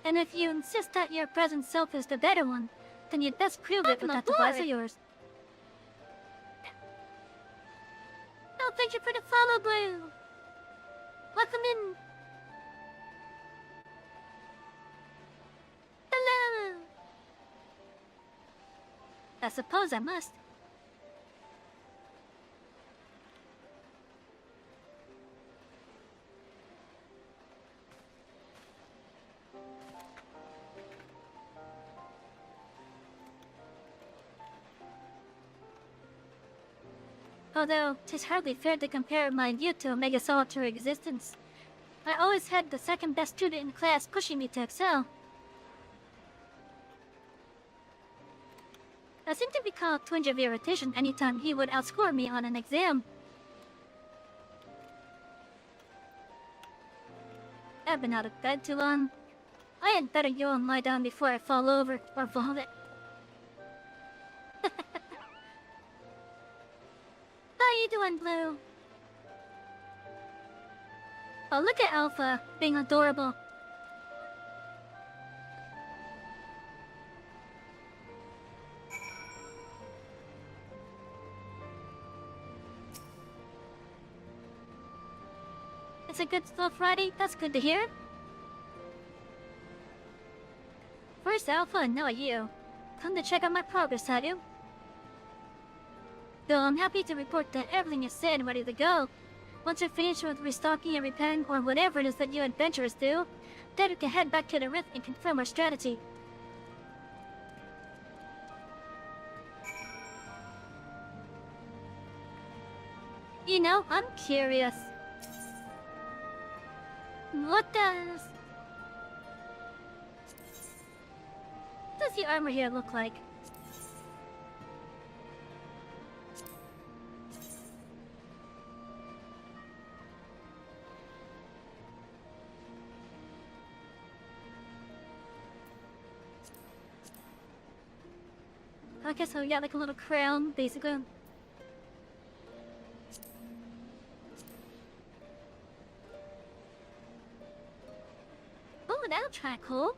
And if you insist that your present self is the better one, then you'd best prove it with that device of yours. Oh, thank you for the follow, Blue! Welcome in! I suppose I must. Although, 'tis hardly fair to compare my view to Omega solitary existence. I always had the second best student in class pushing me to excel. I seemed to become a twinge of irritation anytime he would outscore me on an exam. I've been out of bed too long. I had better go and lie down before I fall over or vomit. How you doing, Blue? Oh, look at Alpha, being adorable. It's a good slow Friday, that's good to hear. Where's Alpha and now you? Come to check out my progress, have you? Though I'm happy to report that everything is set and ready to go. Once you're finished with restocking and repairing or whatever it is that you adventurers do, then we can head back to the Rift and confirm our strategy. You know, I'm curious. What does the armor here look like? Okay, so we got like a little crown, basically. Oh, that'll try cool.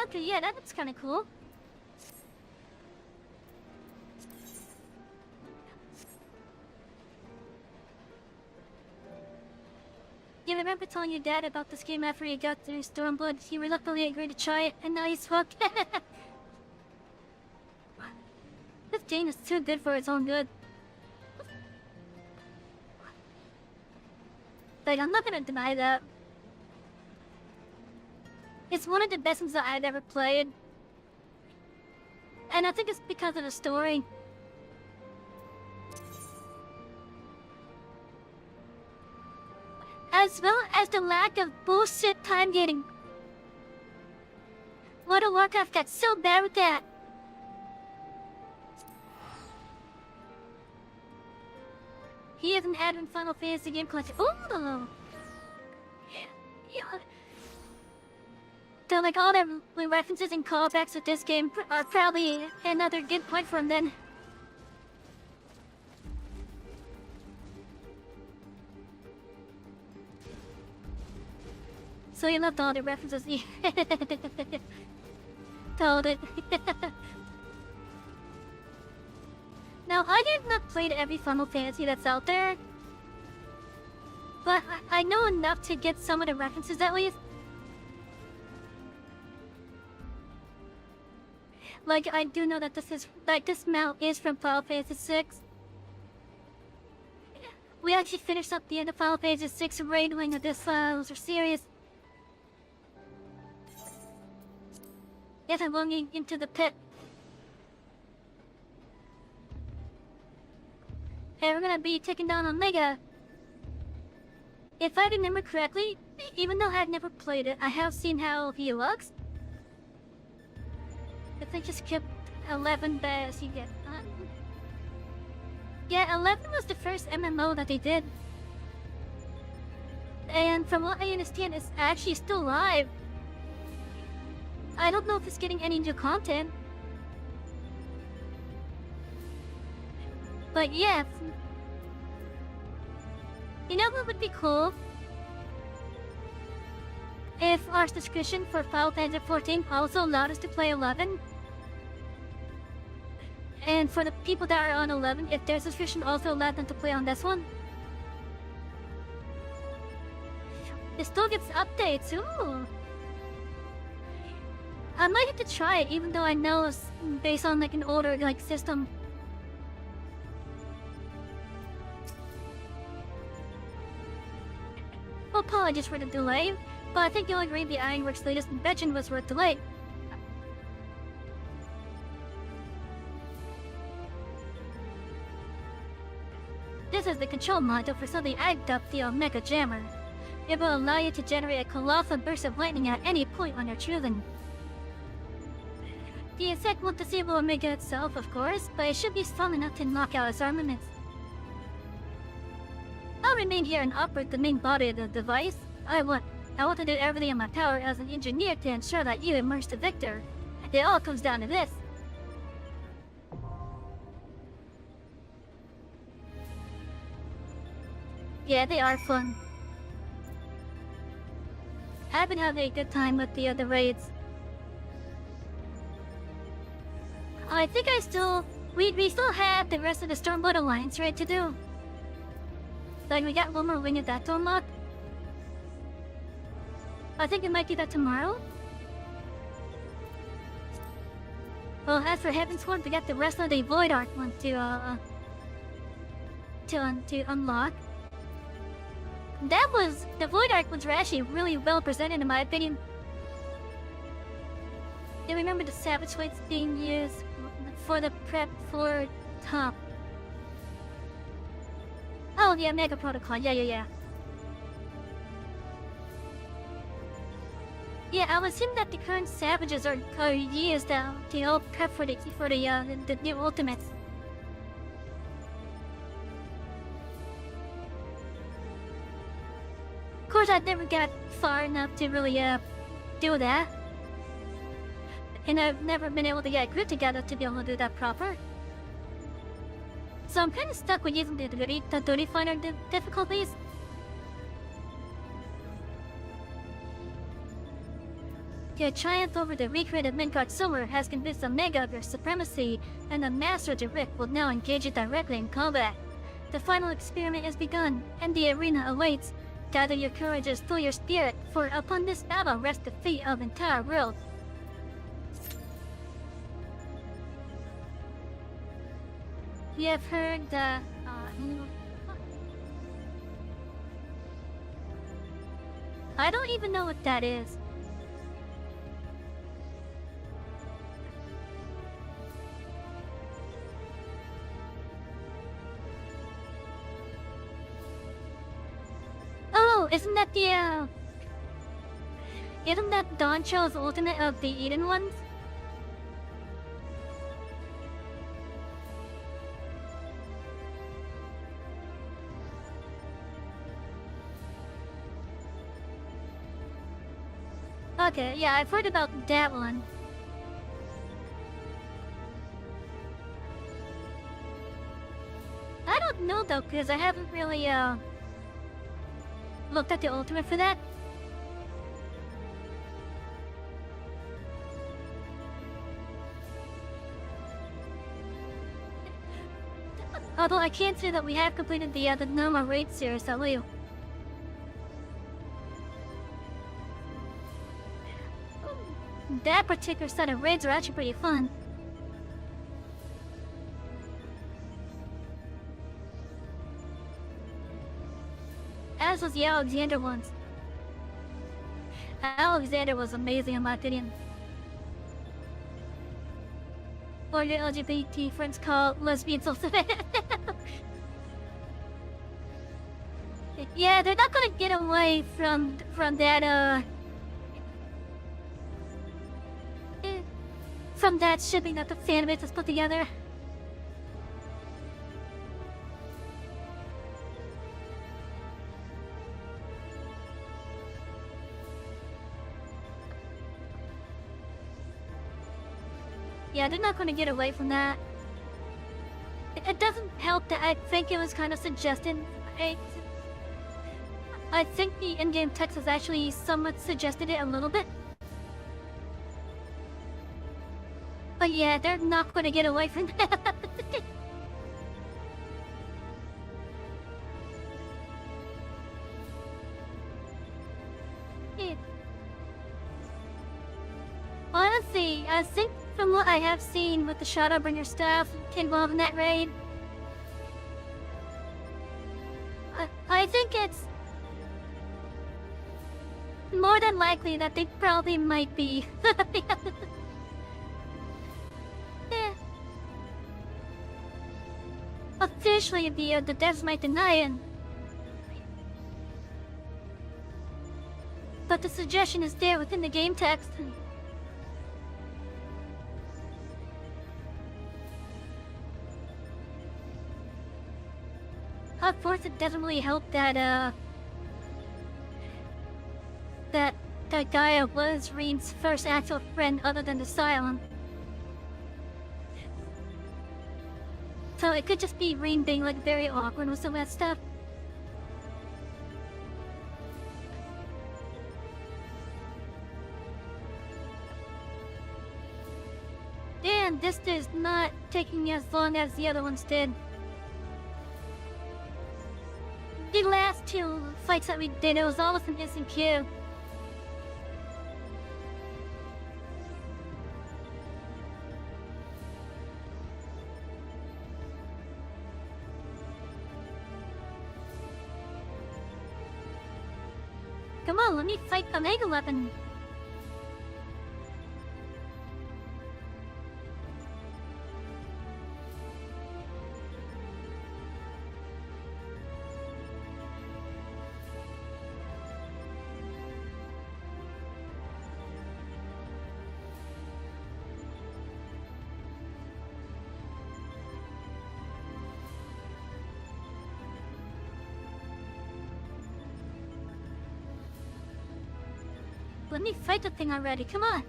Okay, yeah, that looks kind of cool. You remember telling your dad about this game after he got through Stormblood? He reluctantly agreed to try it, and now he's hooked. This game is too good for its own good. Like, I'm not gonna deny that. It's one of the best ones that I've ever played. And I think it's because of the story. As well as the lack of bullshit time gating. World of Warcraft got so bad with that. He has an add in Final Fantasy game collection. Ooh! Yeah. So like all the references and callbacks with this game are probably another good point for him then. So you loved all the references. Told it. Now, I did not play every Final Fantasy that's out there. But I know enough to get some of the references at least. Like, I do know that this mount is from Final Fantasy VI. We actually finished up the end of Final Fantasy VI raid wing of this series. Yes, I'm going into the pit. And we're gonna be taking down Omega. If I remember correctly, even though I've never played it, I have seen how he looks. If they just skipped 11 best, you get that. Yeah, 11 was the first MMO that they did. And from what I understand, it's actually still live. I don't know if it's getting any new content. But yeah, you know what would be cool? If our subscription for Final Fantasy XIV also allowed us to play 11. And for the people that are on 11, if their subscription also allowed them to play on this one. It still gets updates, ooh! I might have to try it, even though I know it's based on like an older system. Well, apologies for the delay, but I think you'll agree the Ironworks' latest invention was worth delay. This is the control module for something I dubbed the Omega Jammer. It will allow you to generate a colossal burst of lightning at any point on your choosing. The insect won't disable Omega itself, of course, but it should be strong enough to knock out its armaments. I'll remain here and operate the main body of the device. I want to do everything in my power as an engineer to ensure that you emerge the victor. It all comes down to this. Yeah, they are fun. I've been having a good time with the other raids. I think we still have the rest of the Stormblood Alliance raid to do. Like, we got one more wing of that to unlock. I think we might do that tomorrow. Well, as for Heavensward, we got the rest of the Void Arc one to unlock. The Void Arc ones were actually really well presented in my opinion. I remember the Savage Weights being used for the prep for top. Oh yeah, Mega Protocol, yeah. Yeah, I would assume that the current Savages are used to help prep for the new Ultimates. Of course, I never got far enough to really do that. And I've never been able to get a group together to be able to do that proper. So I'm kind of stuck with using the 30 finder difficulties. Your triumph over the recreated Midgard Silver has convinced Omega of your supremacy, and the Master of the Rift will now engage you directly in combat. The final experiment has begun, and the arena awaits. Gather your courages through your spirit, for upon this battle rests the fate of the entire world. You have heard I don't even know what that is. Oh, isn't that isn't that Dawn Chill's ultimate of the Eden ones? Okay, yeah, I've heard about that one. I don't know though, because I haven't really looked at the ultimate for that. Although I can't say that we have completed the normal raid series, I will. That particular set of raids are actually pretty fun. As was the Alexander ones. Alexander was amazing in my opinion. Or your LGBT friends call lesbians also. Yeah, they're not gonna get away from that from that shipping that the fanbase has put together. Yeah, they're not gonna get away from that. It doesn't help that I think it was kind of suggested. I think the in-game text has actually somewhat suggested it a little bit. But yeah, they're not going to get away from that. Yeah. Honestly, I think from what I have seen with the Shadowbringer stuff involved in that raid, I think it's more than likely that they probably might be. Yeah. Officially, the devs might deny it. But the suggestion is there within the game text. Of course, it doesn't really help that that Gaia was Rean's first actual friend other than the Asylum. So it could just be Rean being like very awkward with some of that stuff. And this is not taking as long as the other ones did. The last two fights that we did, it was all with an instant queue. Come on, let me fight the Mega Weapon. Let me fight the thing already, come on!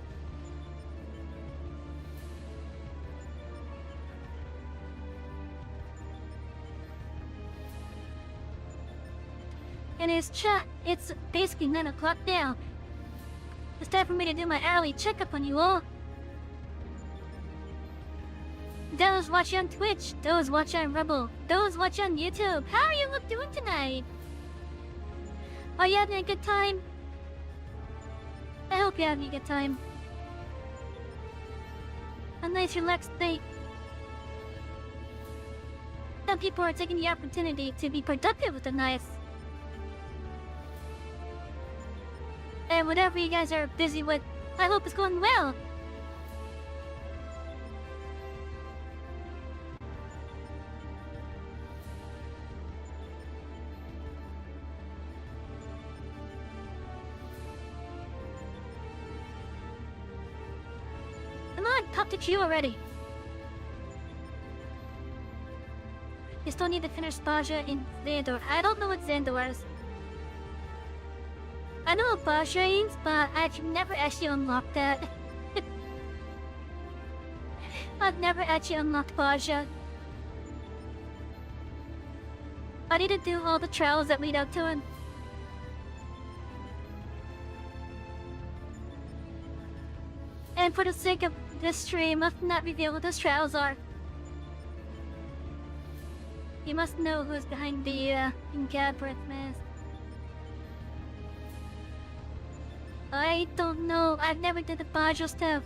And it's basically 9 o'clock now. It's time for me to do my early checkup on you all. Those watch on Twitch, those watch on Rebel, those watch on YouTube. How are you all doing tonight? Are you having a good time? I hope you're having a good time. A nice relaxed night. Some people are taking the opportunity to be productive with the night. And whatever you guys are busy with, I hope it's going well. Come on, pop the queue already. You still need to finish Baja in Xandor. I don't know what Xandor is. I know what Baja means, but I've never actually unlocked that. I've never actually unlocked Baja. I need to do all the trials that lead up to it. And for the sake of this stream, let's not reveal what those trials are. You must know who's behind the Gabreth mask. I don't know. I've never did the Baja stuff.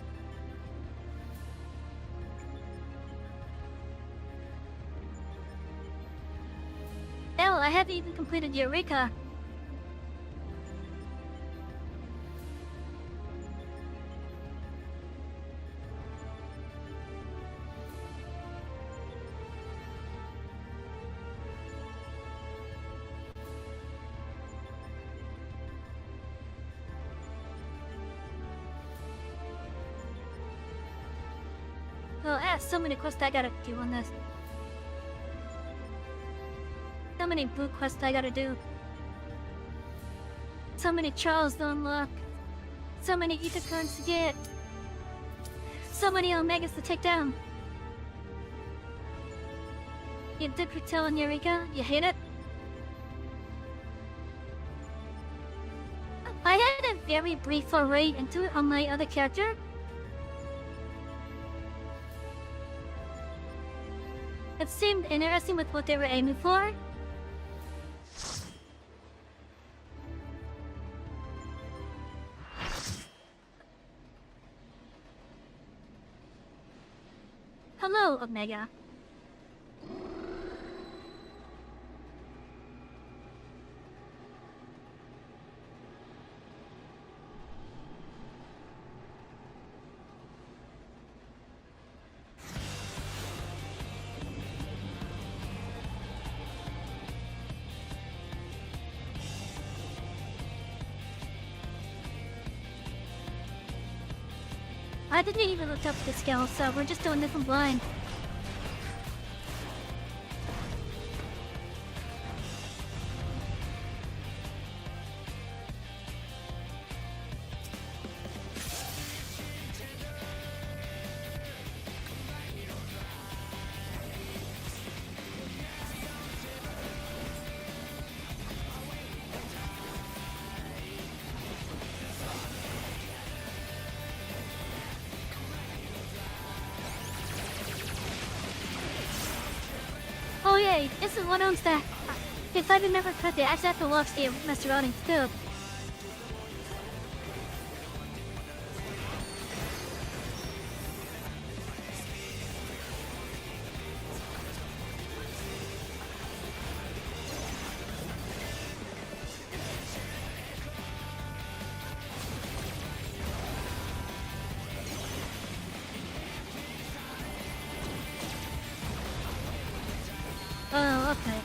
Hell, I haven't even completed Eureka. Well, I have so many quests I gotta do on this. So many blue quests I gotta do. So many trials to unlock. So many ether cards to get. So many omegas to take down. You did retell on Eureka? You hate it? I had a very brief foray into it on my other character. It seemed interesting with what they were aiming for. Hello, Omega. I didn't even look up the scale, so we're just doing this in blind. Oh yay, this is one owns that. If I remember correctly, I actually have to watch the Mr. Running too. Oh, okay.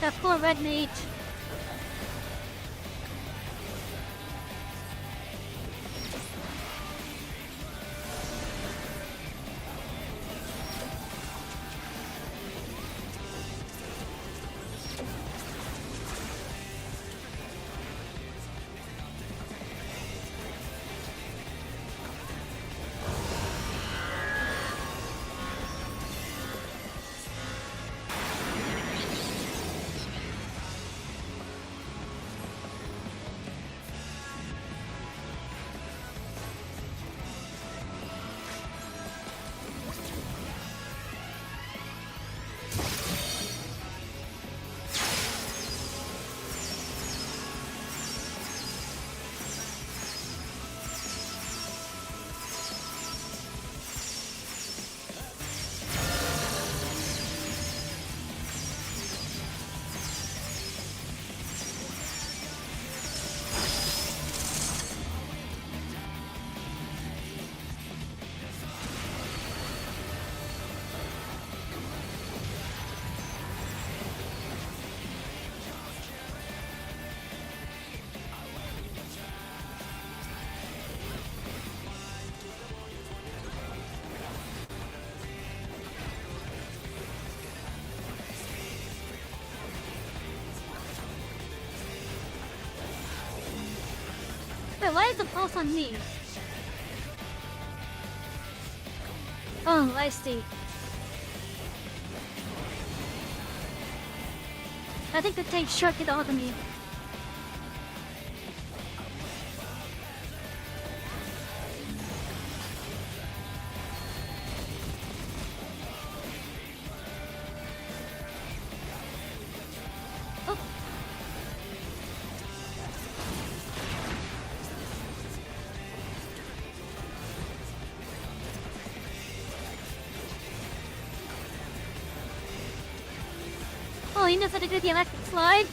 That poor red mage. Wait, why is the pulse on me? Oh, I see. I think the tank shorted all of me. Oh. Oh, he knows how to do the electric slide.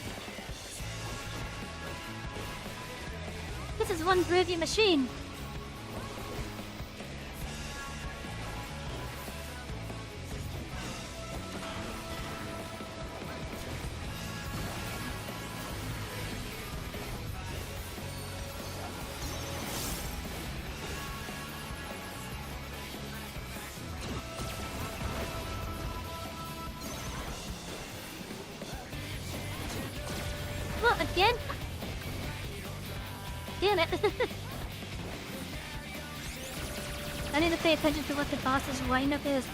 This is one groovy machine. What, again? Damn it. I need to pay attention to what the boss's wind-up is.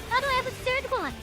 How do I have a third one?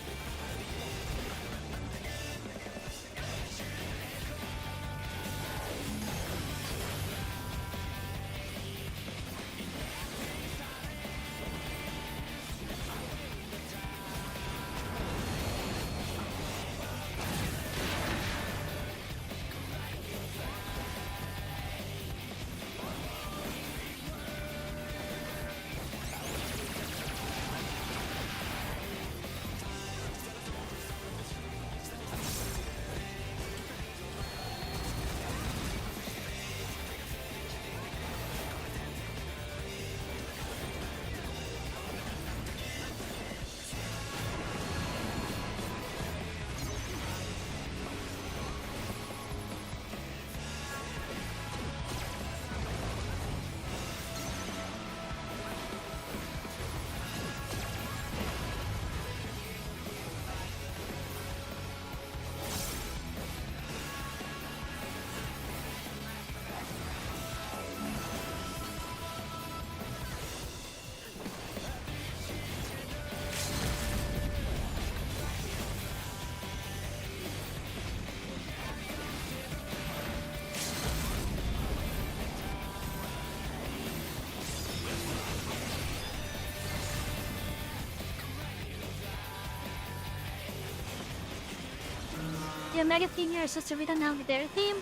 The Omega theme here is just to read on now with their theme.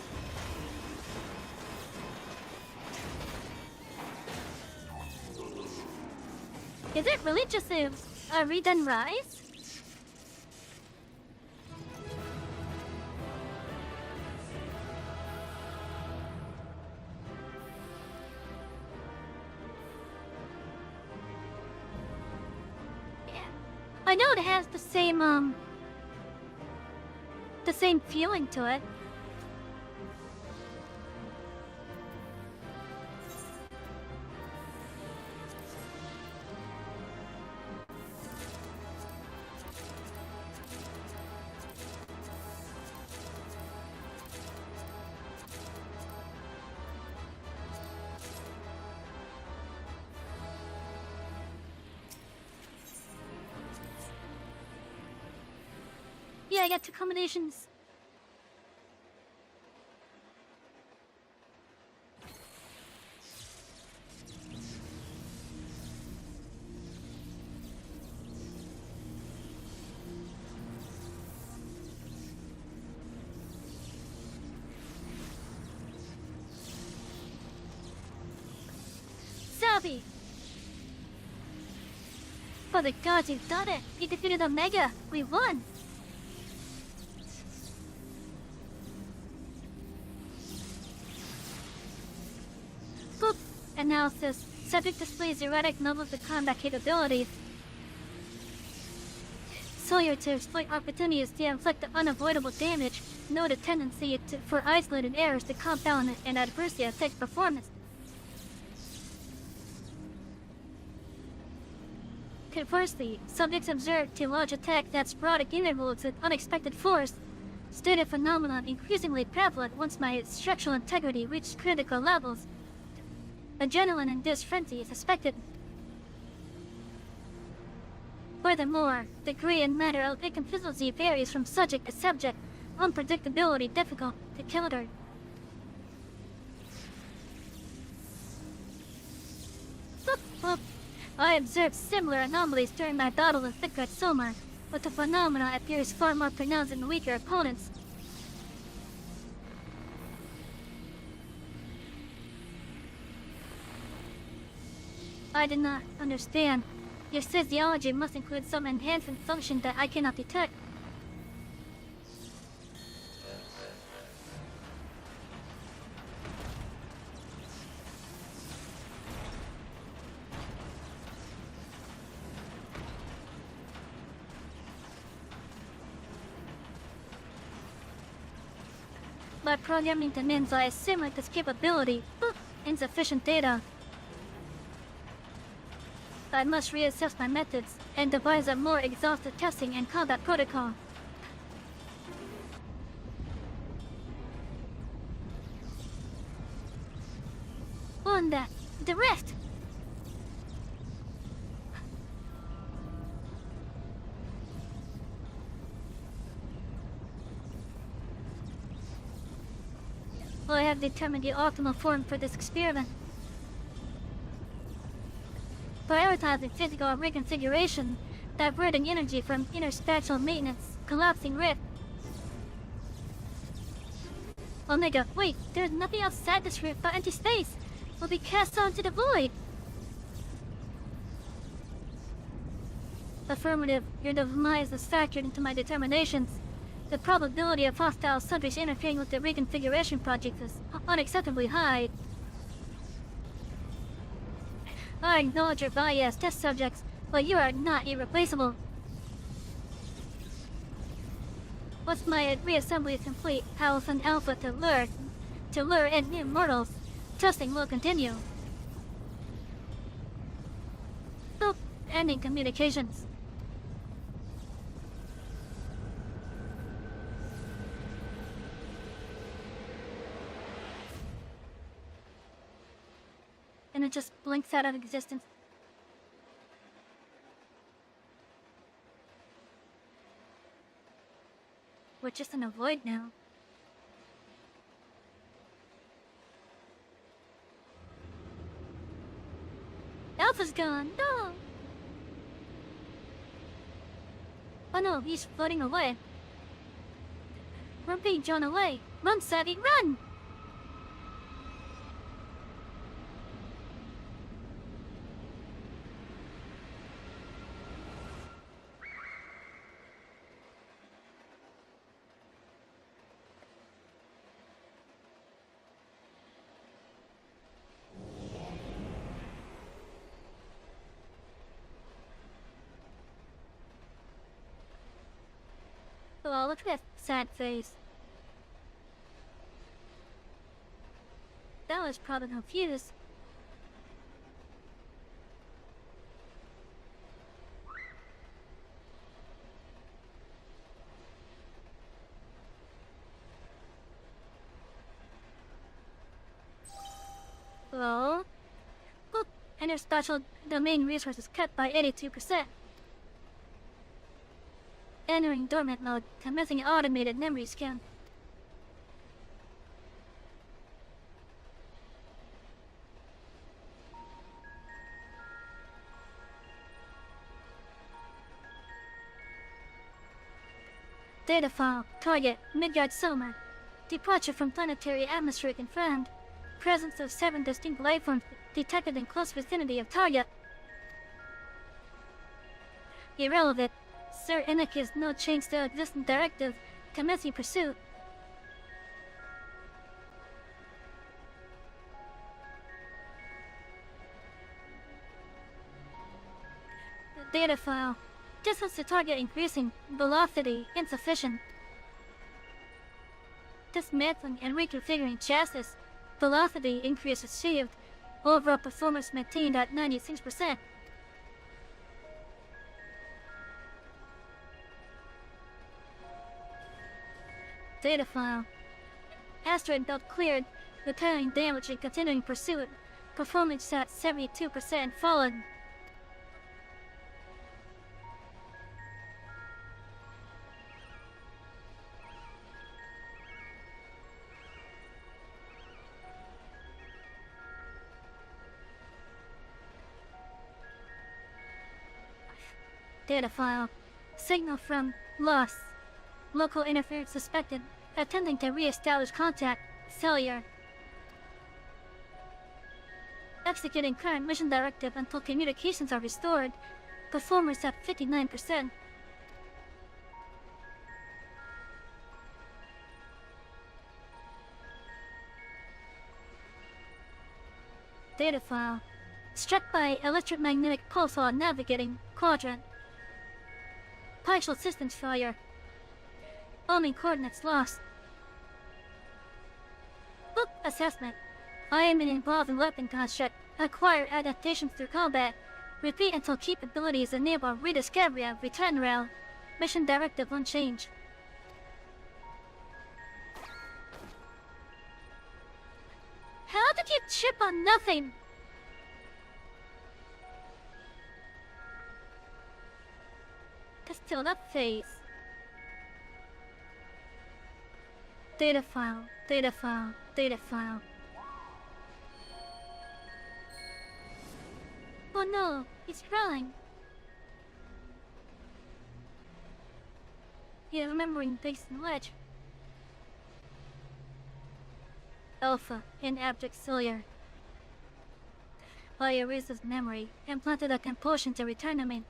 Is it really just a redone Rise? Yeah. I know it has the same feeling to it. Yeah, I got two combinations. Sabi! For the gods, you've done it! You defeated Omega! We won! Boop! Analysis. Subject displays erratic levels of combat capabilities. failure to exploit opportunities to inflict the unavoidable damage, note a tendency for isolated errors to compound and adversely affect performance. Conversely, subjects observed to launch attack at sporadic intervals with unexpected force, stated phenomenon increasingly prevalent once my structural integrity reached critical levels. Adrenaline-induced frenzy is suspected. Furthermore, degree and matter of inconsistency varies from subject to subject, unpredictability difficult to counter. I observed similar anomalies during my battle with FFXIV, but the phenomena appears far more pronounced in weaker opponents. I did not understand. Your physiology must include some enhancement function that I cannot detect. My programming demands I assimilate this capability, but insufficient data. I must reassess my methods and devise a more exhaustive testing and combat protocol. On that, the rest! I have determined the optimal form for this experiment. Prioritizing physical reconfiguration, diverting energy from interspatial maintenance, collapsing rift. Omega, wait, there's nothing outside this rift but empty space. We'll be cast onto the void. Affirmative, your demise is factored into my determinations. The probability of hostile subjects interfering with the reconfiguration project is unacceptably high. I acknowledge your value as test subjects, but you are not irreplaceable. Once my reassembly is complete, I will send Alpha to lure in new mortals. Testing will continue. So, ending communications. And it just blinks out of existence. We're just in a void now. Alpha's gone, no! Oh no, he's floating away. We're being drawn away. Run, Savvy, run! Oh, look at that sad face. That was probably no fuse. Well, look, interspatial domain resources cut by 82%. Entering dormant mode, commencing automated memory scan. Data file, target, Midgard Soma. Departure from planetary atmosphere confirmed. Presence of 7 distinct lifeforms detected in close vicinity of target. Irrelevant. Sir indicates no change to existing directive. Commencing pursuit. Data file. Distance to target increasing, velocity insufficient. Dismantling and reconfiguring chassis. Velocity increase achieved. Overall performance maintained at 96%. Data file. Asteroid belt cleared. Repairing damage and continuing pursuit. Performance at 72% fallen. Data file. Signal from lost. Local interference suspected. Attempting to re-establish contact. Cellular. Executing current mission directive until communications are restored. Performance at 59%. Data file. Struck by electromagnetic pulse while navigating quadrant. Partial systems failure. Only coordinates lost. Book assessment. I am involved in weapon construct. Acquire adaptations through combat. Repeat until capabilities enable rediscovery of return rail. Mission directive unchanged. How did you chip on nothing? Still up phase. Data file, data file, data file. Oh no, he's crying. You're remembering base and ledge. Alpha in abject cellular. I erased his memory and planted a compulsion to return him in.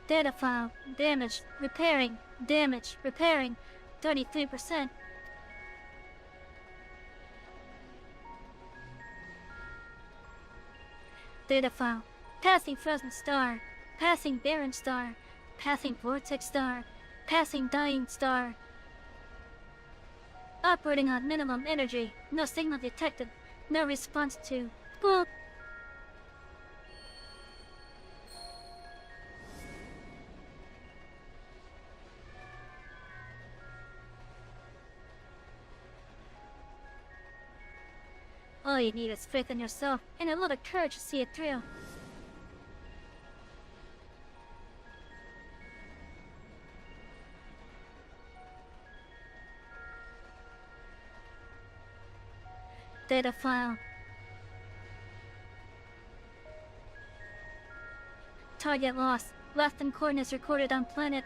Data file, damage, repairing, 33%. Data file, passing frozen star, passing barren star, passing vortex star, passing dying star. Operating on minimum energy, no signal detected, no response to. Boop. All you need is faith in yourself and a little courage to see it through. Data file. Target lost. Left and coordinates recorded on planet.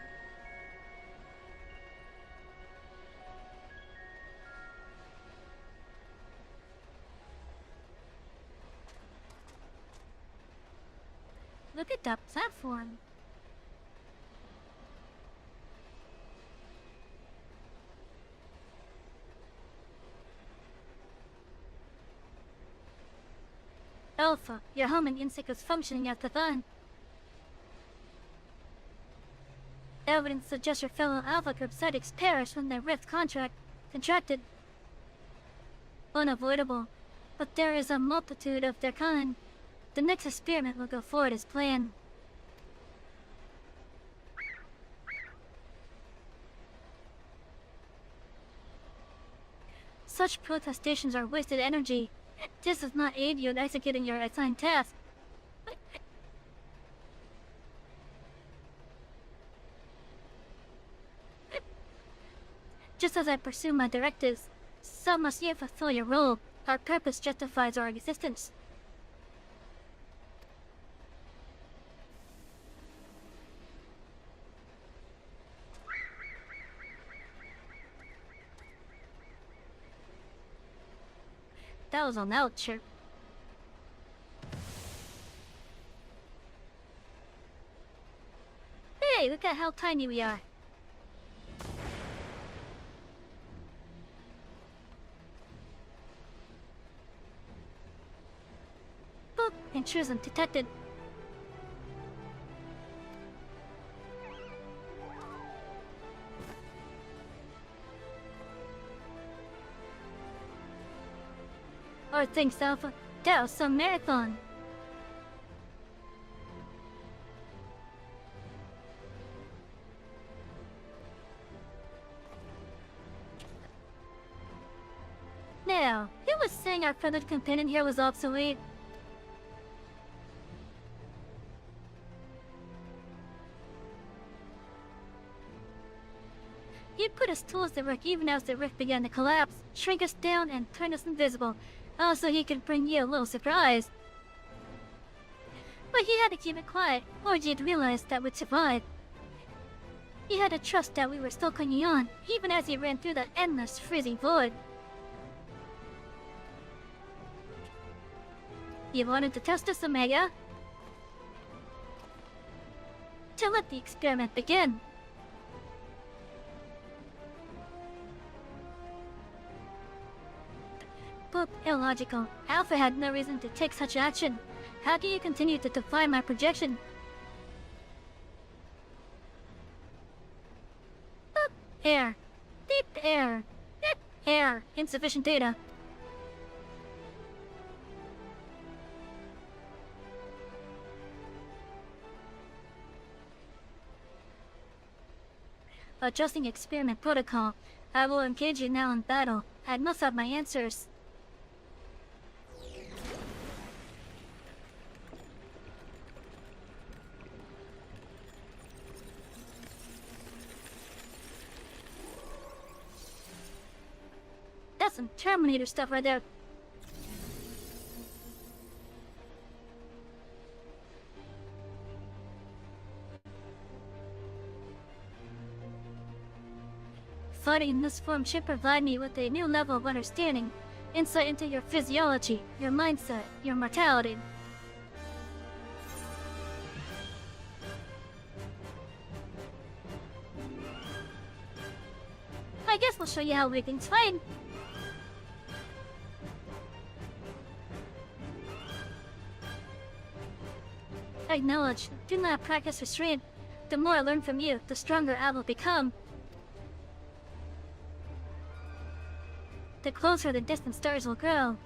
Look at that platform. Alpha, your homing insect is functioning as the van. Evidence suggests your fellow Alpha group psychics perished when their rift contracted. Unavoidable, but there is a multitude of their kind. The next experiment will go forward as planned. Such protestations are wasted energy. This does not aid you in executing your assigned task. Just as I pursue my directives, so must you fulfill your role. Our purpose justifies our existence. That was on out, chirp. Hey, look at how tiny we are. Boop, intrusion detected. Or thinks Alpha. That was some marathon. Now, who was saying our feathered companion here was obsolete? He put his tools to work even as the rift began to collapse, shrink us down, and turn us invisible. So he could bring you a little surprise. But he had to keep it quiet, or you'd realize that we'd survive. He had to trust that we were still clinging on, even as he ran through that endless, freezing void. You wanted to test us, Omega? To let the experiment begin. But illogical. Alpha had no reason to take such action. How can you continue to defy my projection? Air. Deep air. Air. Insufficient data. Adjusting experiment protocol. I will engage you now in battle. I must have my answers. That's some Terminator stuff right there. Fighting in this form should provide me with a new level of understanding, insight into your physiology, your mindset, your mortality. I guess we'll show you how we things fight. Acknowledge, do not practice restraint. The more I learn from you, the stronger I will become. The closer the distant stars will grow.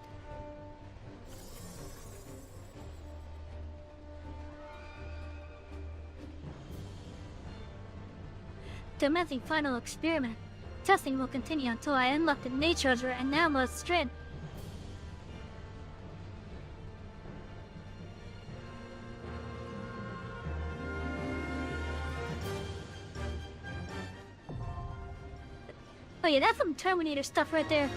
Commencing final experiment. Testing will continue until I unlock the nature of your anomalous strength. Oh yeah, that's some Terminator stuff right there.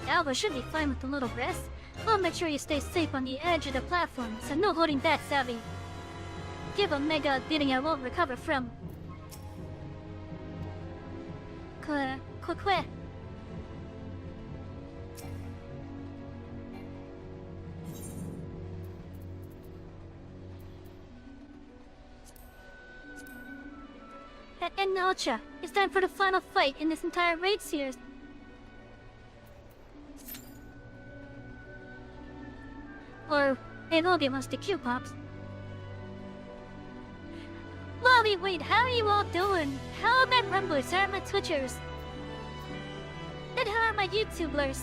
Alpha should be fine with a little rest. I'll make sure you stay safe on the edge of the platform, so no holding back, Savvy. Give Omega a beating I won't recover from. Quick. And Ultra, it's time for the final fight in this entire raid series. Or it will be amongst the Q-Pops. Lolly, wait, how are you all doing? How are my Rumblers? How are my Twitchers? And how are my YouTubers?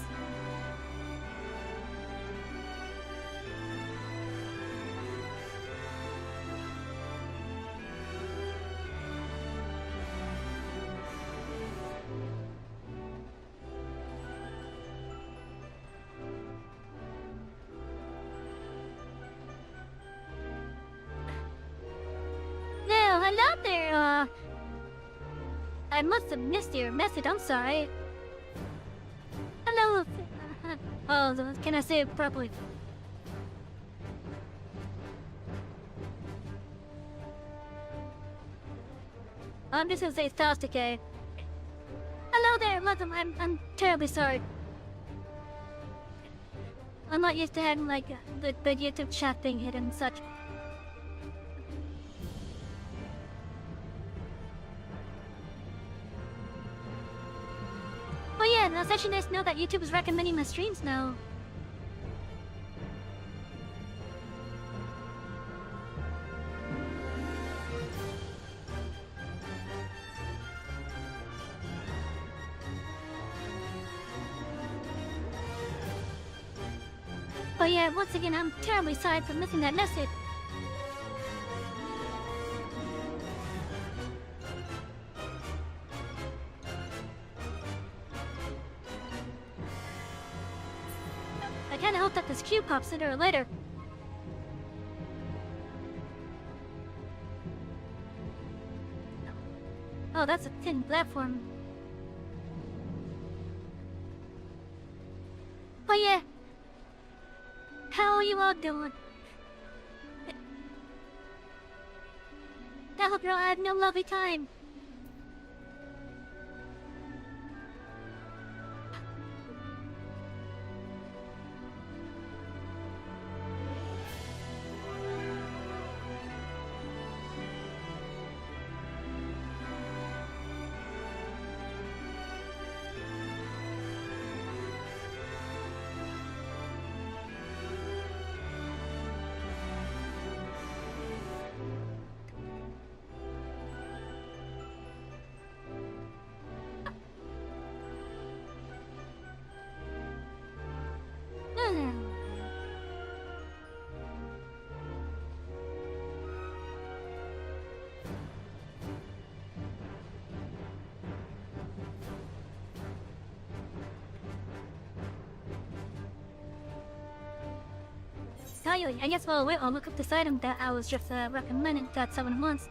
Hello there, I must have missed your message, I'm sorry. Hello, oh, can I say it properly? I'm just gonna say Stastike. Hello there, I'm terribly sorry. I'm not used to having like the YouTube chat thing hidden and such. Oh yeah, and it's actually nice to know that YouTube is recommending my streams now. But yeah, once again, I'm terribly sorry for missing that message. I kinda hope that this cue pops sooner or later. Oh, that's a thin platform. But yeah. How are you all doing? I hope you're all having a lovely time. I guess while I'll look up this item that I was just recommended that someone wants.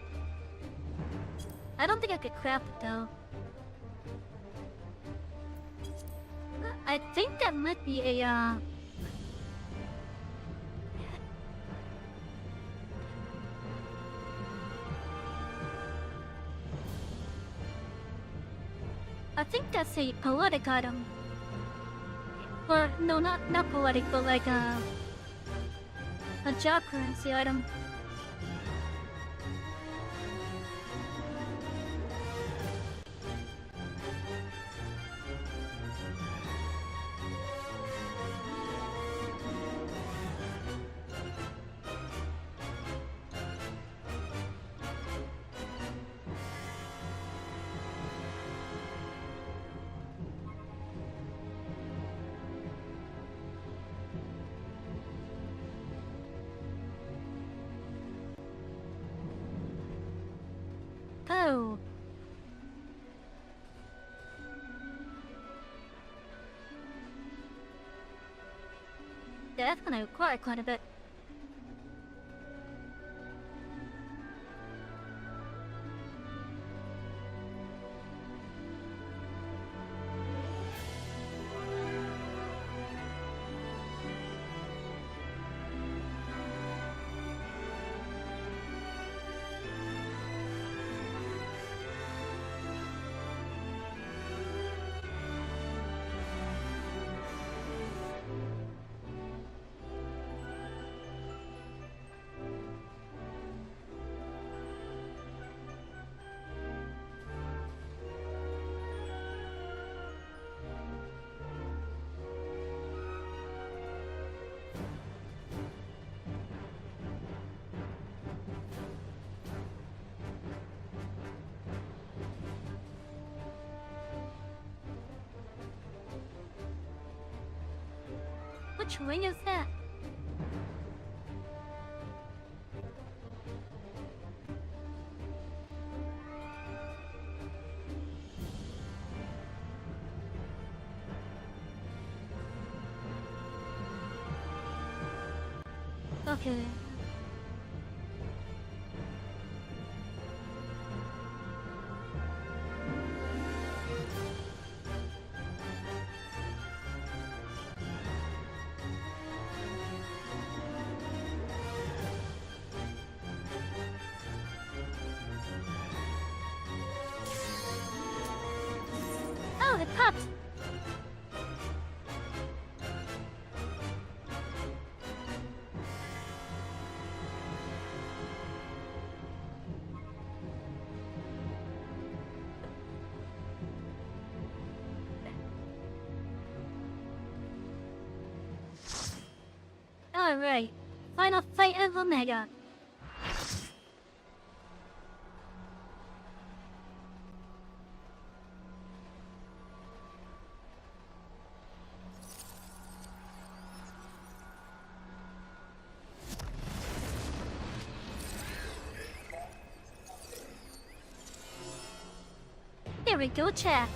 I don't think I could craft it though. I think that might be a I think that's a poetic item. Or no, not poetic, but like a job currency item. Oh. Yeah, that's gonna require quite a bit. Which wing is that? Okay. Cut! Alright, final fight of Omega. Here we go, chat.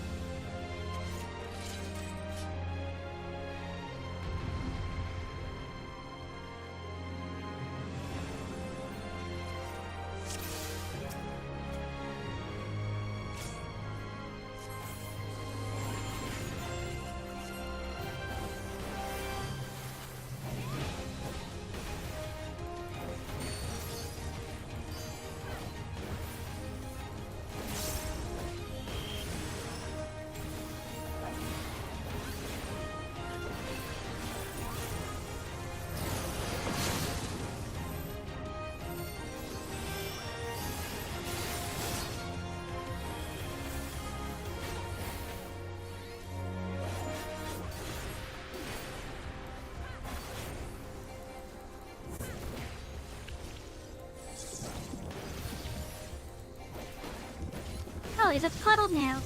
Oh, it's a puddle now.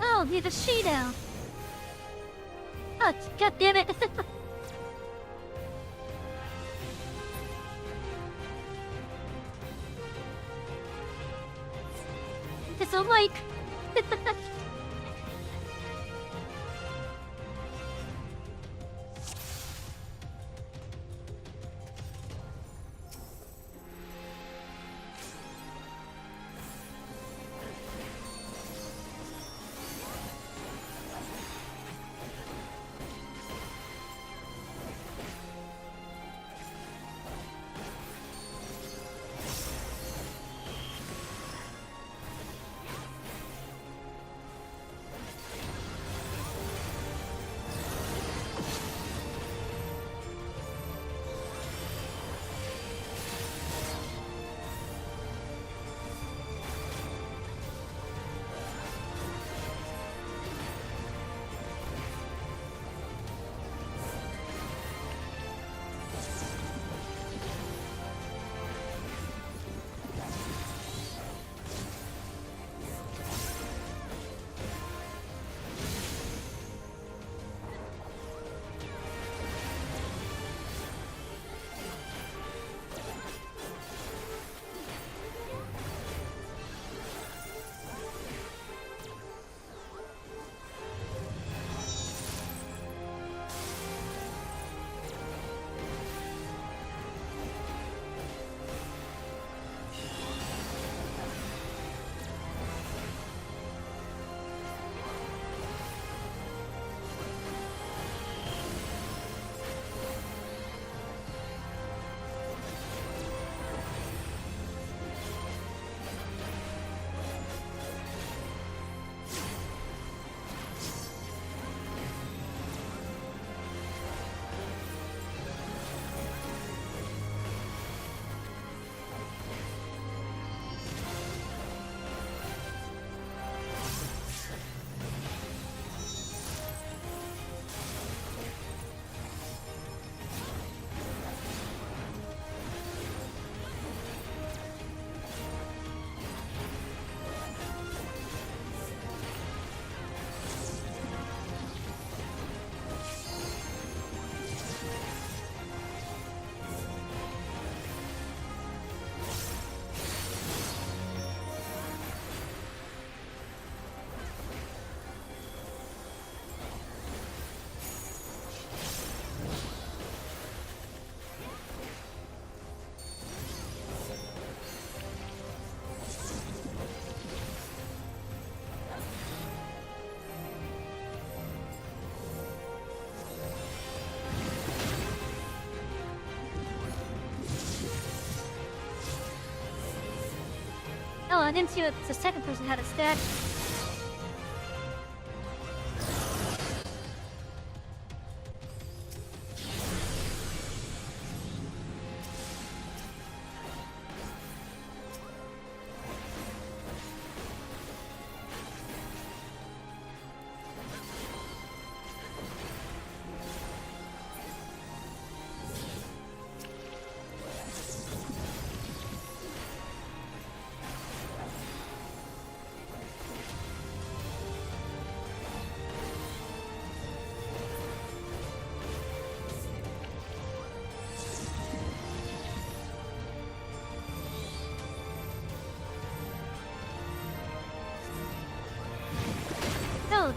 Oh, there's a Shido. Oh, god damn it. It's a like. I didn't see what the second person had a stat. No.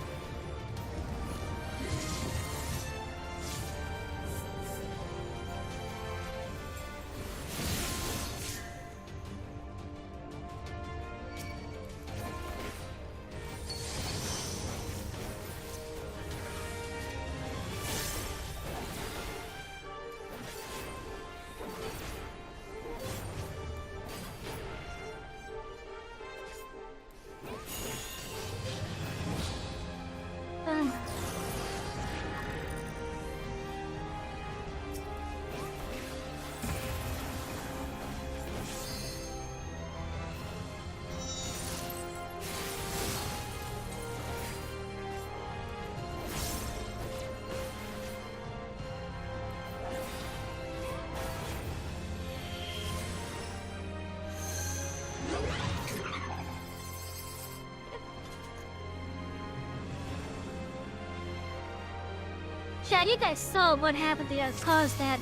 Chad, you guys saw what happened to cause that.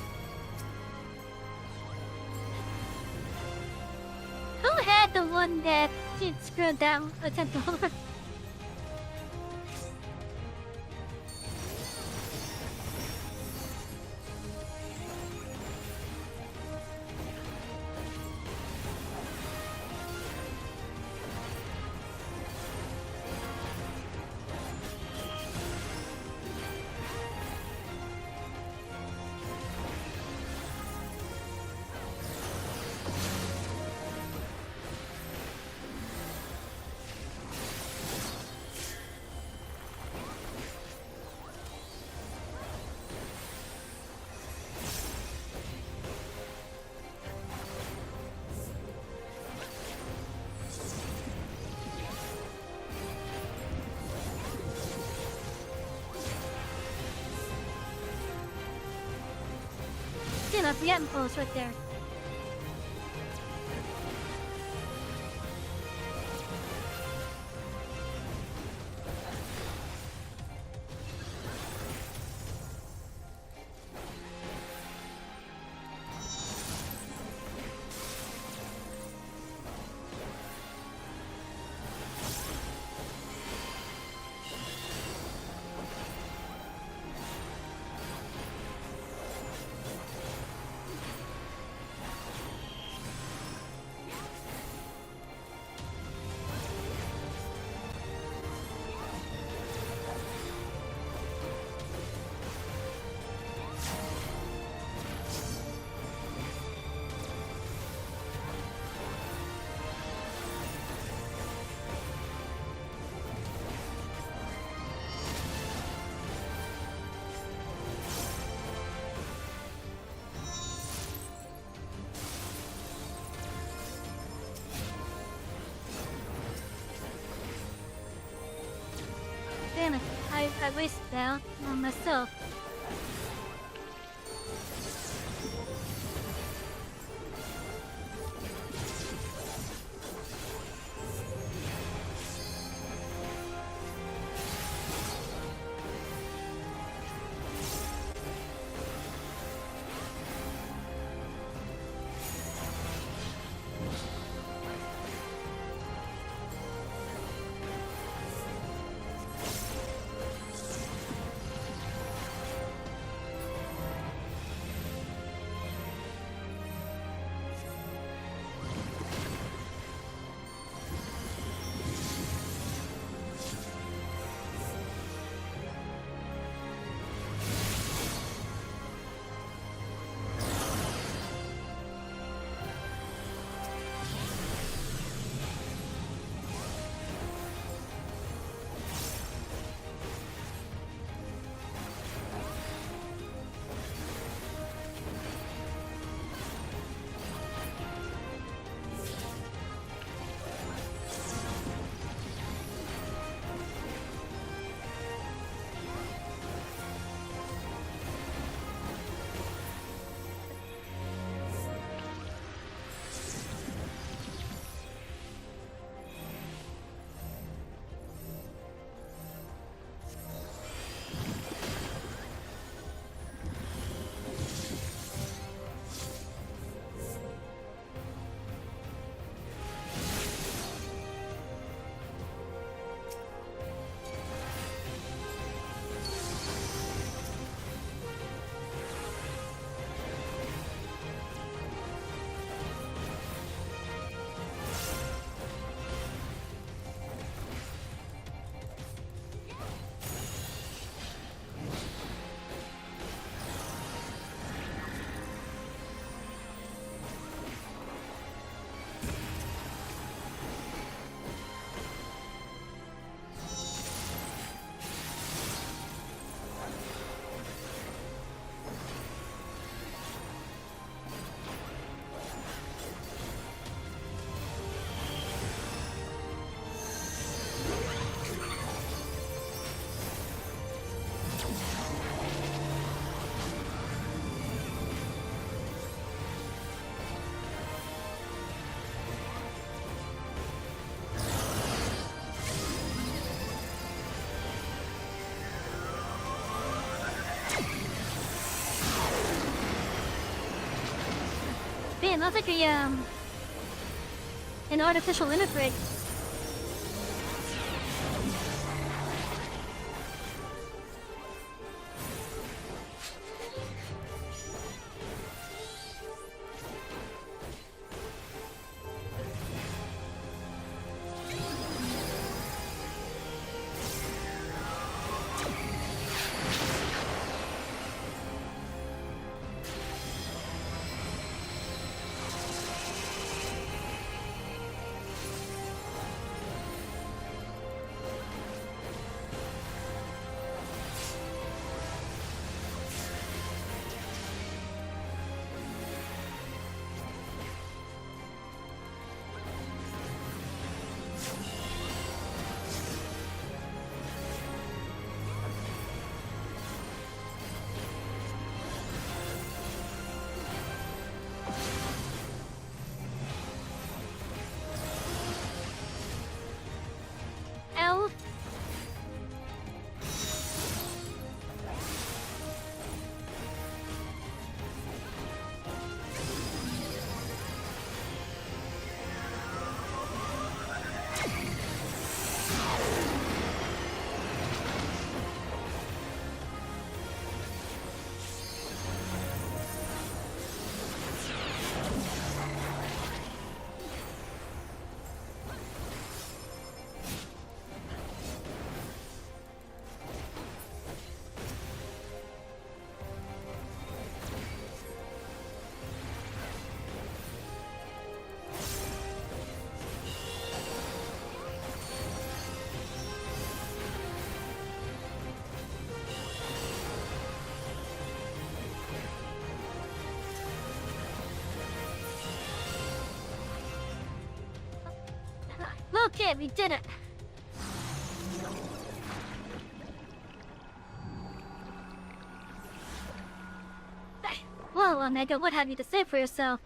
Who had the one that screwed down a temple? See, look, the impulse right there. Damn it, I wasted that on myself. Man, that's like an artificial interface. L. Okay, we did it. Well, Omega, what have you to say for yourself?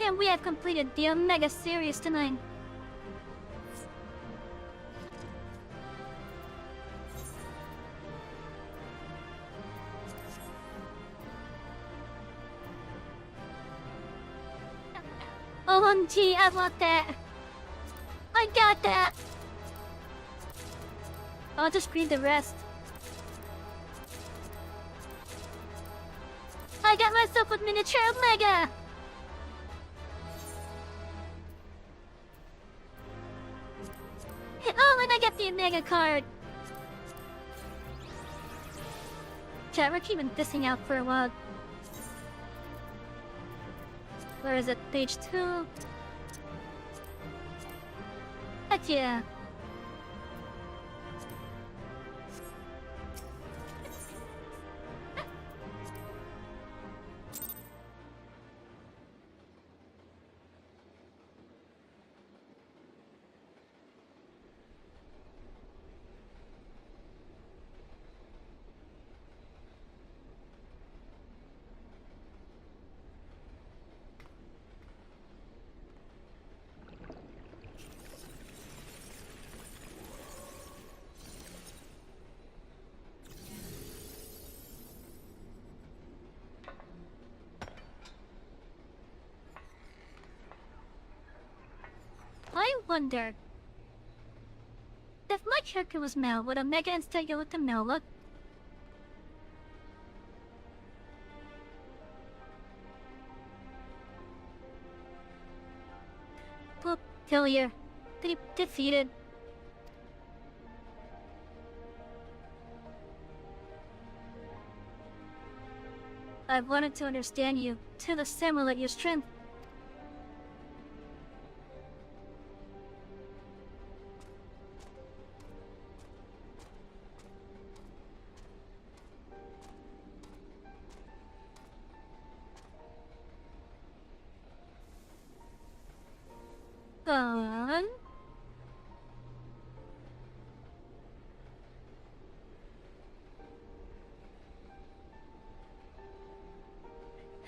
And we have completed the Omega series tonight. OMG, I want that. I got that. I'll just read the rest. I got myself a miniature Omega. Oh, and I get the Omega card. Chat, we're keeping dissing out for a while. Where is it? Page 2. Heck yeah. I wonder if my character was male, would Omega instead go with the male look? Boop, failure. Defeated. I've wanted to understand you, to the simulate your strength. Gone.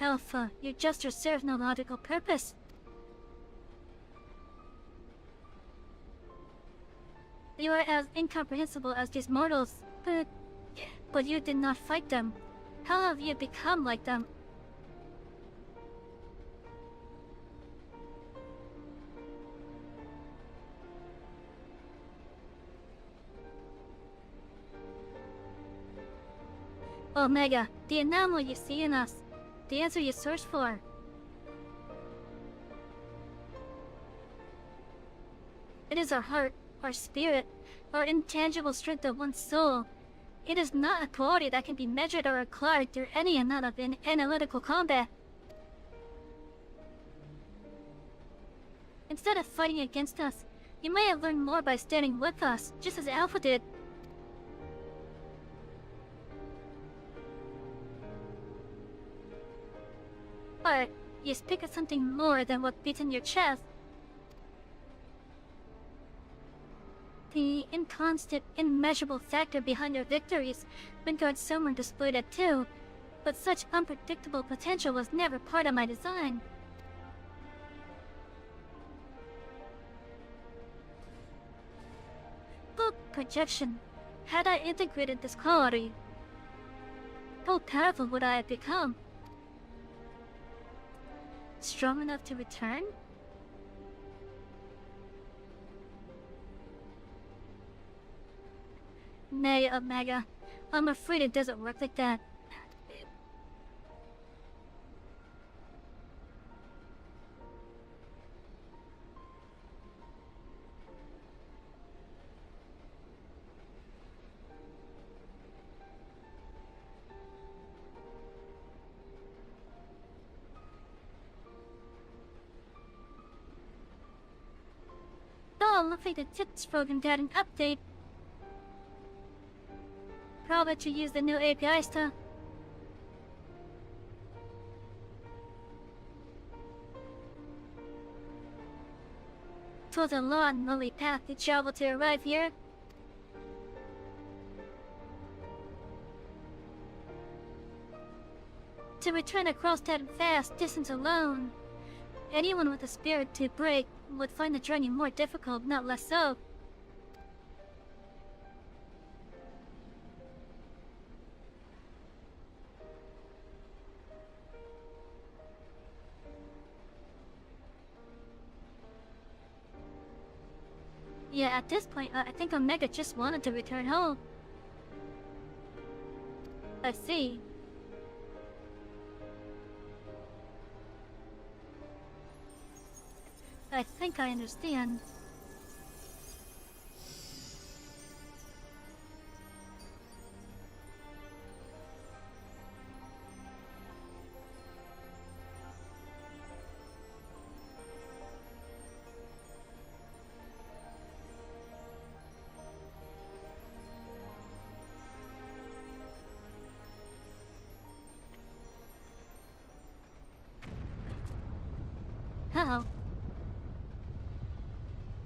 Alpha, your gesture serves no logical purpose. You are as incomprehensible as these mortals, but you did not fight them. How have you become like them? Omega, the anomaly you see in us, the answer you search for. It is our heart, our spirit, our intangible strength of one's soul. It is not a quality that can be measured or acquired through any amount of analytical combat. Instead of fighting against us, you may have learned more by standing with us, just as Alpha did. But you speak of something more than what beats in your chest. The inconstant, immeasurable factor behind your victories. Midgard Summer displayed it too, but such unpredictable potential was never part of my design. Book projection. Had I integrated this quality, how powerful would I have become? Strong enough to return? Nay, Omega. I'm afraid it doesn't work like that. Oh, looks like the tips program got an update. Probably to use the new APIs to... Twas a long, lonely path to travel to arrive here. To return across that vast distance alone. Anyone with a spirit to break would find the journey more difficult, not less so. Yeah, at this point, I think Omega just wanted to return home. I see. I think I understand. How?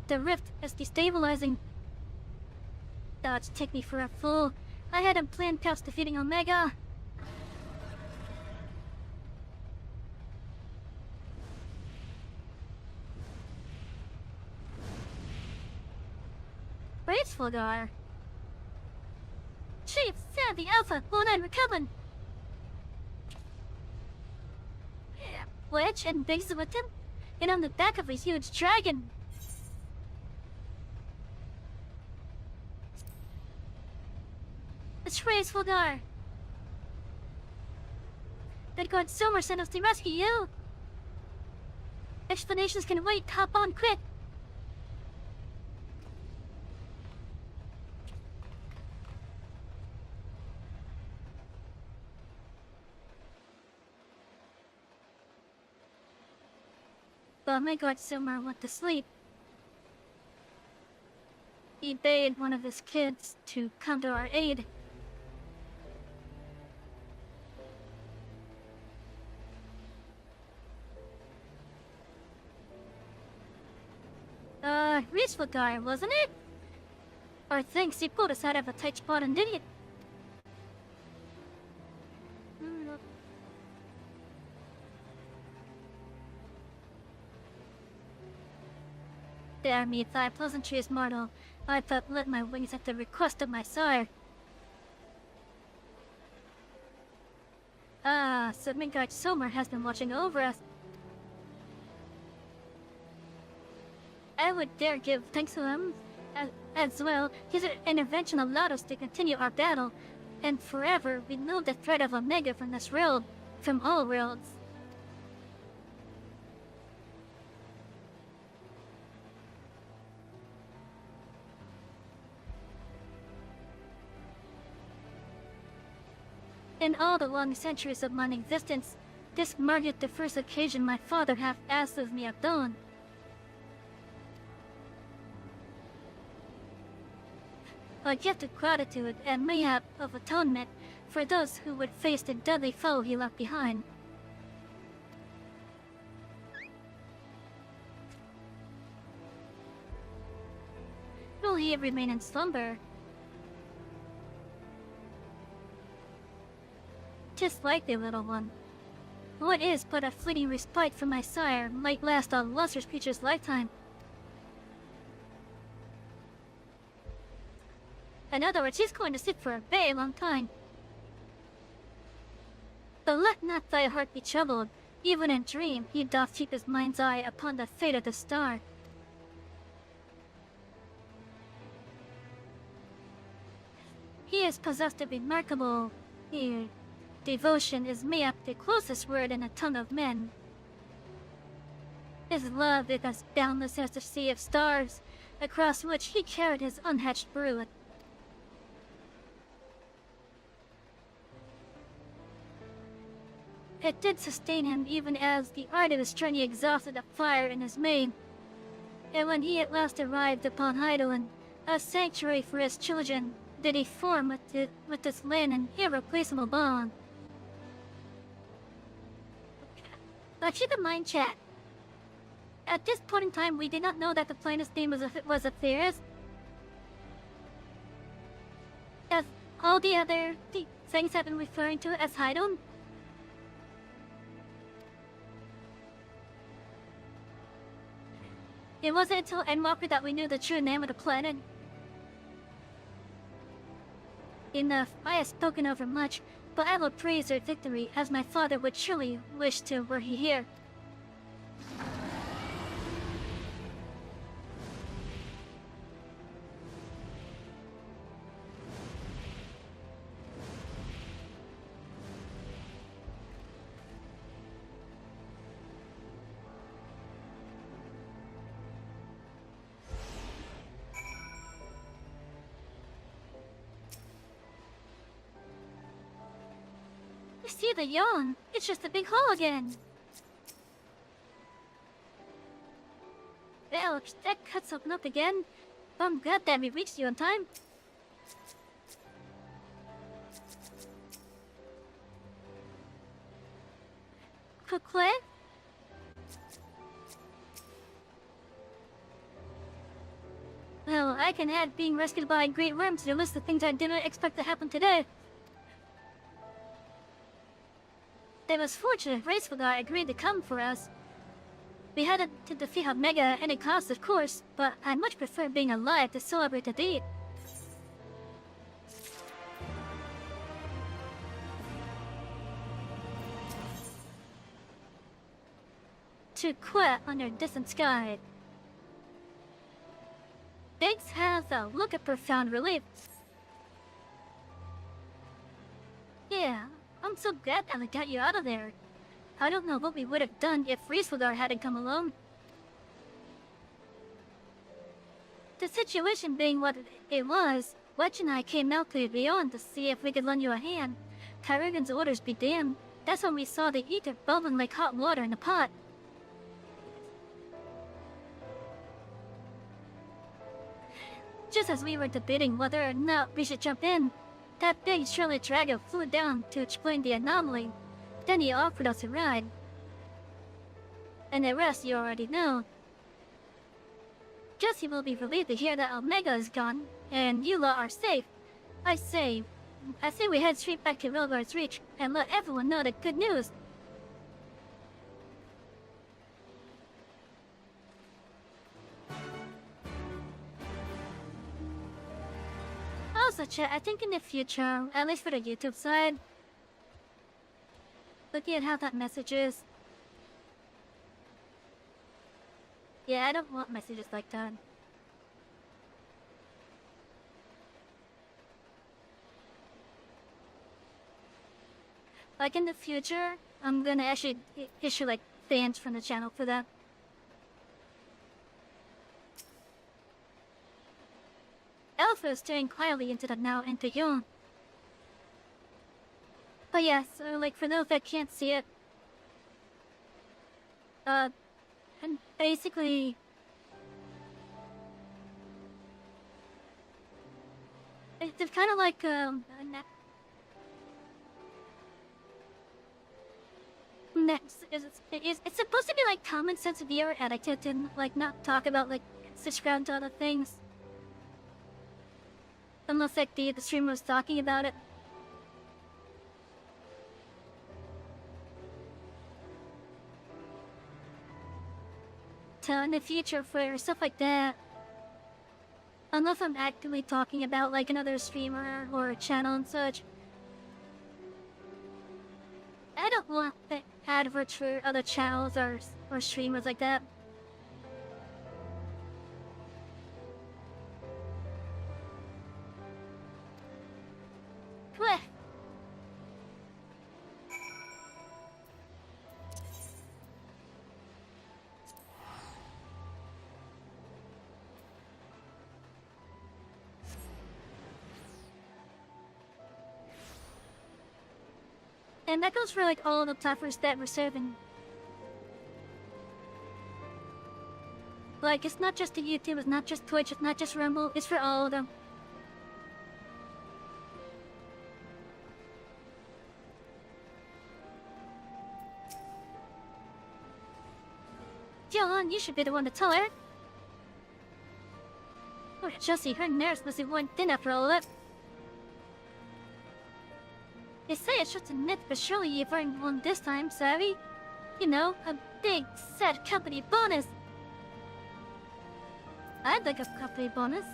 The rift is destabilizing. Dodge take me for a fool. I hadn't planned past defeating Omega. Graceful Gar. Chief, Sam, the Alpha, 09, we're coming. Wedge and Biggs with him, and on the back of a huge dragon. It's Graceful Gar. That God Somer sent us to rescue you. Explanations can wait, hop on quick. But my God Somer went to sleep. He bade one of his kids to come to our aid. Graceful guy, wasn't it? Or thinks he pulled us out of a tight spot and did it. Dare me thy pleasantries, mortal. I but lit my wings at the request of my sire. Ah, Sir Midgard Somer has been watching over us. I would dare give thanks to him as well. His intervention allowed us to continue our battle, and forever remove the threat of Omega from this world, from all worlds. In all the long centuries of my existence, this marked the first occasion my father hath asked of me of dawn. A gift of gratitude and mayhap of atonement for those who would face the deadly foe he left behind. Will he remain in slumber? 'Tis likely, little one. What is but a fleeting respite from my sire might last a lustrous creature's lifetime. In other words, he's going to sit for a very long time. But let not thy heart be troubled. Even in dream, he doth keep his mind's eye upon the fate of the star. He is possessed of remarkable devotion is mayhap the closest word in the tongue of men. His love is as boundless as the sea of stars, across which he carried his unhatched brood. It did sustain him even as the art of his journey exhausted the fire in his mane. And when he at last arrived upon Heidelin, a sanctuary for his children, did he form with this land an irreplaceable bond. But keep in mind, chat. At this point in time, we did not know that the planet's name was Atheris. As all the other things have been referring to as Heidel. It wasn't until Endwalker that we knew the true name of the planet. Enough, I have spoken over much, but I will praise their victory as my father would surely wish to were he here. See the yawn? It's just a big hole again. Well, that cuts open up again. I'm glad that we reached you on time. Quickly? Well, I can add being rescued by a great worm to the list of things I didn't expect to happen today. It was fortunate Racefulgar agreed to come for us. We had to defeat Omega at any cost, of course, but I much prefer being alive to celebrate the deed. To quit under distant sky. Biggs has a look of profound relief. Yeah. I'm so glad that we got you out of there. I don't know what we would have done if Racefulgar hadn't come along. The situation being what it was, Wedge and I came out to beyond to see if we could lend you a hand. Kyrigan's orders be damned. That's when we saw the ether bubbling like hot water in a pot. Just as we were debating whether or not we should jump in, that big Shirley Drago flew down to explain the anomaly. Then he offered us a ride. And the rest you already know. Guess he will be relieved to hear that Omega is gone, and you lot are safe. I say we head straight back to Rilgard's Reach, and let everyone know the good news. also, chat, I think in the future, at least for the YouTube side, looking at how that message is. Yeah, I don't want messages like that. Like in the future, I'm gonna actually issue like bans from the channel for that. Alpha is staring quietly into the now into Yon. But yeah, so like for those that can't see it, and basically, it's kind of like it's supposed to be like common sense viewer etiquette and like not talk about like subscribe to other things. Unless like the streamer was talking about it. So in the future for stuff like that, unless I'm actively talking about like another streamer or a channel and such, I don't want the adverts for other channels or streamers like that. Blech. And that goes for like all the platforms that we're serving. Like, it's not just the YouTube, it's not just Twitch, it's not just Rumble, it's for all of them. John, you should be the one to tell her. Oh, Chelsea, her nerves must be worn thin after all of it. They say it's just a myth, but surely you've earned one this time, savvy? You know, a big, sad company bonus. I'd like a company bonus.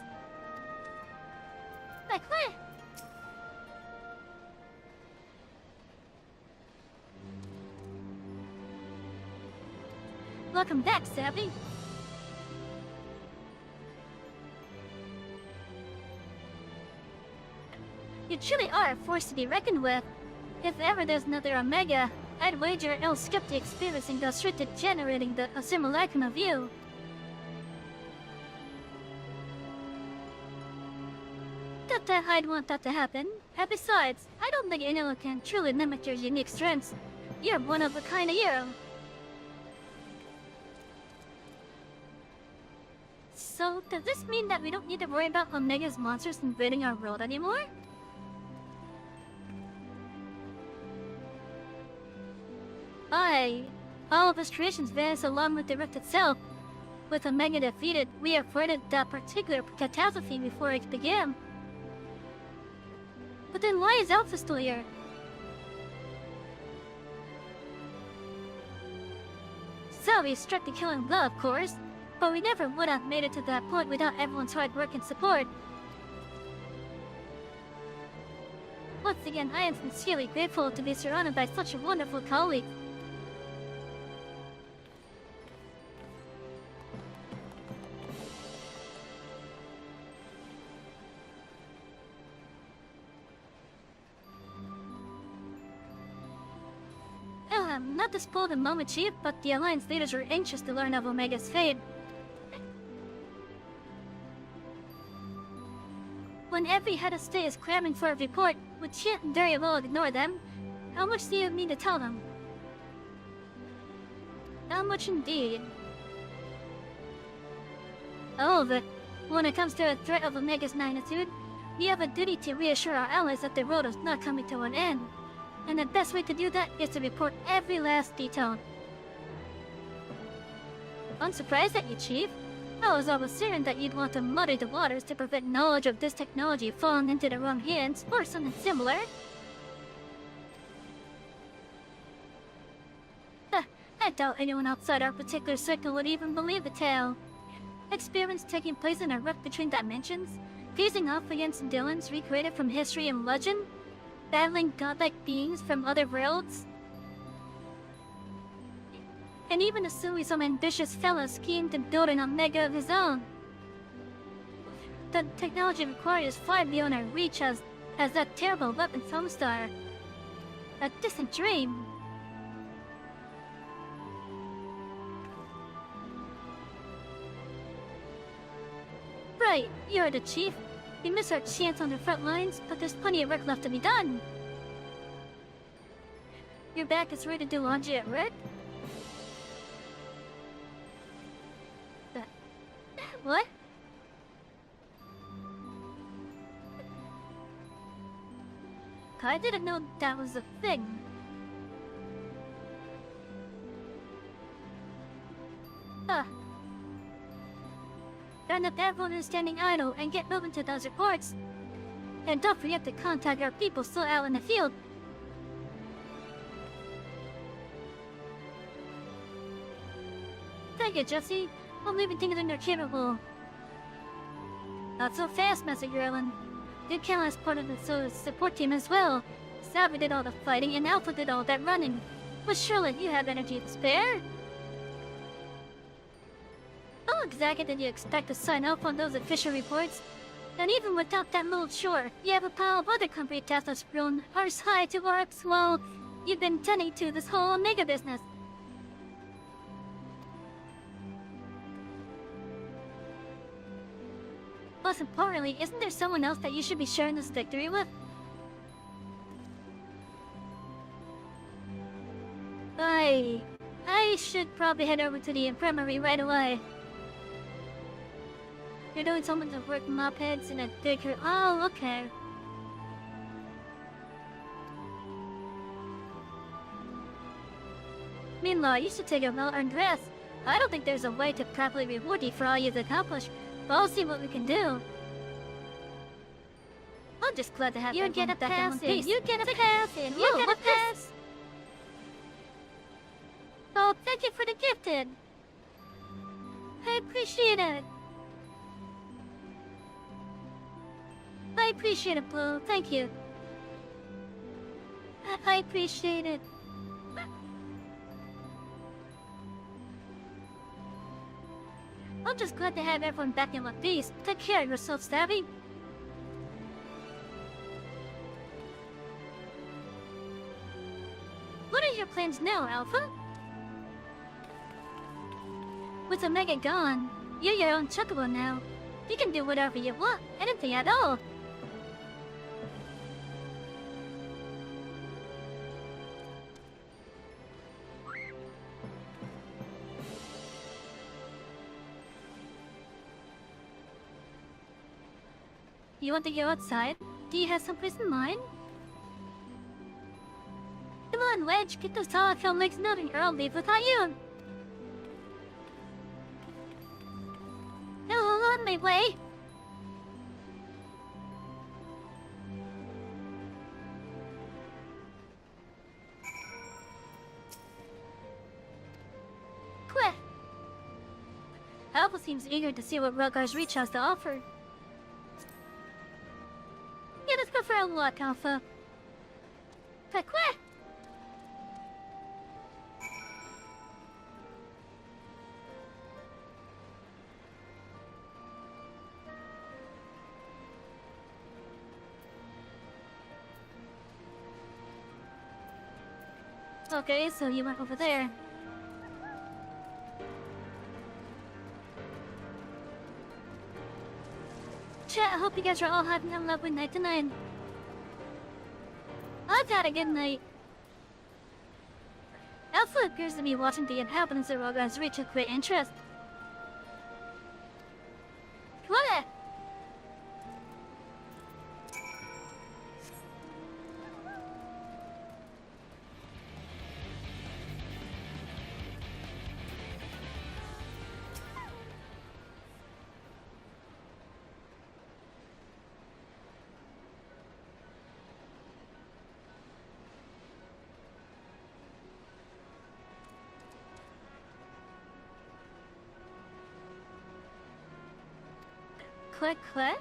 Like what? Welcome back, savvy. You truly are a force to be reckoned with. If ever there's another Omega, I'd wager I'll skip the experiencing the restricted generating a simulacrum of you. Not that I'd want that to happen. And besides, I don't think anyone can truly limit your unique strengths. You're one of a kind of hero. So, does this mean that we don't need to worry about Omega's monsters invading our world anymore? Aye. All of his creations vanished along with the rift itself. With Omega defeated, we avoided that particular catastrophe before it began. But then why is Alpha still here? So we struck the killing blow, of course. But we never would have made it to that point without everyone's hard work and support. Once again, I am sincerely grateful to be surrounded by such a wonderful colleague. Not to spoil the moment, Chief, but the Alliance leaders were anxious to learn of Omega's fate. When every head of state is clamoring for a report, we can't very well ignore them. How much do you mean to tell them? How much indeed? All of it. When it comes to a threat of Omega's magnitude, we have a duty to reassure our allies that the world is not coming to an end. And the best way to do that is to report every last detail. Unsurprised at you, Chief. I was always certain that you'd want to muddy the waters to prevent knowledge of this technology falling into the wrong hands, or something similar. I doubt anyone outside our particular circle would even believe the tale. Experiments taking place in a rift between dimensions? facing off against villains recreated from history and legend, battling godlike beings from other worlds, and even assuming some ambitious fellow schemed to build an Omega of his own. The technology required is far beyond our reach as that terrible weapon Homestar. A distant dream. Right, you're the chief. We missed our chance on the front lines, but there's plenty of work left to be done. Your back is ready to do laundry at work? What? I didn't know that was a thing. Then if everyone is standing idle and get moving to those reports. And don't forget to contact our people still out in the field. Thank you, Jesse. I'm leaving things in their capable. Not so fast, Master Gerlin. You count as part of the support team as well. Savvy did all the fighting and Alpha did all that running. But surely you have energy to spare? How exactly did you expect to sign off on those official reports? And even without that little chore, you have a pile of other company tasks that's grown arse high to arcs while you've been tending to this whole Omega business. Plus importantly, isn't there someone else that you should be sharing this victory with? I should probably head over to the infirmary right away. You're doing something to work mop heads in a digger. Oh, okay. Meanwhile, you should take a well-earned rest. I don't think there's a way to properly reward you for all you've accomplished, but I'll see what we can do. I'm just glad to have you get a pass in. You get a pass in. You get a pass. Oh, thank you for the gifted. I appreciate it. I appreciate it, Blue. Thank you. I appreciate it. I'm just glad to have everyone back in one piece. Take care of yourself, Savvy. What are your plans now, Alpha? With Omega gone, you're your own chocobo now. You can do whatever you want, anything at all. You want to go outside? Do you have someplace in mind? Come on, Wedge, get those telecom links moving or I'll leave without you. No, on my way. Quick! Alpha seems eager to see what Rogar's Reach has to offer. Yeah, let's go for a walk, Alpha. Quick! Okay, so you went over there. Chat, I hope you guys are all having a lovely night tonight. I've had a good night. Alpha appears to be watching the inhabitants of Rogar's Reach with great interest. What? Click.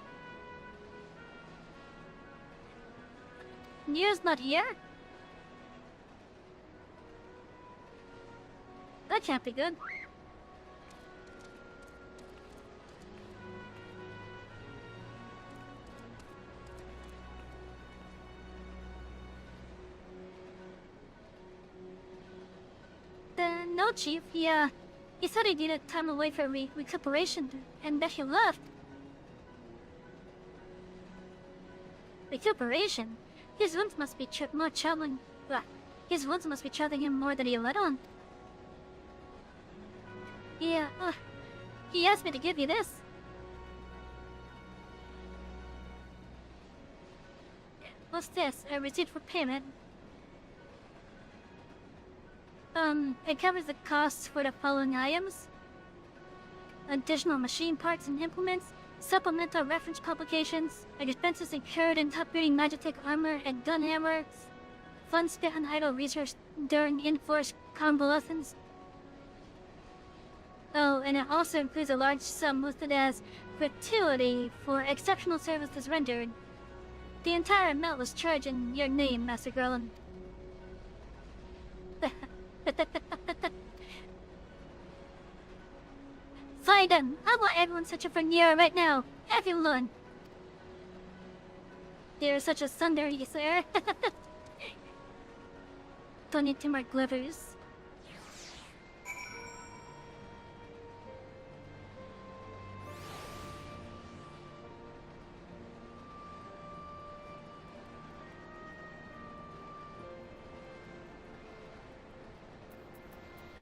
Nier's not here? That can't be good. No, Chief. He said he needed time away for recuperation, and that he left. Recuperation? His wounds must be more troubling. His wounds must be troubling him more than he let on. Yeah, he asked me to give you this. What's this? A receipt for payment. It covers the costs for the following items: additional machine parts and implements, supplemental reference publications, expenses incurred in upgrading Magitech armor and gun hammers, funds spent on idle research during enforced convalescence. Oh, and it also includes a large sum listed as gratuity for exceptional services rendered. The entire amount was charged in your name, Master Garland. Find them! I want everyone searching for Nero right now! Everyone! There's such a thunder, you sir. Don't need 2 more glivers.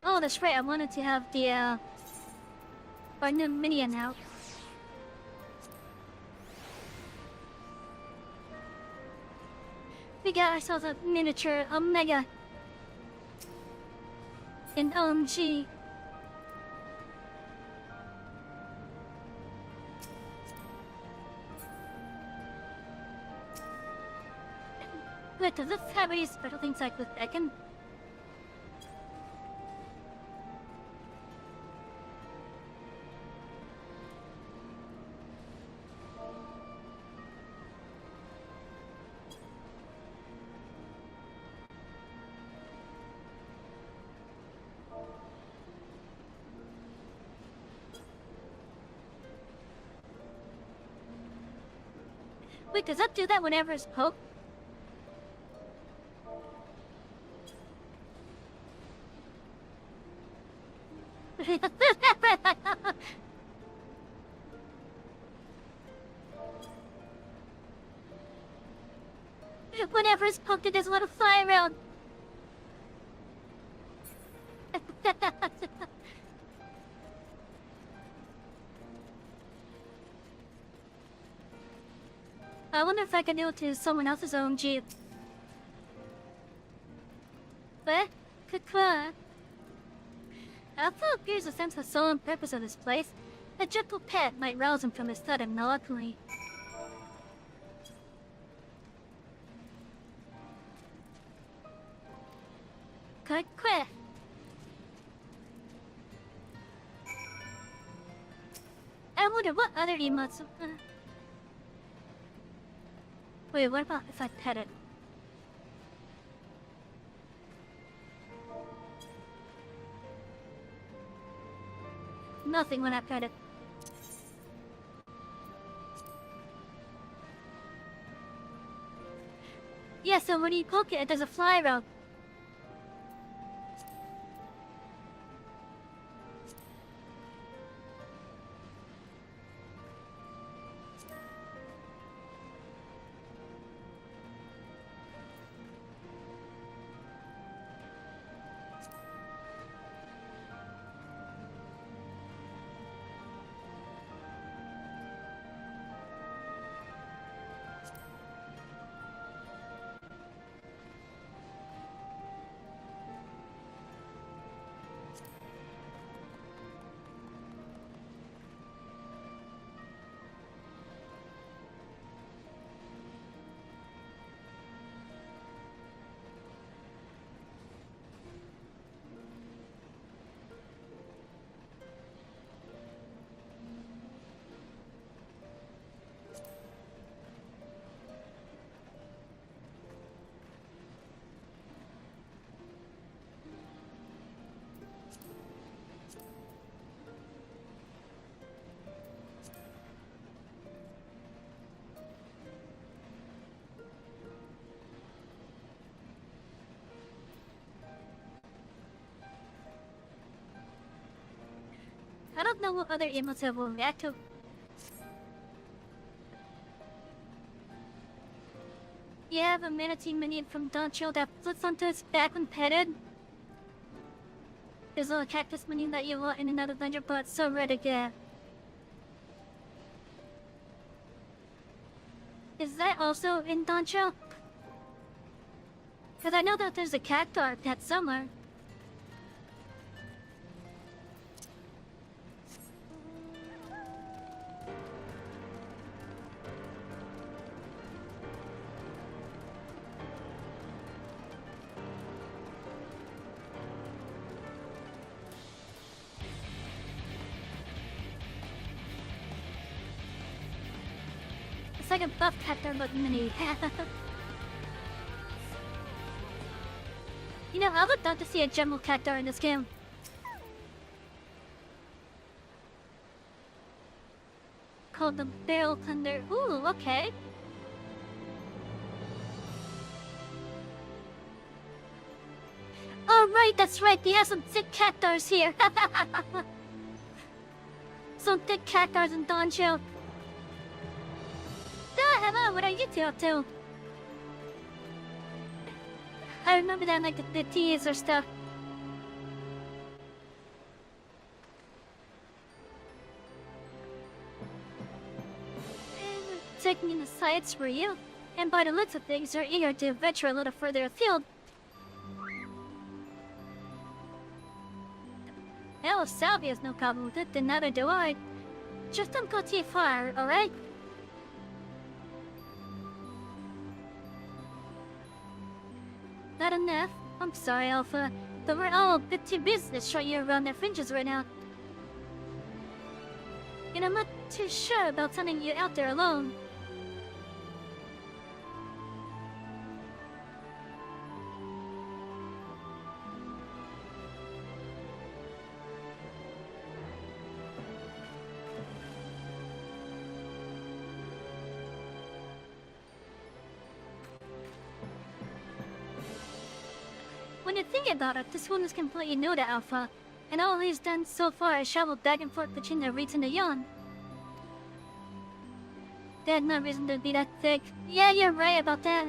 Oh, that's right, I wanted to have the, our new minion out. We got ourselves a miniature Omega. An OMG. Wait, does this have any special things like with Tekken? Wait, does that do that whenever it's poked? Whenever it's poked, it does a little fly around. I wonder if I can do it to someone else's own Jeep. What? Kukwa? Alpha appears to sense the soul and purpose of this place. A gentle pet might rouse him from his sudden melancholy. Kukwa! I wonder what other emotes... Wait, what about if I pet it? Nothing when I pet it. Yeah, so when you poke it, it does a fly around. I don't know what other emotes will react to. You have a manatee minion from Doncho that flips onto its back when petted. There's a cactus minion that you want in another dungeon, but it's so rare to get. Is that also in Doncho? Because I know that there's a cactuar pet somewhere. It's like a buff cactuar but mini. You know, I would love to see a general cactuar in this game. Called the Barrel Thunder. Ooh, okay. Oh right, that's right, they have some thick cactuars here. Some thick cactuars in Doncho. Hello, what are you two up to? I remember that like the teaser stuff. Taking in the sights for you, and by the looks of things, you're eager to venture a little further afield. Hell, if Salvi has no problem with it, then neither do I. Just don't go too far, alright? Not enough. I'm sorry, Alpha, but we're all a bit too busy to show you around their fringes right now. And I'm not too sure about sending you out there alone. When you think about it, this one is completely new to Alpha, and all he's done so far is travel back and forth between the Reeds and the Yon. They had no reason to be that thick. Yeah, you're right about that.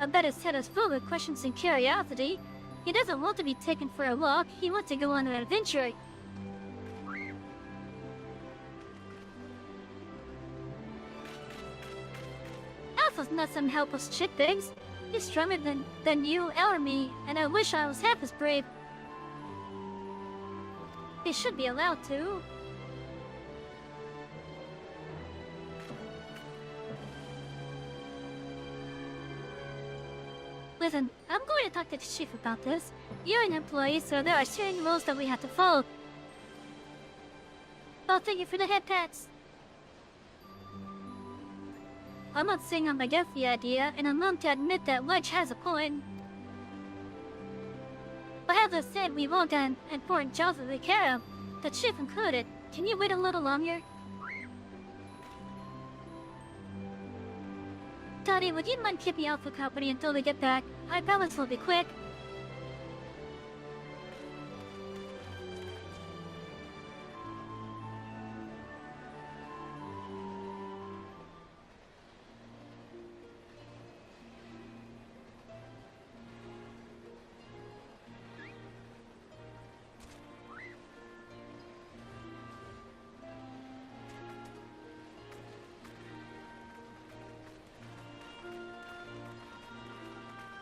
I bet his head is full with questions and curiosity. He doesn't want to be taken for a walk, he wants to go on an adventure. Alpha's not some helpless shitbags. He's stronger than you or me, and I wish I was half as brave. He should be allowed to. Listen, I'm going to talk to the chief about this. You're an employee, so there are certain rules that we have to follow. I'll thank you for the head pats. I'm not saying I'm against the idea, and I'm willing to admit that Wedge has a point. But as I said, we won't have important jobs to take care of, the chief included. Can you wait a little longer? Daddy, would you mind keeping Alpha company until we get back? I promise we'll be quick.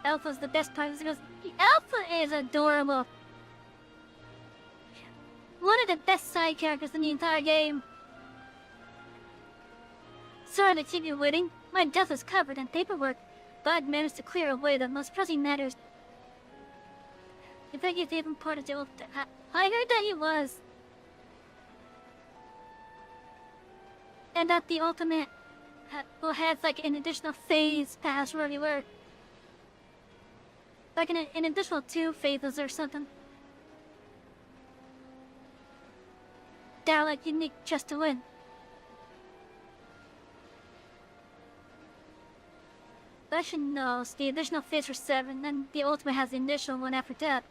Alpha's the best part because the Alpha is adorable. One of the best side characters in the entire game. Sorry to keep you waiting. My desk is covered in paperwork, but I'd managed to clear away the most pressing matters. I bet you've even part of the I heard that he was. And that the ultimate will have like an additional phase past where we were. Like an additional 2 phases or something. They're like unique just to win. But I should know, the additional phase for 7, and the ultimate has the initial one after that.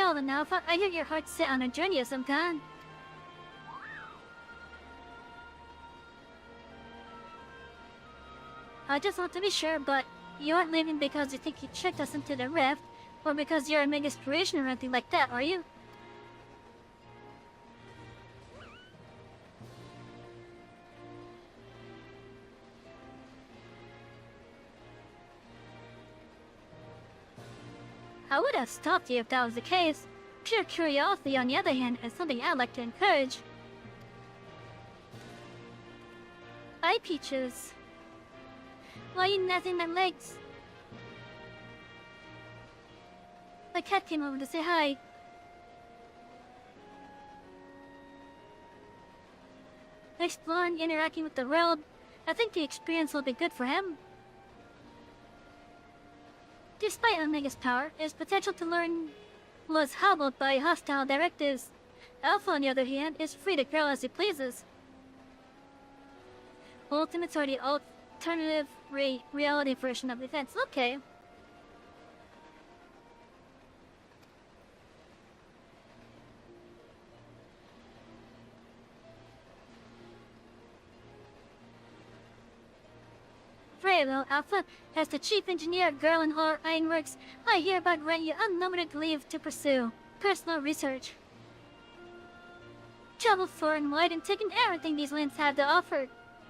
Well then, Alpha, I hear your heart's set on a journey of some kind. I just want to be sure, but you aren't leaving because you think you tricked us into the rift, or because you're a big inspiration or anything like that, are you? I would have stopped you if that was the case. Pure curiosity, on the other hand, is something I'd like to encourage. Hi, Peaches. Why are you nothing my legs? My cat came over to say hi. Exploring, interacting with the world, I think the experience will be good for him. Despite Omega's power, his potential to learn was hobbled by hostile directives. Alpha, on the other hand, is free to grow as he pleases. Ultimates are the alternative reality version of events. Okay. Very well, Alpha. As the chief engineer at Girl and Horror Ironworks, I hereby grant you unlimited leave to pursue personal research. Travel far and wide and taking everything these lands have to offer.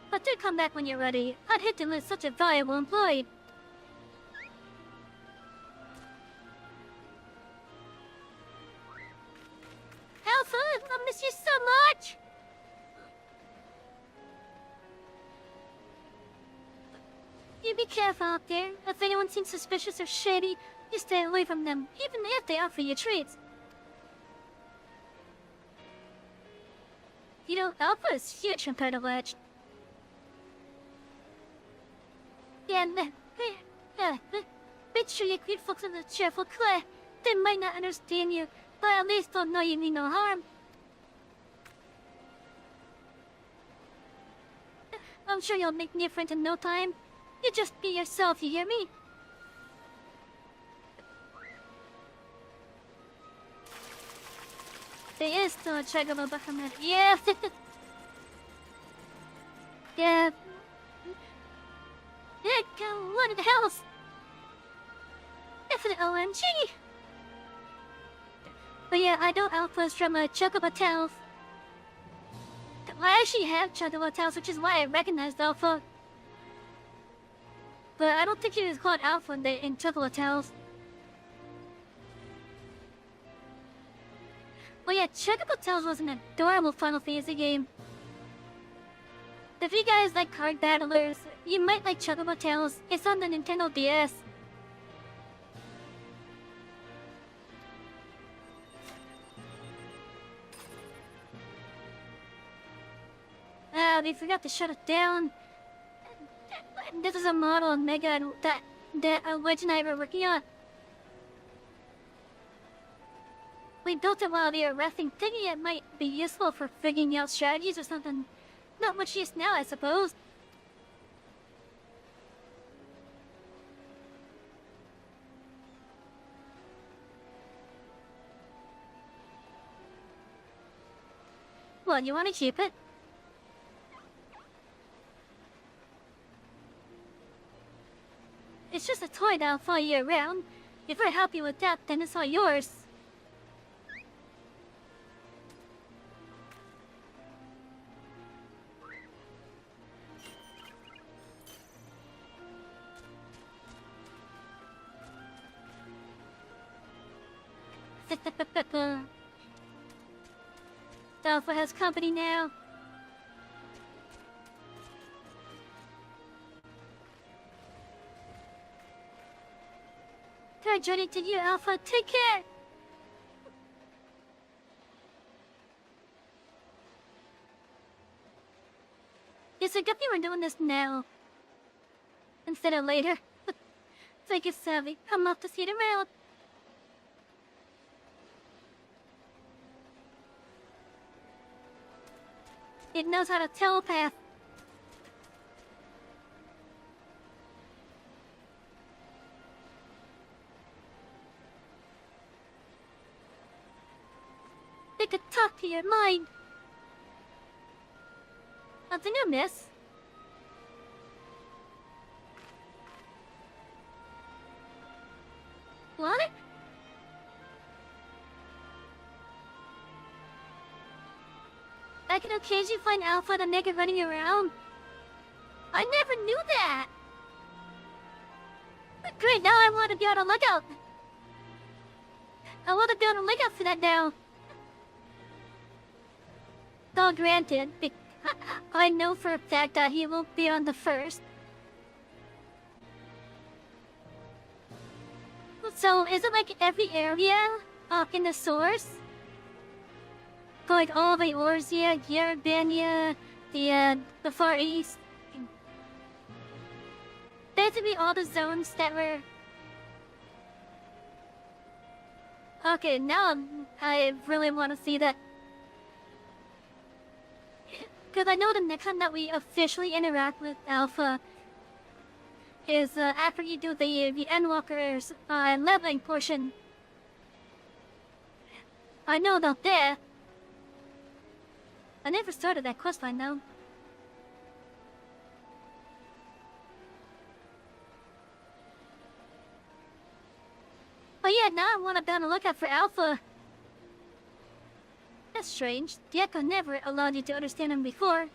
But do come back when you're ready. I'd hate to lose such a valuable employee. Alpha, I miss you so much! You be careful out there. If anyone seems suspicious or shady, you stay away from them, even if they offer you treats. You know, Alpha is huge compared to Wedge. Yeah, make sure you greet folks in the cheerful clay. They might not understand you, but at least they'll know you mean no harm. I'm sure you'll make new friends in no time. You just be yourself, you hear me? There is still a check of a Bahamut. Yeah! Yeah. Heck, what the hell's... F an OMG! But yeah, I know Alpha's from Chocobo Tales. I actually have Chocobo Tales, which is why I recognized Alpha. But I don't think he was called Alpha in Chocobo Tales. Well yeah, Chocobo Tales was an adorable Final Fantasy game. If you guys like card battlers, you might like Chocobo Tales. It's on the Nintendo DS. Ah, they forgot to shut it down. This is a model of Mega that Wedge and I were working on. We built it while we were resting, thinking it might be useful for figuring out strategies or something. Not much use now, I suppose. Well, you want to keep it? It's just a toy that'll follow you around. If we're happy with that, then it's all yours. Alpha has company now. Good journey to you, Alpha. Take care! Yes, I guess we're doing this now. Instead of later. Thank you, Savvy. I'm off to see it around. It knows how to telepath. talk to your mind. Nothing amiss. What? I can occasionally find Alpha the naked running around. I never knew that. But great, now I want to be on the lookout. I want to be on the lookout for that now. Though granted, I know for a fact that he won't be on the first. So, is it like every area in the source? Like all the Orzia, Yerbania, the Far East? Basically all the zones that were... Okay, now I really want to see that. Because I know the next time that we officially interact with Alpha is after you do the Endwalker's leveling portion. I know about that. I never started that questline though. But yeah, now I want to be on the lookout for Alpha. That's strange. The Echo never allowed you to understand him before.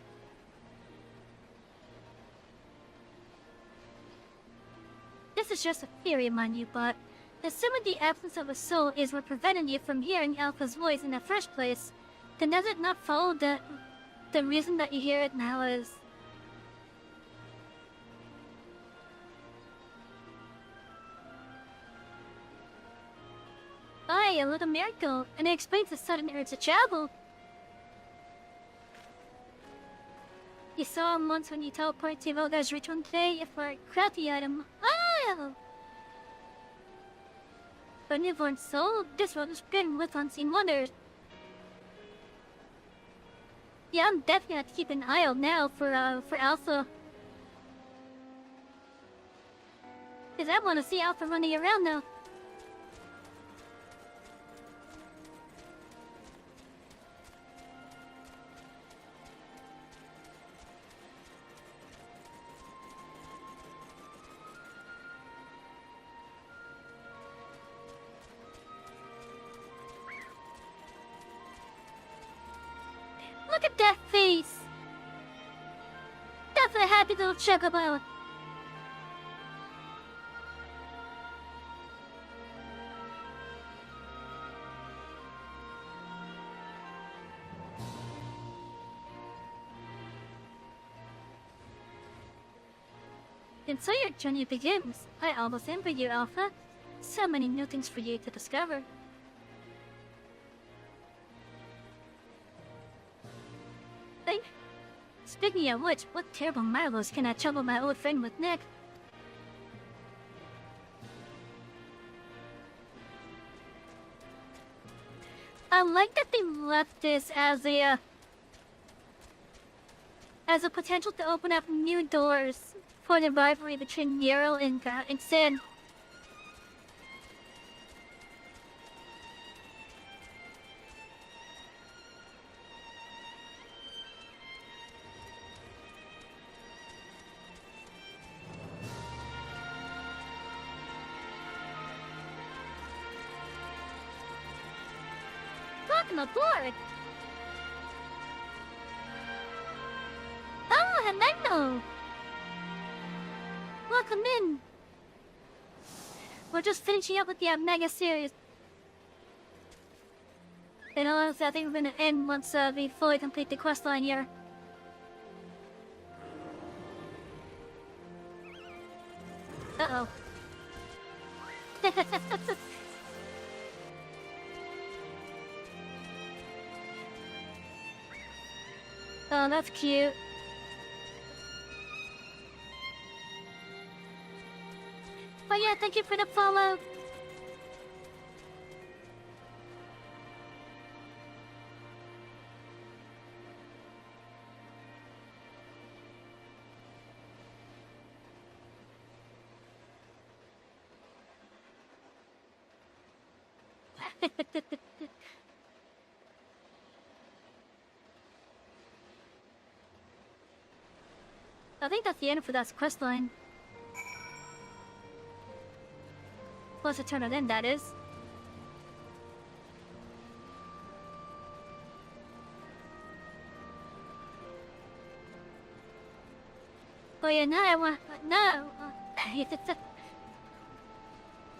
This is just a theory, mind you, but assuming the absence of a soul is what prevented you from hearing Alpha's voice in the first place, then does it not follow that the reason that you hear it now is... Aye, a little miracle, and it explains the sudden urge to travel. You saw him once when you teleported to Volga's ritual today for a crafty item. Oh! A newborn soul, this world is brimming with unseen wonders. Yeah, I'm definitely gonna have to keep an eye out now for Alpha. Cause I wanna see Alpha running around now. Look at that face! That's a happy little chocobo. And so your journey begins. I almost envy you, Alpha. So many new things for you to discover. Speaking of which, what terrible marvels can I trouble my old friend with Nick? I like that they left this as a potential to open up new doors for the rivalry between Nero and Sid. Welcome aboard! Oh, hello! Welcome in! We're just finishing up with the Mega series. And I think we're gonna end once we fully complete the questline here. Uh-oh. Oh, that's cute. But yeah, thank you for the follow. I think that's the end for that quest line. Plus Eternal End, that is. Oh yeah, now I want... No!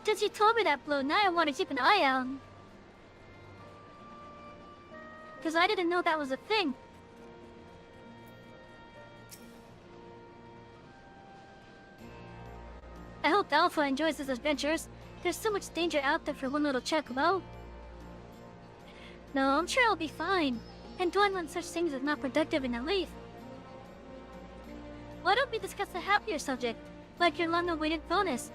Since you told me that, Blue, now I want to keep an eye out. Because I didn't know that was a thing. I hope Alpha enjoys his adventures. There's so much danger out there for one little chocobo. No, I'm sure I'll be fine. And dwelling on such things is not productive in the least. Why don't we discuss a happier subject, like your long-awaited bonus?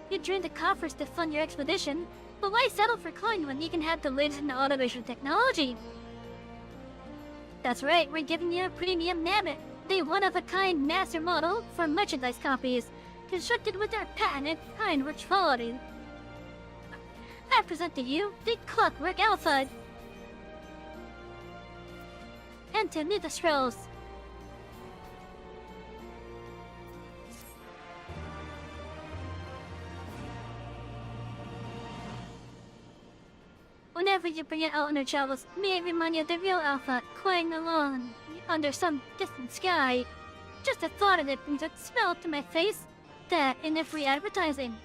You drained the coffers to fund your expedition, but why settle for coin when you can have the latest in automation technology? That's right, we're giving you a premium Nabbit, the one-of-a-kind master model for merchandise copies, constructed with our patented kind-rich quality. I present to you the Clockwork Alpha. Enter the Thrills. Whenever you bring it out on your travels, may it remind you of the real Alpha, coiling alone under some distant sky. Just the thought of it brings a smell to my face. That in the free advertising.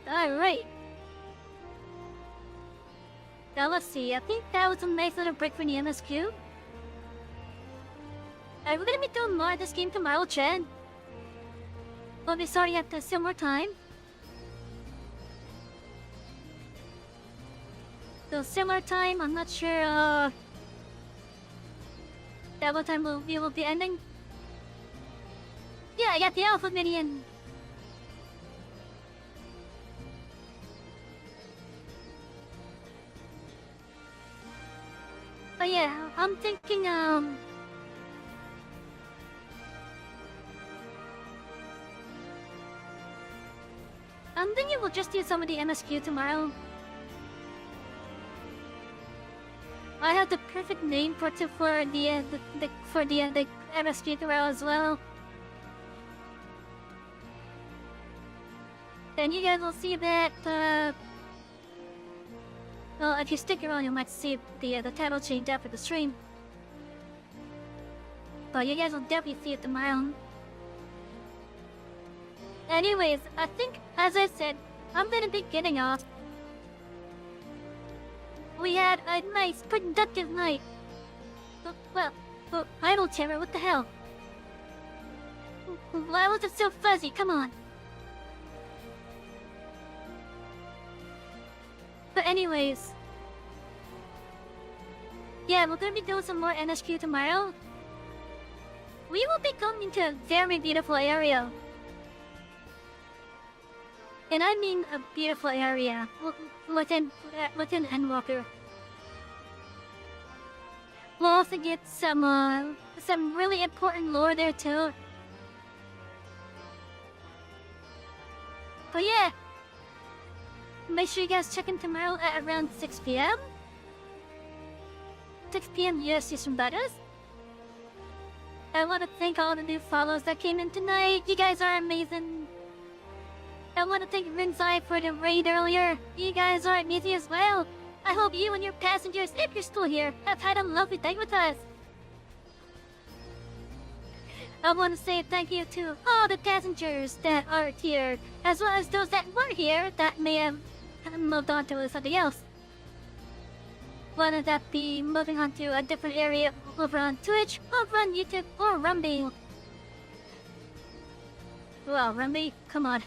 Alright. Now let's see, I think that was a nice little break from the MSQ. Are we gonna be doing more of this game tomorrow, Chad? We'll be starting at a similar time. So similar time, I'm not sure that what time we will be ending. Yeah, I got the Alpha Minion. But yeah, I'm thinking I'm thinking we'll just do some of the MSQ tomorrow. I have the perfect name for the MSQ tomorrow as well. Then you guys will see that. Well, if you stick around, you might see the title change after the stream. But you guys will definitely see it tomorrow. Anyways, I think, as I said, I'm gonna be getting off. We had a nice, productive night. Well, Idle Terror, what the hell? Why was it so fuzzy? Come on. But anyways, yeah, we're gonna be doing some more NSQ tomorrow. We will be going into a very beautiful area. And I mean a beautiful area within Endwalker. We'll also get some really important lore there too. But yeah, make sure you guys check in tomorrow at around 6 p.m. 6 p.m. US Eastern Butters. I want to thank all the new follows that came in tonight. You guys are amazing. I want to thank Ringside for the raid earlier. You guys are amazing as well. I hope you and your passengers, if you're still here, have had a lovely day with us. I want to say thank you to all the passengers that are here, as well as those that were here that may have moved on to something else. Whether that be moving on to a different area over on Twitch, over on YouTube, or Rumble. Well, Rumble, come on.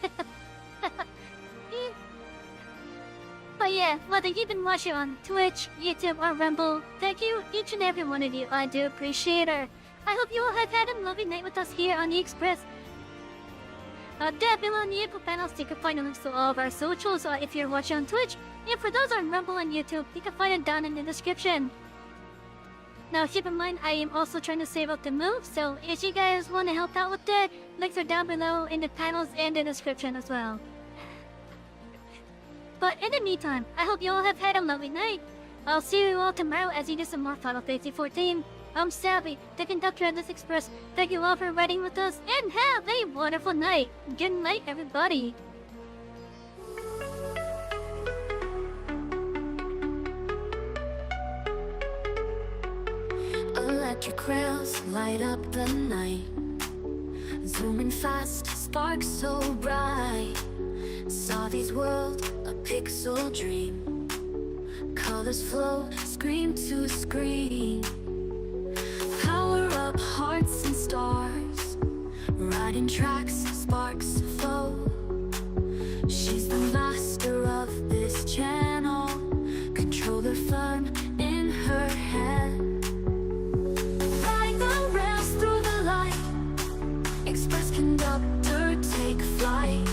But yeah, whether you've been watching on Twitch, YouTube, or Rumble, thank you, each and every one of you. I do appreciate it. I hope you all have had a lovely night with us here on the Express. Down below in the info panels, you can find the links to all of our socials if you're watching on Twitch. And for those on Rumble and YouTube, you can find it down in the description. Now keep in mind, I am also trying to save up the move, so if you guys want to help out with that, links are down below in the panels and the description as well. But in the meantime, I hope you all have had a lovely night. I'll see you all tomorrow as you do some more Final Fantasy XIV. I'm Savvy, the conductor of this express. Thank you all for riding with us, and have a wonderful night. Good night, everybody. Electric rails light up the night, zooming fast, sparks so bright. Saw these worlds, a pixel dream. Colors flow, screen to screen. Power up hearts and stars, riding tracks, sparks flow. She's the master of this channel, controller firm in her hand. Ride the rails through the light, express conductor, take flight.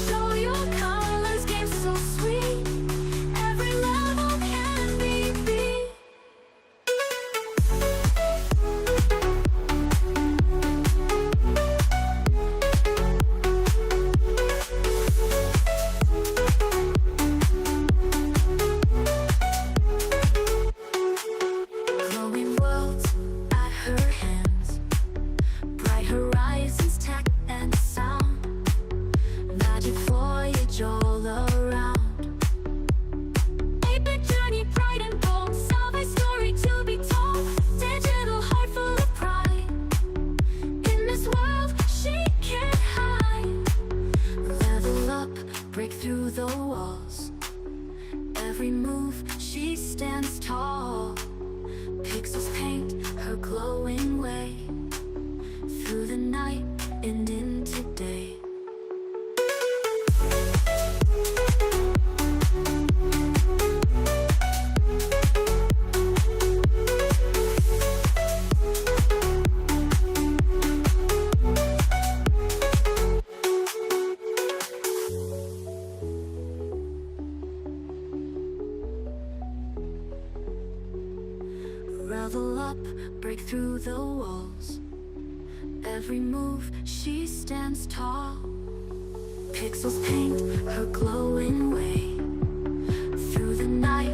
Show your colors, game so sweet, every level can be beat. Glowing worlds at her hands, bright horizons, tech and sound, magic voyage all around. Epic journey, pride and bold, salvage story to be told. Digital heart full of pride, in this world she can't hide. Level up, break through the walls, every move she stands tall. Pixels paint her glowing way, through the night and into day. Level up, break through the walls, every move she stands tall. Pixels paint her glowing way, through the night